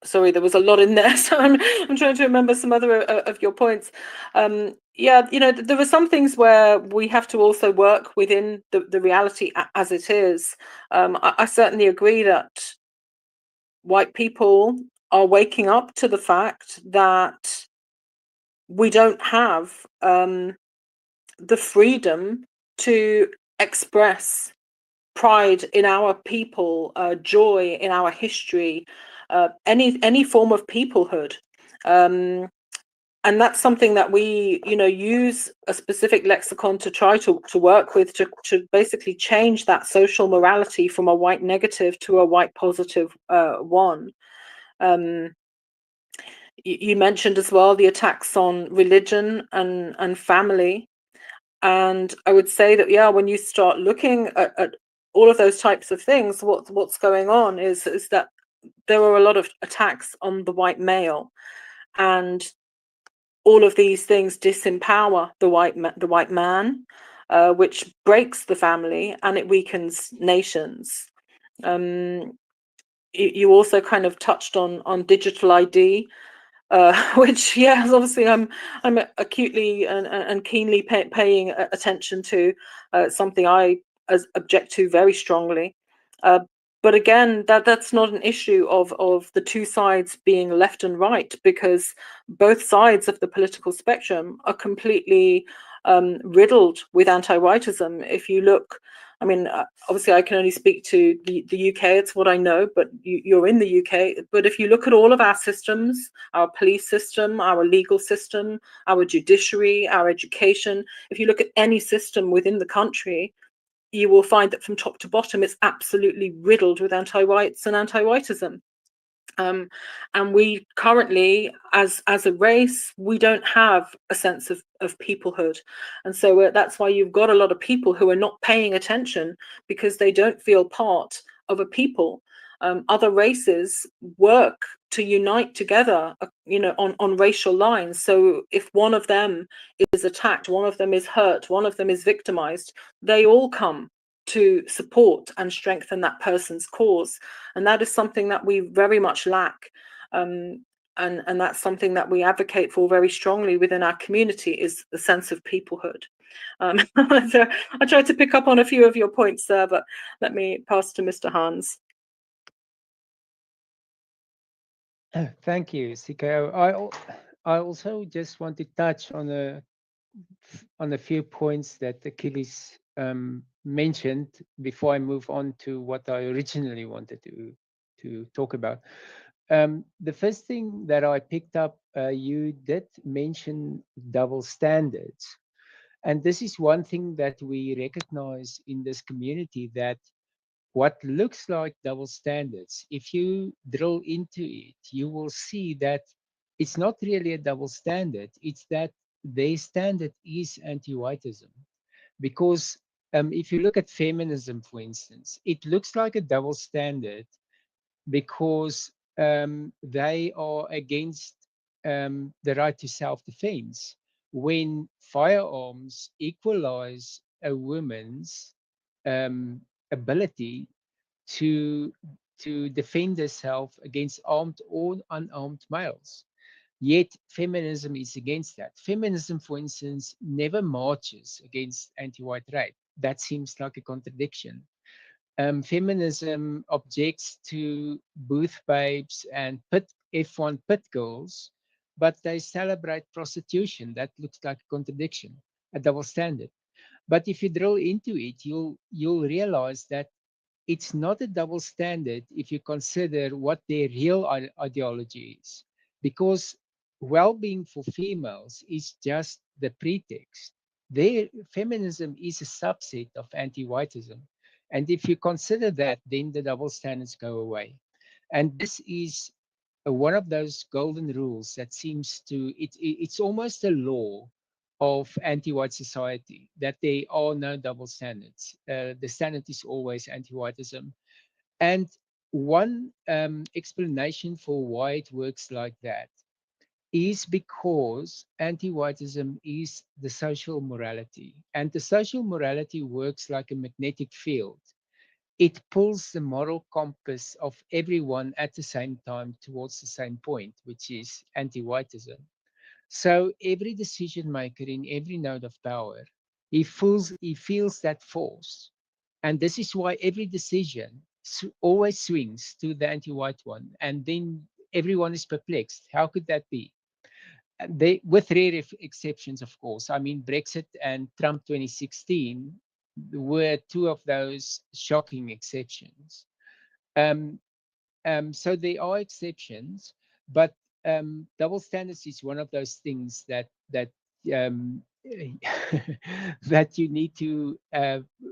Sorry, there was a lot in there, so I'm trying to remember some other of your points. Yeah, you know, there are some things where we have to also work within the reality as it is. I certainly agree that white people are waking up to the fact that we don't have the freedom to express pride in our people, joy in our history, any form of peoplehood. And that's something that we, use a specific lexicon to try to work with, to basically change that social morality from a white negative to a white positive one. You mentioned as well the attacks on religion and family. And I would say that, yeah, when you start looking at all of those types of things, what's going on is that there are a lot of attacks on the white male, and all of these things disempower the white man, which breaks the family and it weakens nations. You also kind of touched on digital ID. Which, yes, obviously I'm acutely and keenly paying attention to, something I object to very strongly. But again, that's not an issue of the two sides being left and right, because both sides of the political spectrum are completely riddled with anti-whiteism. If you look, I mean, obviously I can only speak to the UK, it's what I know, but you're in the UK. But if you look at all of our systems, our police system, our legal system, our judiciary, our education, if you look at any system within the country, you will find that from top to bottom, it's absolutely riddled with anti-whites and anti-whiteism. And we currently, as a race, we don't have a sense of peoplehood. And so that's why you've got a lot of people who are not paying attention, because they don't feel part of a people. Other races work to unite together, on racial lines. So if one of them is attacked, one of them is hurt, one of them is victimized, they all come to support and strengthen that person's cause. And that is something that we very much lack. And that's something that we advocate for very strongly within our community, is the sense of peoplehood. So I tried to pick up on a few of your points there, but let me pass to Mr. Hans. Thank you, Siko. I also just want to touch on a few points that Achilles mentioned before I move on to what I originally wanted to talk about. The first thing that I picked up, you did mention double standards. And this is one thing that we recognize in this community, that what looks like double standards, if you drill into it, you will see that it's not really a double standard. It's that their standard is anti-whiteism. Because if you look at feminism, for instance, it looks like a double standard because they are against the right to self-defense, when firearms equalize a woman's ability to defend herself against armed or unarmed males. Yet feminism is against that. Feminism, for instance, never marches against anti-white rape. That seems like a contradiction. Feminism objects to booth babes and F1 pit girls, but they celebrate prostitution. That looks like a contradiction, a double standard. But if you drill into it, you'll realize that it's not a double standard if you consider what their real ideology is, because well-being for females is just the pretext. Their feminism is a subset of anti-whiteism. And if you consider that, then the double standards go away. And this is one of those golden rules that seems to, it's almost a law of anti-white society, that there are no double standards. The standard is always anti-whiteism. And one explanation for why it works like that is because anti-whiteism is the social morality. And the social morality works like a magnetic field. It pulls the moral compass of everyone at the same time towards the same point, which is anti-whiteism. So every decision maker in every node of power, he feels that force. And this is why every decision always swings to the anti-white one. And then everyone is perplexed. How could that be? They, with rare exceptions, of course. I mean, Brexit and Trump 2016 were two of those shocking exceptions. Um, so there are exceptions, but double standards is one of those things that um, that you need to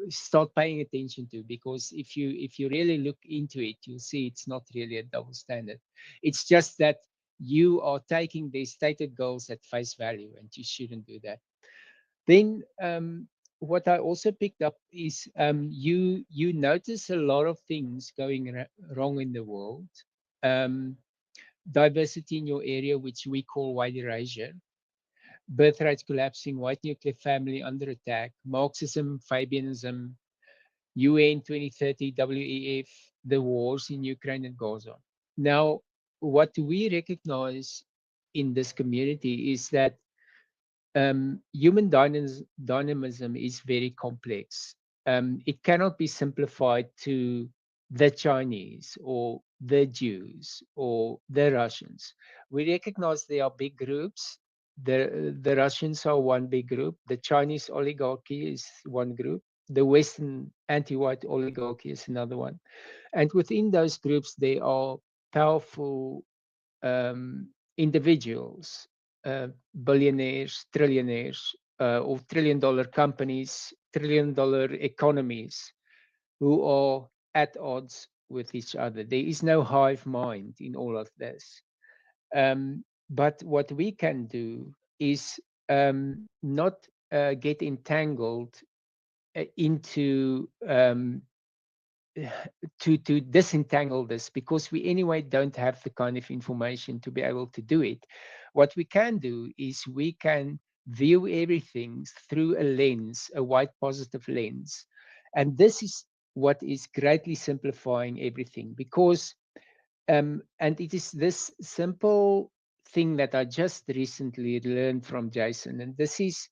start paying attention to, because if you really look into it, you'll see it's not really a double standard. It's just that you are taking their stated goals at face value, and you shouldn't do that. Then what I also picked up is you notice a lot of things going wrong in the world. Um, Diversity in your area, which we call white erasure, birth rates collapsing, white nuclear family under attack, Marxism, Fabianism, UN 2030, WEF, the wars in Ukraine and Gaza. Now, what we recognize in this community is that human dynamism is very complex. It cannot be simplified to the Chinese or the Jews or the Russians. We recognize there are big groups. The Russians are one big group. The Chinese oligarchy is one group. The Western anti-white oligarchy is another one. And within those groups, there are powerful individuals, billionaires, trillionaires, or trillion-dollar companies, trillion-dollar economies, who are at odds with each other. There is no hive mind in all of this. But what we can do is not get entangled into to disentangle this, because we anyway don't have the kind of information to be able to do it. What we can do is we can view everything through a lens, a white positive lens. And this is what is greatly simplifying everything, because and it is this simple thing that I just recently learned from Jason. And this is,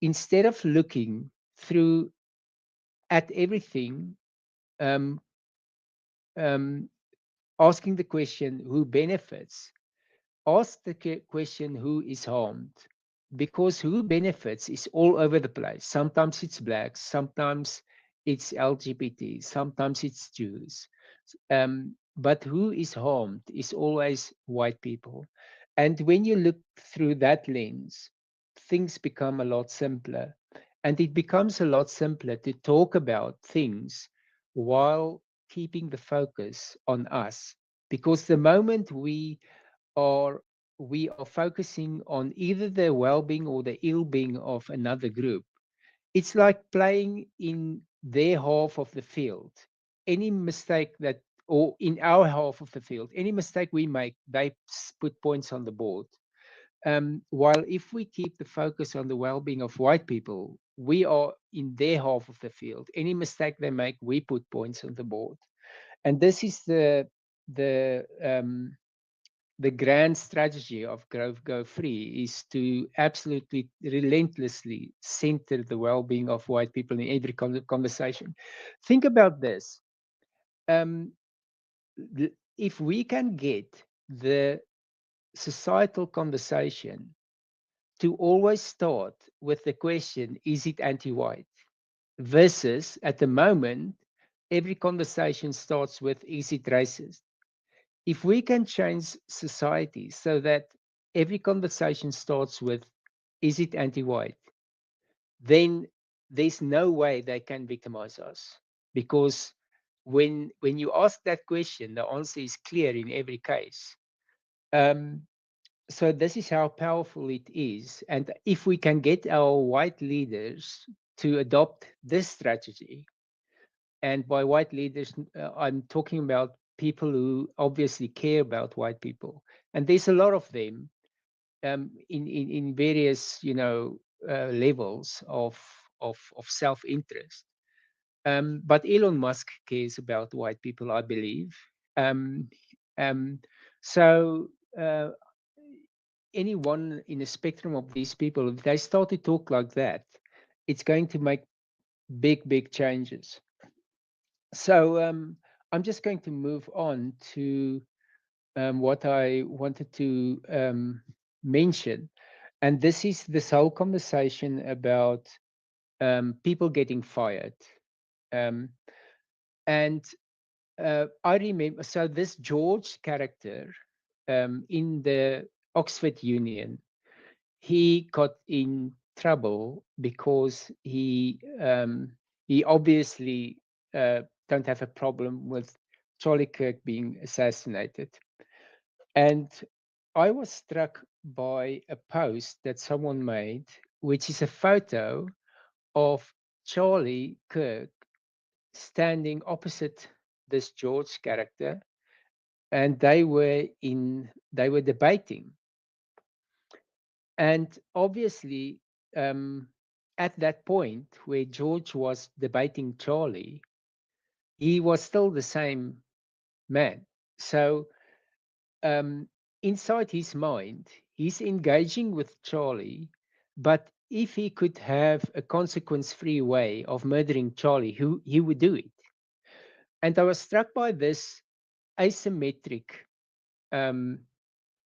instead of looking through at everything, um, um, asking the question who benefits, ask the question who is harmed, because who benefits is all over the place. Sometimes it's blacks, sometimes it's LGBT, sometimes it's Jews. But who is harmed is always white people. And when you look through that lens, things become a lot simpler. And it becomes a lot simpler to talk about things while keeping the focus on us. Because the moment are we are focusing on either the well-being or the ill-being of another group, it's like playing in their half of the field. Any mistake that, or in our half of the field, any mistake we make, they put points on the board. While if we keep the focus on the well-being of white people, we are in their half of the field. Any mistake they make, we put points on the board. And this is the grand strategy of Go Free, is to absolutely relentlessly center the well-being of white people in every conversation. Think about this. If we can get the societal conversation to always start with the question, is it anti-white? Versus at the moment, every conversation starts with, is it racist? If we can change society so that every conversation starts with, is it anti-white? Then there's no way they can victimize us. Because when you ask that question, the answer is clear in every case. So this is how powerful it is. And if we can get our white leaders to adopt this strategy, and by white leaders, I'm talking about people who obviously care about white people, and there's a lot of them in various levels of self-interest. But Elon Musk cares about white people, I believe. Um, um, so anyone in the spectrum of these people, if they start to talk like that, it's going to make big changes. So I'm just going to move on to what I wanted to mention, and this is this whole conversation about people getting fired. Um, and I remember, so this George character in the Oxford Union, he got in trouble because he obviously don't have a problem with Charlie Kirk being assassinated. And I was struck by a post that someone made, which is a photo of Charlie Kirk standing opposite this George character, and they were debating. And obviously, at that point where George was debating Charlie, he was still the same man. So inside his mind, he's engaging with Charlie, but if he could have a consequence-free way of murdering Charlie, he would do it. And I was struck by this asymmetric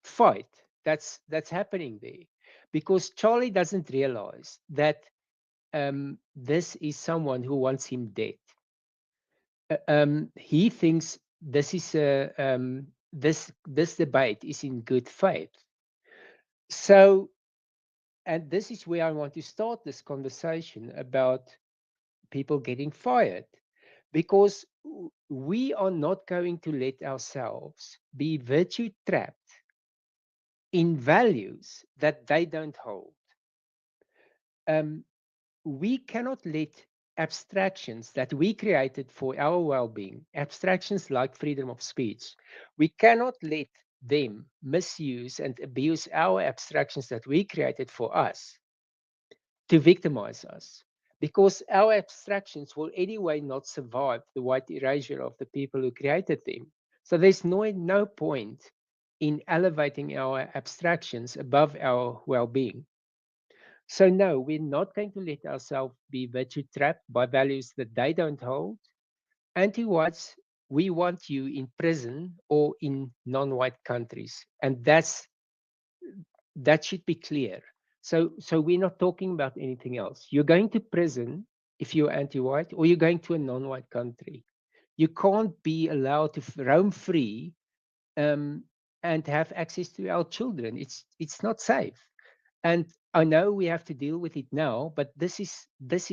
fight that's happening there, because Charlie doesn't realize that this is someone who wants him dead. He thinks this is this debate is in good faith. So, and this is where I want to start this conversation about people getting fired, because we are not going to let ourselves be virtue trapped in values that they don't hold. We cannot let abstractions that we created for our well-being, abstractions like freedom of speech, we cannot let them misuse and abuse our abstractions that we created for us to victimize us, because our abstractions will anyway not survive the white erasure of the people who created them. So there's no point in elevating our abstractions above our well-being. So no, we're not going to let ourselves be virtue trapped by values that they don't hold. Anti-whites, we want you in prison or in non-white countries, and that should be clear. So we're not talking about anything else. You're going to prison if you're anti-white, or you're going to a non-white country. You can't be allowed to roam free and have access to our children. It's not safe. And I know we have to deal with it now, but this is this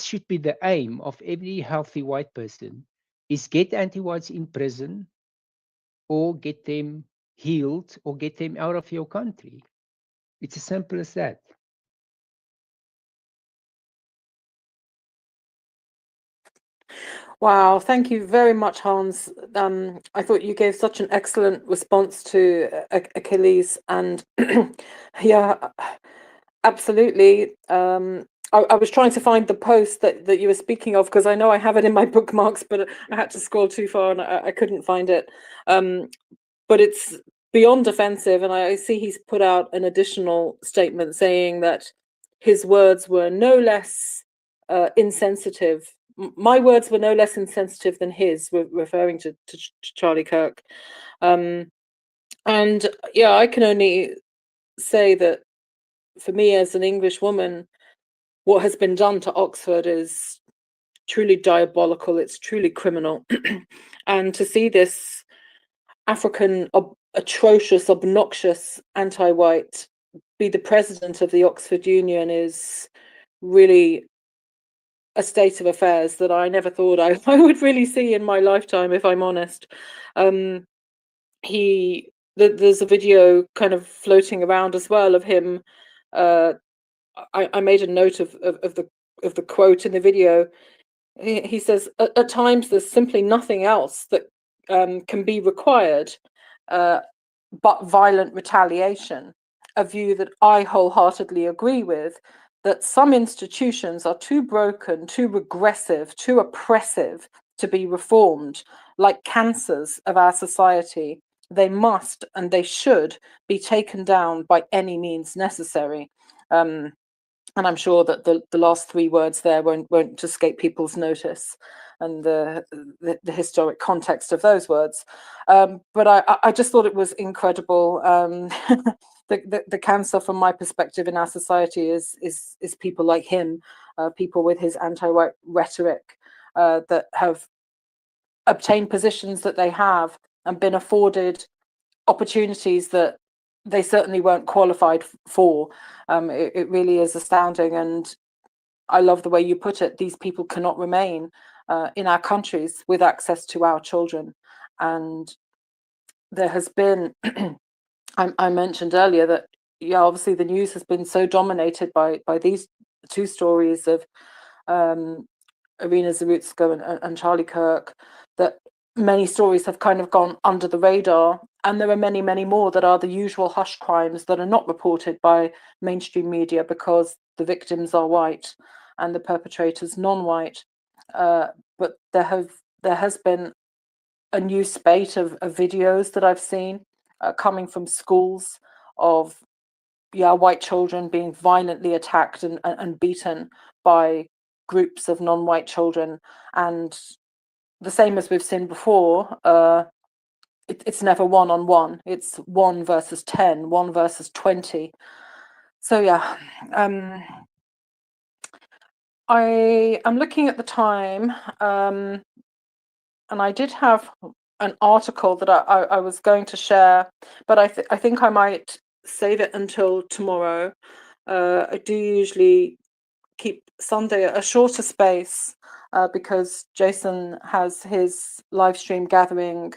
should be the aim of every healthy white person: is get anti-whites in prison, or get them healed, or get them out of your country. It's as simple as that. Wow, thank you very much, Hans. I thought you gave such an excellent response to Achilles, and yeah, absolutely. I was trying to find the post that you were speaking of, because I know I have it in my bookmarks, but I had to scroll too far and I couldn't find it. But it's beyond offensive, and I see he's put out an additional statement saying that his words were no less insensitive. My words were no less insensitive than his, referring to Charlie Kirk. And yeah, I can only say that for me as an English woman, what has been done to Oxford is truly diabolical. It's truly criminal. And to see this African, atrocious, obnoxious anti-white be the president of the Oxford Union is really a state of affairs that I never thought I would really see in my lifetime, if I'm honest. There's a video kind of floating around as well of him. I made a note of the quote in the video. He says, at times there's simply nothing else that can be required but violent retaliation, a view that I wholeheartedly agree with, that some institutions are too broken, too regressive, too oppressive to be reformed, like cancers of our society. They must and they should be taken down by any means necessary. And I'm sure that the last three words there won't escape people's notice. and the historic context of those words. But I just thought it was incredible. The cancer, from my perspective, in our society is people like him, people with his anti-white rhetoric, that have obtained positions that they have and been afforded opportunities that they certainly weren't qualified for. It really is astounding, and I love the way you put it. These people cannot remain in our countries with access to our children. And there has been, I mentioned earlier that, yeah, obviously the news has been so dominated by these two stories of Irina Zarutska and Charlie Kirk, that many stories have kind of gone under the radar, and there are many, many more that are the usual hush crimes that are not reported by mainstream media because the victims are white and the perpetrators non-white. But there has been a new spate of videos that I've seen coming from schools of white children being violently attacked and beaten by groups of non-white children. And the same as we've seen before, it's never one-on-one. It's 1 versus 10, 1 versus 20. So yeah, I am looking at the time, and I did have an article that I was going to share, but I think I might save it until tomorrow. I do usually keep Sunday a shorter space because Jason has his live stream gathering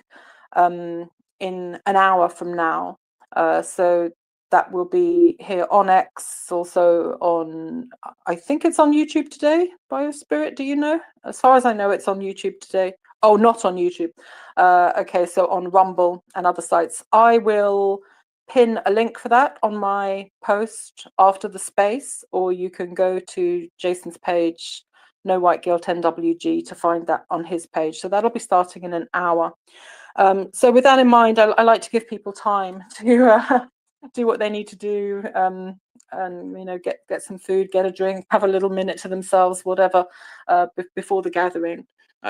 in an hour from now. So that will be here on X, also on, I think it's on YouTube today, Biospirit, do you know? As far as I know, it's on YouTube today. Oh, not on YouTube. Okay, so on Rumble and other sites. I will pin a link for that on my post after the space, or you can go to Jason's page, No White Guilt NWG, to find that on his page. So that'll be starting in an hour. So with that in mind, I like to give people time to do what they need to do, and get some food, get a drink, have a little minute to themselves, whatever, before the gathering.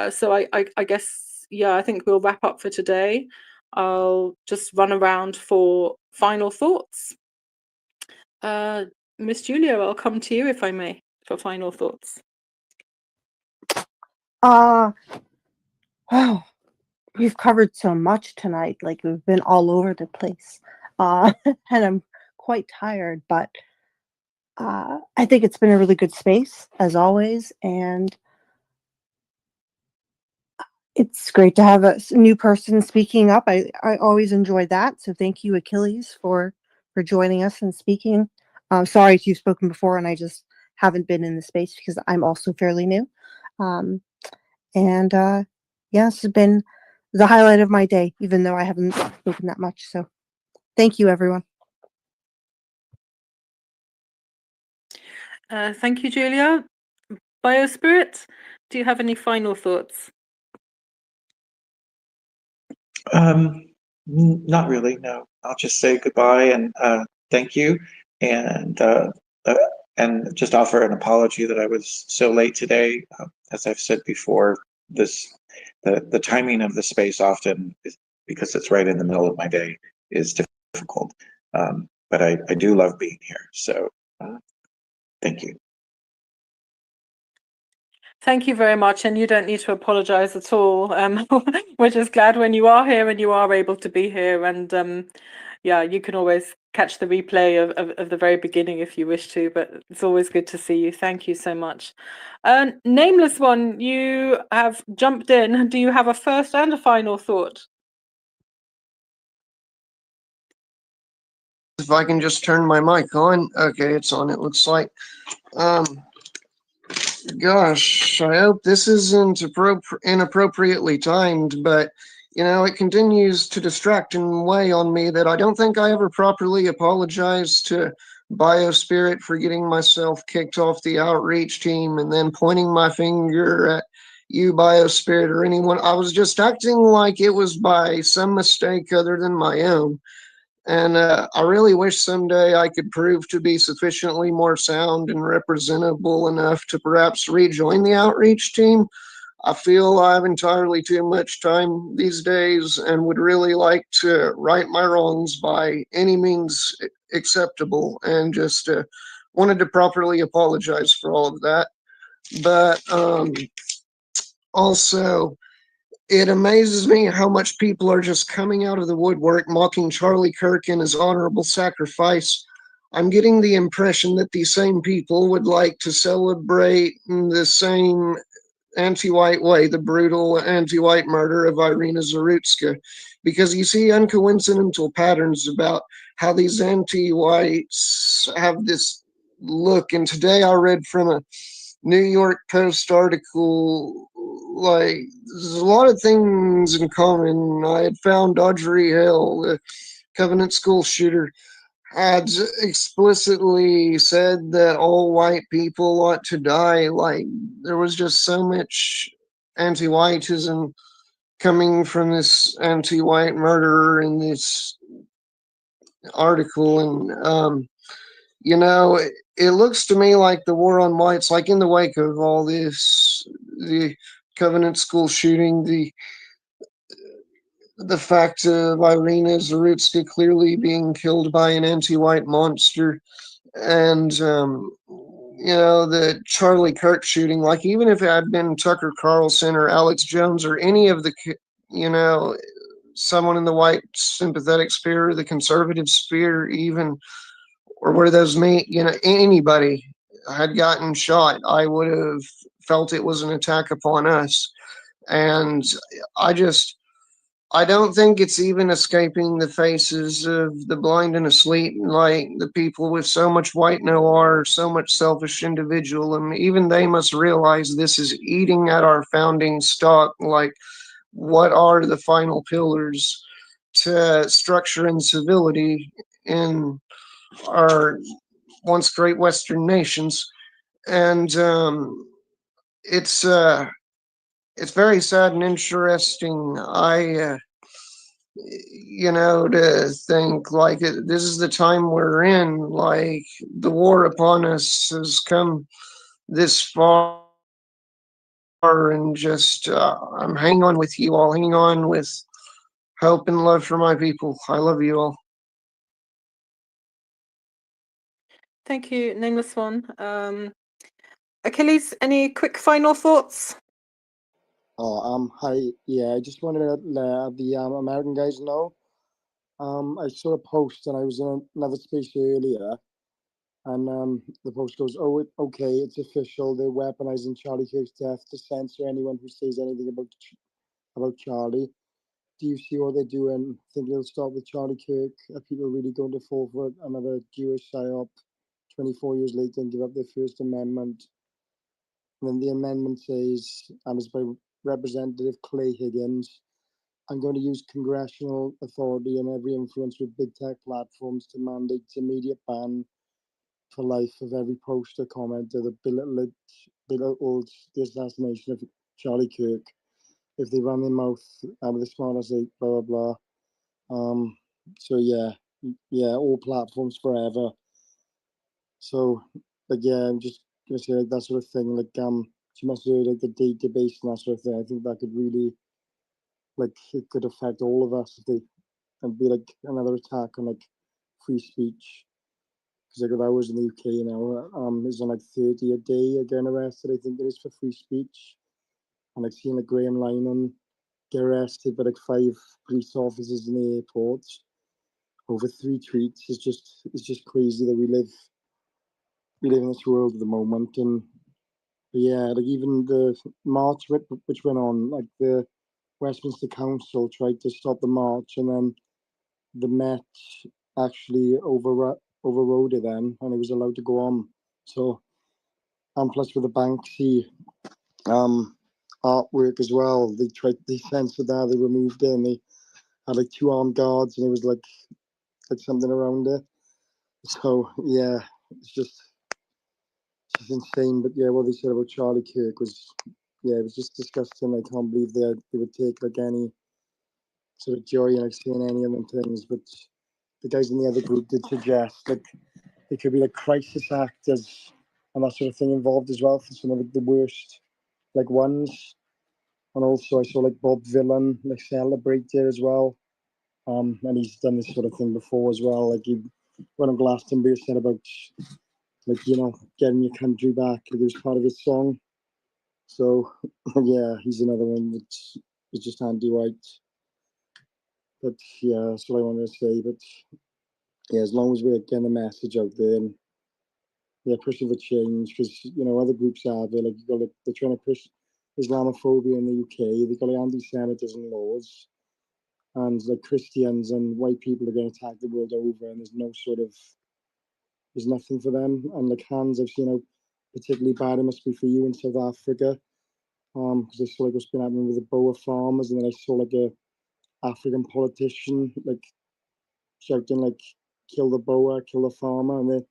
So I guess, yeah, I think we'll wrap up for today. I'll just run around for final thoughts. Miss Julia, I'll come to you if I may for final thoughts. Wow, we've covered so much tonight. Like, we've been all over the place, and I'm quite tired. But I think it's been a really good space as always, and it's great to have a new person speaking up. I always enjoy that. So thank you, Achilles, for joining us and speaking. Sorry if you've spoken before and I just haven't been in the space because I'm also fairly new. Yeah, this has been the highlight of my day, even though I haven't spoken that much. So thank you, everyone. Thank you, Julia. Biospirit, do you have any final thoughts? Not really, no. I'll just say goodbye and thank you, and just offer an apology that I was so late today. As I've said before, the timing of the space often is, because it's right in the middle of my day, is difficult. But I do love being here, so thank you. Thank you very much, and you don't need to apologize at all. We're just glad when you are here and you are able to be here, and yeah, you can always catch the replay of the very beginning if you wish to, but it's always good to see you. Thank you so much. Nameless One, you have jumped in. Do you have a first and a final thought? If I can just turn my mic on. Okay, it's on, it looks like. Gosh, I hope this isn't inappropriately timed, but it continues to distract and weigh on me that I don't think I ever properly apologized to Biospirit for getting myself kicked off the outreach team and then pointing my finger at you, Biospirit, or anyone. I was just acting like it was by some mistake other than my own. And I really wish someday I could prove to be sufficiently more sound and representable enough to perhaps rejoin the outreach team. I feel I have entirely too much time these days and would really like to right my wrongs by any means acceptable, and just wanted to properly apologize for all of that. But also, it amazes me how much people are just coming out of the woodwork mocking Charlie Kirk and his honorable sacrifice. I'm getting the impression that these same people would like to celebrate the same anti-white way the brutal anti-white murder of Irina Zarutska, because you see uncoincidental patterns about how these anti-whites have this look. And today I read from a New York Post article, like, there's a lot of things in common. I had found Audrey Hale, the Covenant School shooter, had explicitly said that all white people ought to die. Like, there was just so much anti-whiteism coming from this anti-white murderer in this article. And it looks to me like the war on whites, like in the wake of all this, the Covenant School shooting, the fact of Irina Zarutska clearly being killed by an anti-white monster, and the Charlie Kirk shooting. Like, even if it had been Tucker Carlson or Alex Jones or any of the, someone in the white sympathetic sphere, the conservative sphere, even, or where those meet, anybody had gotten shot, I would have felt it was an attack upon us. And I just, I don't think it's even escaping the faces of the blind and asleep, like the people with so much white noir, so much selfish individualism. Even they must realize this is eating at our founding stock. Like, what are the final pillars to structure and civility in our once great Western nations? And it's very sad and interesting. To think like this is the time we're in. Like, the war upon us has come this far, and just I'm hanging on with you all, hanging on with hope and love for my people. I love you all. Thank you, Nameless One. Achilles, any quick final thoughts? Hi. Yeah, I just wanted to let the American guys know. I saw a post and I was in another space earlier, and the post goes, "Oh, okay, it's official. They're weaponizing Charlie Kirk's death to censor anyone who says anything about Charlie. Do you see what they're doing? Think they'll stop with Charlie Kirk? Are people really going to fall for another Jewish psyop 24 years later and give up their First Amendment?" And then the amendment says, and it's by Representative Clay Higgins, "I'm going to use congressional authority and every influence with big tech platforms to mandate immediate ban for life of every post or comment that belittles the assassination of Charlie Kirk. If they run their mouth with a smile and say blah blah blah." So yeah, all platforms forever. So I'm just gonna say like that sort of thing. Like she must do like the database and that sort of thing. I think that could really, like, it could affect all of us if they, and be like another attack on like free speech. Because like if I was in the UK now, is on like 30 a day again arrested. I think it is for free speech. And like seeing like Graham Linehan get arrested by like 5 police officers in the airport over 3 tweets is just crazy that we live in this world at the moment. And yeah, like even the march which went on, like the Westminster Council tried to stop the march, and then the Met actually overrode it then, and it was allowed to go on. So, and plus with the Banksy artwork as well, they censored that, they removed it, and they had like 2 armed guards, and it was like something around it. So yeah, it's just insane. But yeah, what they said about Charlie Kirk was, yeah, it was just disgusting. I can't believe they would take like any sort of joy in like seeing any of them things. But the guys in the other group did suggest like it could be like crisis actors and that sort of thing involved as well for some of the worst like ones. And also I saw like Bob Villan like celebrate it as well. And he's done this sort of thing before as well. Like he went on Glastonbury, said about like getting your country back. Like it was part of his song. So yeah, he's another one that is just anti-white. But yeah, that's what I wanted to say. But yeah, as long as we're getting the message out there and pushing for change, because other groups are there. Like they're trying to push Islamophobia in the UK. They've got like anti-Semitism laws, and like Christians and white people are getting attacked the world over, and there's nothing for them. And like Hans, I've seen how particularly bad it must be for you in South Africa. Because I saw like what's been happening with the Boer farmers, and then I saw like a African politician like shouting like "kill the Boer, kill the farmer," and they're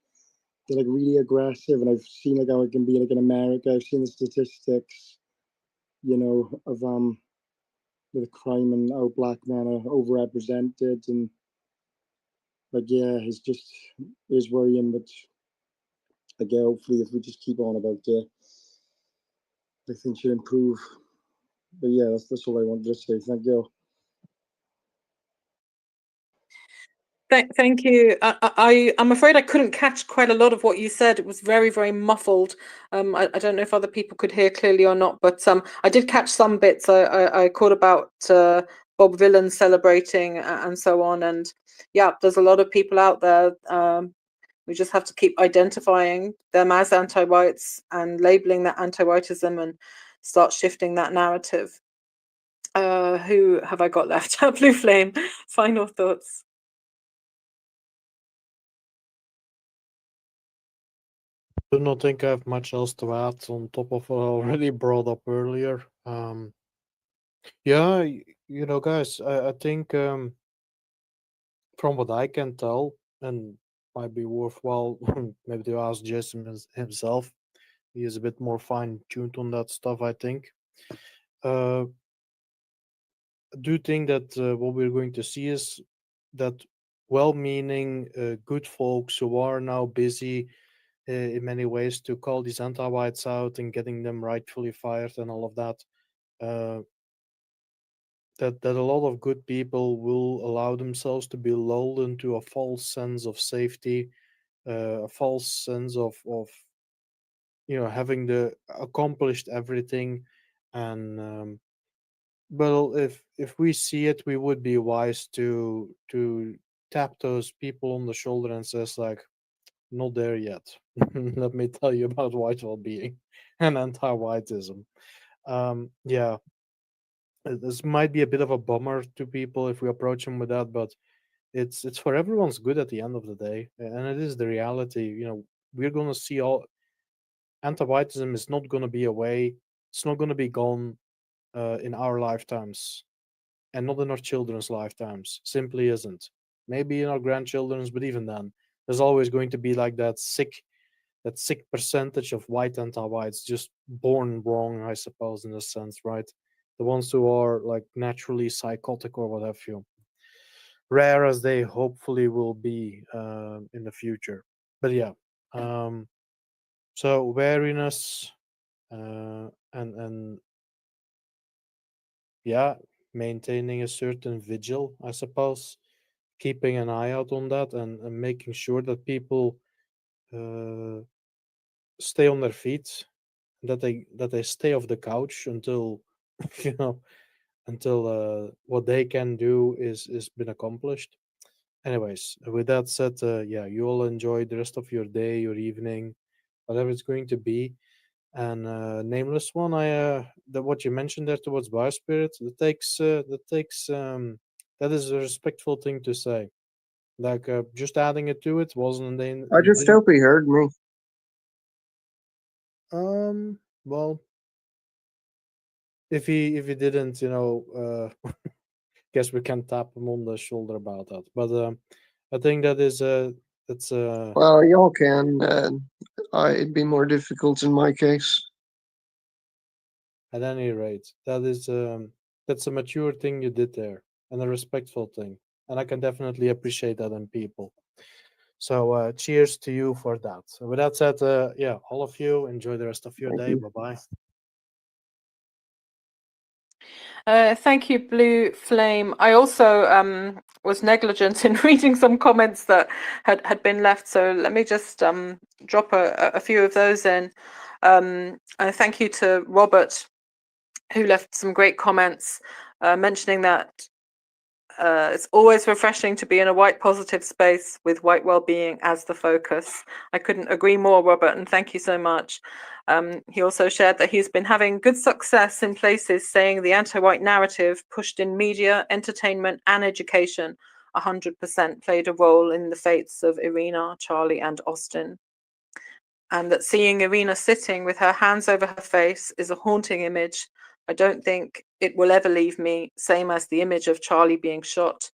like really aggressive. And I've seen like how it can be like in America. I've seen the statistics, of with crime and how black men are overrepresented, and like it's worrying. But again, hopefully, if we just keep on about it, I think should improve. But yeah, that's all I wanted to say. Thank you. Thank you. I'm afraid I couldn't catch quite a lot of what you said. It was very, very muffled. I don't know if other people could hear clearly or not, but I did catch some bits. I caught about Bob Villan celebrating and so on. And yeah, there's a lot of people out there. We just have to keep identifying them as anti-whites and labeling that anti-whiteism and start shifting that narrative. Who have I got left? Blue Flame. Final thoughts. Do not think I have much else to add on top of what I already brought up earlier. Yeah, guys, I think from what I can tell, and might be worthwhile maybe to ask Jason himself. He is a bit more fine tuned on that stuff, I think. I do think that what we're going to see is that well-meaning, good folks who are now busy in many ways to call these anti-whites out and getting them rightfully fired and all of that. Uh, that a lot of good people will allow themselves to be lulled into a false sense of safety, a false sense of having the accomplished everything, and well, if we see it, we would be wise to tap those people on the shoulder and says like, not there yet. Let me tell you about white well-being and anti-whiteism. Yeah, this might be a bit of a bummer to people if we approach them with that, but it's for everyone's good at the end of the day, and it is the reality. We're gonna see all anti-whiteism is not gonna be away. It's not gonna be gone in our lifetimes, and not in our children's lifetimes. Simply isn't. Maybe in our grandchildren's, but even then, there's always going to be like that sick percentage of white anti-whites just born wrong, I suppose, in a sense, right? The ones who are like naturally psychotic or what have you. Rare as they hopefully will be in the future. But yeah, so wariness and yeah, maintaining a certain vigil, I suppose, keeping an eye out on that and making sure that people uh, stay on their feet, that they stay off the couch until you know until what they can do is been accomplished. Anyways, with that said, yeah, you all enjoy the rest of your day, your evening, whatever it's going to be. And nameless one, what you mentioned there towards biospirit, that is a respectful thing to say. Like just adding it to it wasn't I just hope he heard me. well, if he didn't, guess we can tap him on the shoulder about that. But I think that is that's Well, y'all can. It'd be more difficult in my case. at any rate, that's a mature thing you did there and a respectful thing, and I can definitely appreciate that in people. So cheers to you for that. So with that said, yeah, all of you enjoy the rest of your Thank day. you. Bye bye. Thank you, Blue Flame. I also was negligent in reading some comments that had been left, so let me just drop a few of those in. Thank you to Robert, who left some great comments mentioning that it's always refreshing to be in a white positive space with white well-being as the focus. I couldn't agree more, Robert, and thank you so much. He also shared that he's been having good success in places saying the anti-white narrative pushed in media, entertainment, and education 100% played a role in the fates of Irina, Charlie, and Austin. And that seeing Irina sitting with her hands over her face is a haunting image. I don't think it will ever leave me, same as the image of Charlie being shot.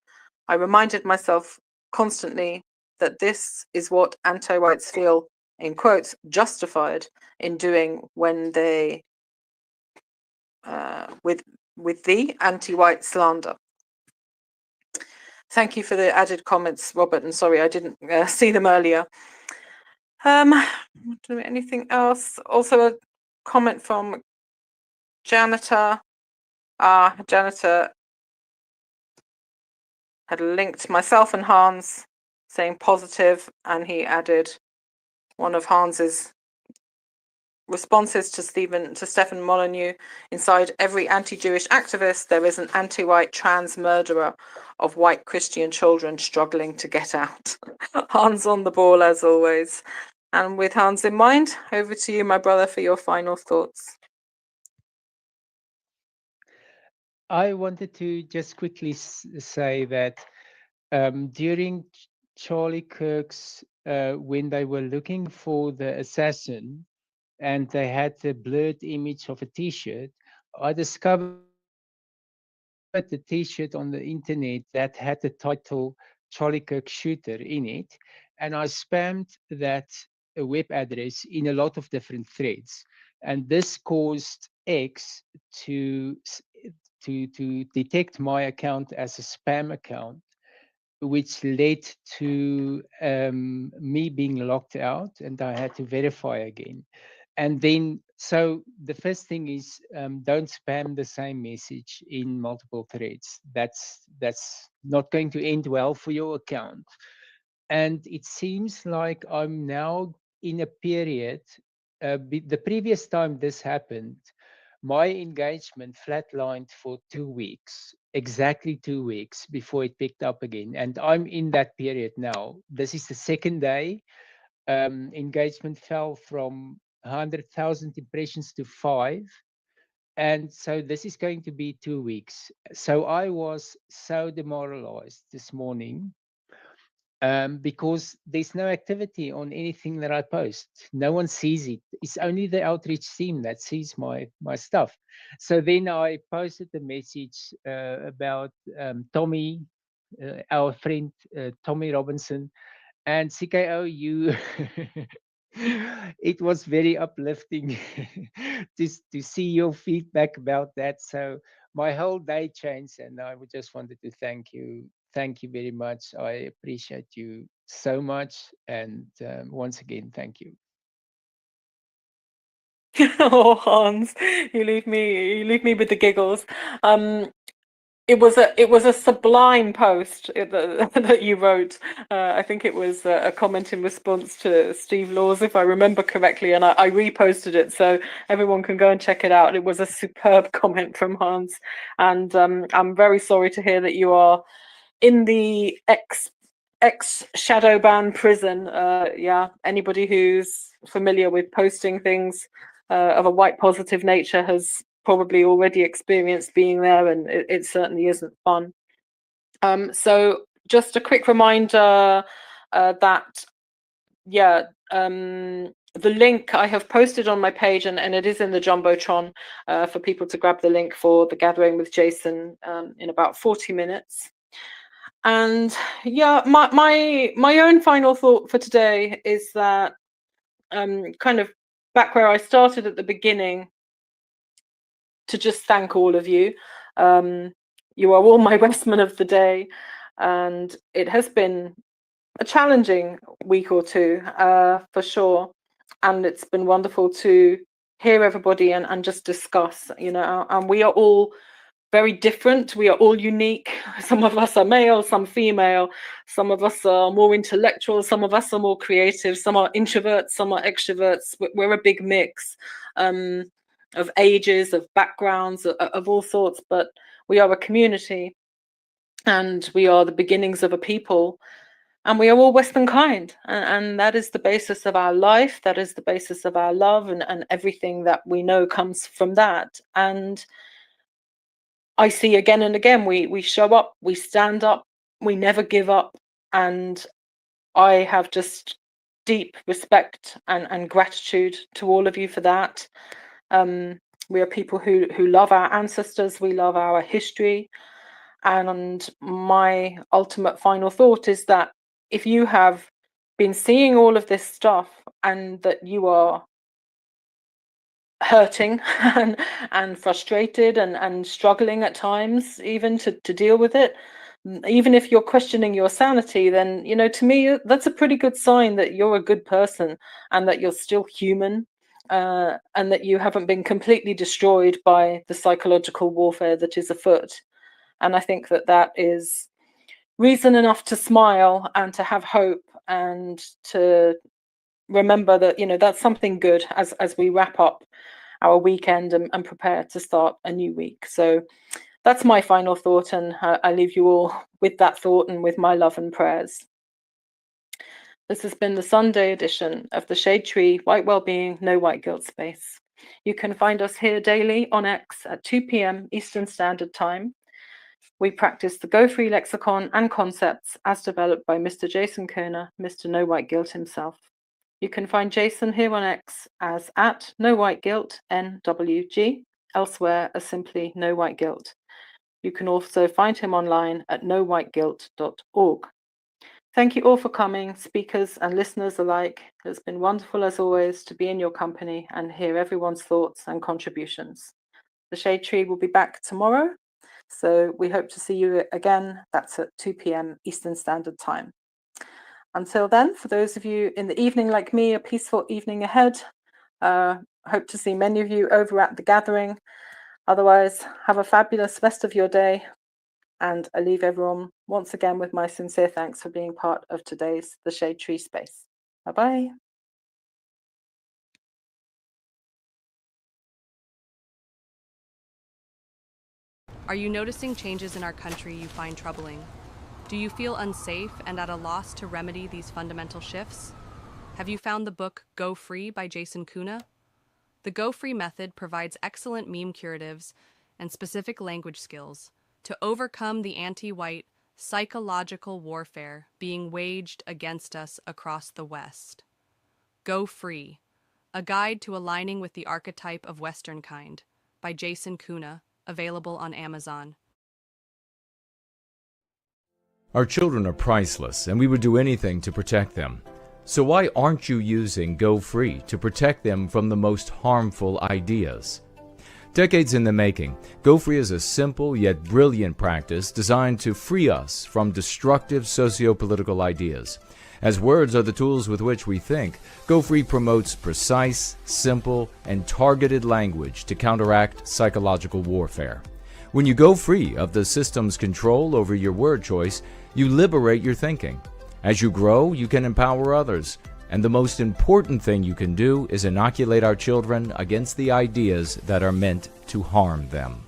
I reminded myself constantly that this is what anti-whites feel, in quotes, justified in doing when they, with the anti-white slander. Thank you for the added comments, Robert, and sorry I didn't see them earlier. Anything else? Also a comment from Janitor. Janitor had linked myself and Hans saying positive, and he added one of Hans's responses to Stefan Molyneux. Inside every anti-Jewish activist, there is an anti-white trans murderer of white Christian children struggling to get out. Hans on the ball as always. And with Hans in mind, over to you, my brother, for your final thoughts. I wanted to just quickly say that during Charlie Kirk's, when they were looking for the assassin and they had the blurred image of a T-shirt, I discovered the T-shirt on the internet that had the title Charlie Kirk Shooter in it, and I spammed that web address in a lot of different threads, and this caused X to detect my account as a spam account, which led to me being locked out, and I had to verify again. And then, so the first thing is don't spam the same message in multiple threads. That's not going to end well for your account. And it seems like I'm now in a period. The previous time this happened, my engagement flatlined for 2 weeks, exactly 2 weeks before it picked up again. And I'm in that period now. This is the second day. Engagement fell from 100,000 impressions to 5. And so this is going to be 2 weeks. So I was so demoralized this morning because there's no activity on anything that I post. No one sees it. It's only the outreach team that sees my stuff. So then I posted a message about Tommy, our friend Tommy Robinson, and CKO, you. It was very uplifting to see your feedback about that. So my whole day changed, and I just wanted to thank you. Thank you very much. I appreciate you so much, and once again, thank you. Oh, Hans, you leave me with the giggles. It was a sublime post that you wrote. I think it was a comment in response to Steve Laws, if I remember correctly, and I reposted it so everyone can go and check it out. It was a superb comment from Hans, and I'm very sorry to hear that you are in the ex shadow ban prison. Yeah, anybody who's familiar with posting things of a white positive nature has probably already experienced being there, and it certainly isn't fun. So just a quick reminder that, yeah, the link I have posted on my page, and it is in the Jumbotron for people to grab the link for the gathering with Jason in about 40 minutes. And yeah, my own final thought for today is that kind of back where I started at the beginning, to just thank all of you. You are all my Westmen of the day, and it has been a challenging week or two for sure. And it's been wonderful to hear everybody and just discuss, you know, and we are all very different. We are all unique. Some of us are male, some female, some of us are more intellectual, some of us are more creative, some are introverts, some are extroverts. We're a big mix of ages, of backgrounds, of all sorts, but we are a community and we are the beginnings of a people. And we are all Western kind, and that is the basis of our life. That is the basis of our love, and everything that we know comes from that. And I see again and again, we show up, we stand up, we never give up. And I have just deep respect and gratitude to all of you for that. We are people who love our ancestors, we love our history. And my ultimate final thought is that if you have been seeing all of this stuff and that you are hurting and frustrated and struggling at times even to deal with it, even if you're questioning your sanity, then, you know, to me, that's a pretty good sign that you're a good person and that you're still human, and that you haven't been completely destroyed by the psychological warfare that is afoot. And I think that that is reason enough to smile and to have hope and to remember that, you know, that's something good as we wrap up our weekend and prepare to start a new week. So that's my final thought, and I leave you all with that thought and with my love and prayers. This has been the Sunday edition of the Shade Tree White Wellbeing No White Guilt Space. You can find us here daily on X at 2 p.m. Eastern Standard Time. We practice the Go Free lexicon and concepts as developed by Mr. Jason Kerner, Mr. No White Guilt himself. You can find Jason here on X as at No White Guilt NWG, elsewhere as simply No White Guilt. You can also find him online at nowhiteguilt.org. Thank you all for coming, speakers and listeners alike. It's been wonderful as always to be in your company and hear everyone's thoughts and contributions. The Shade Tree will be back tomorrow, so we hope to see you again. That's at 2 p.m. Eastern Standard Time. Until then, for those of you in the evening like me, a peaceful evening ahead. Hope to see many of you over at the gathering. Otherwise, have a fabulous rest of your day. And I leave everyone once again with my sincere thanks for being part of today's The Shade Tree Space. Bye-bye. Are you noticing changes in our country you find troubling? Do you feel unsafe and at a loss to remedy these fundamental shifts? Have you found the book Go Free by Jason Kuna? The Go Free method provides excellent meme curatives and specific language skills to overcome the anti-white psychological warfare being waged against us across the West. Go Free, a guide to aligning with the archetype of Western kind by Jason Kuna, available on Amazon. Our children are priceless, and we would do anything to protect them. So why aren't you using Go Free to protect them from the most harmful ideas? Decades in the making, Go Free is a simple yet brilliant practice designed to free us from destructive socio-political ideas. As words are the tools with which we think, Go Free promotes precise, simple, and targeted language to counteract psychological warfare. When you go free of the system's control over your word choice, you liberate your thinking. As you grow, you can empower others. And the most important thing you can do is inoculate our children against the ideas that are meant to harm them.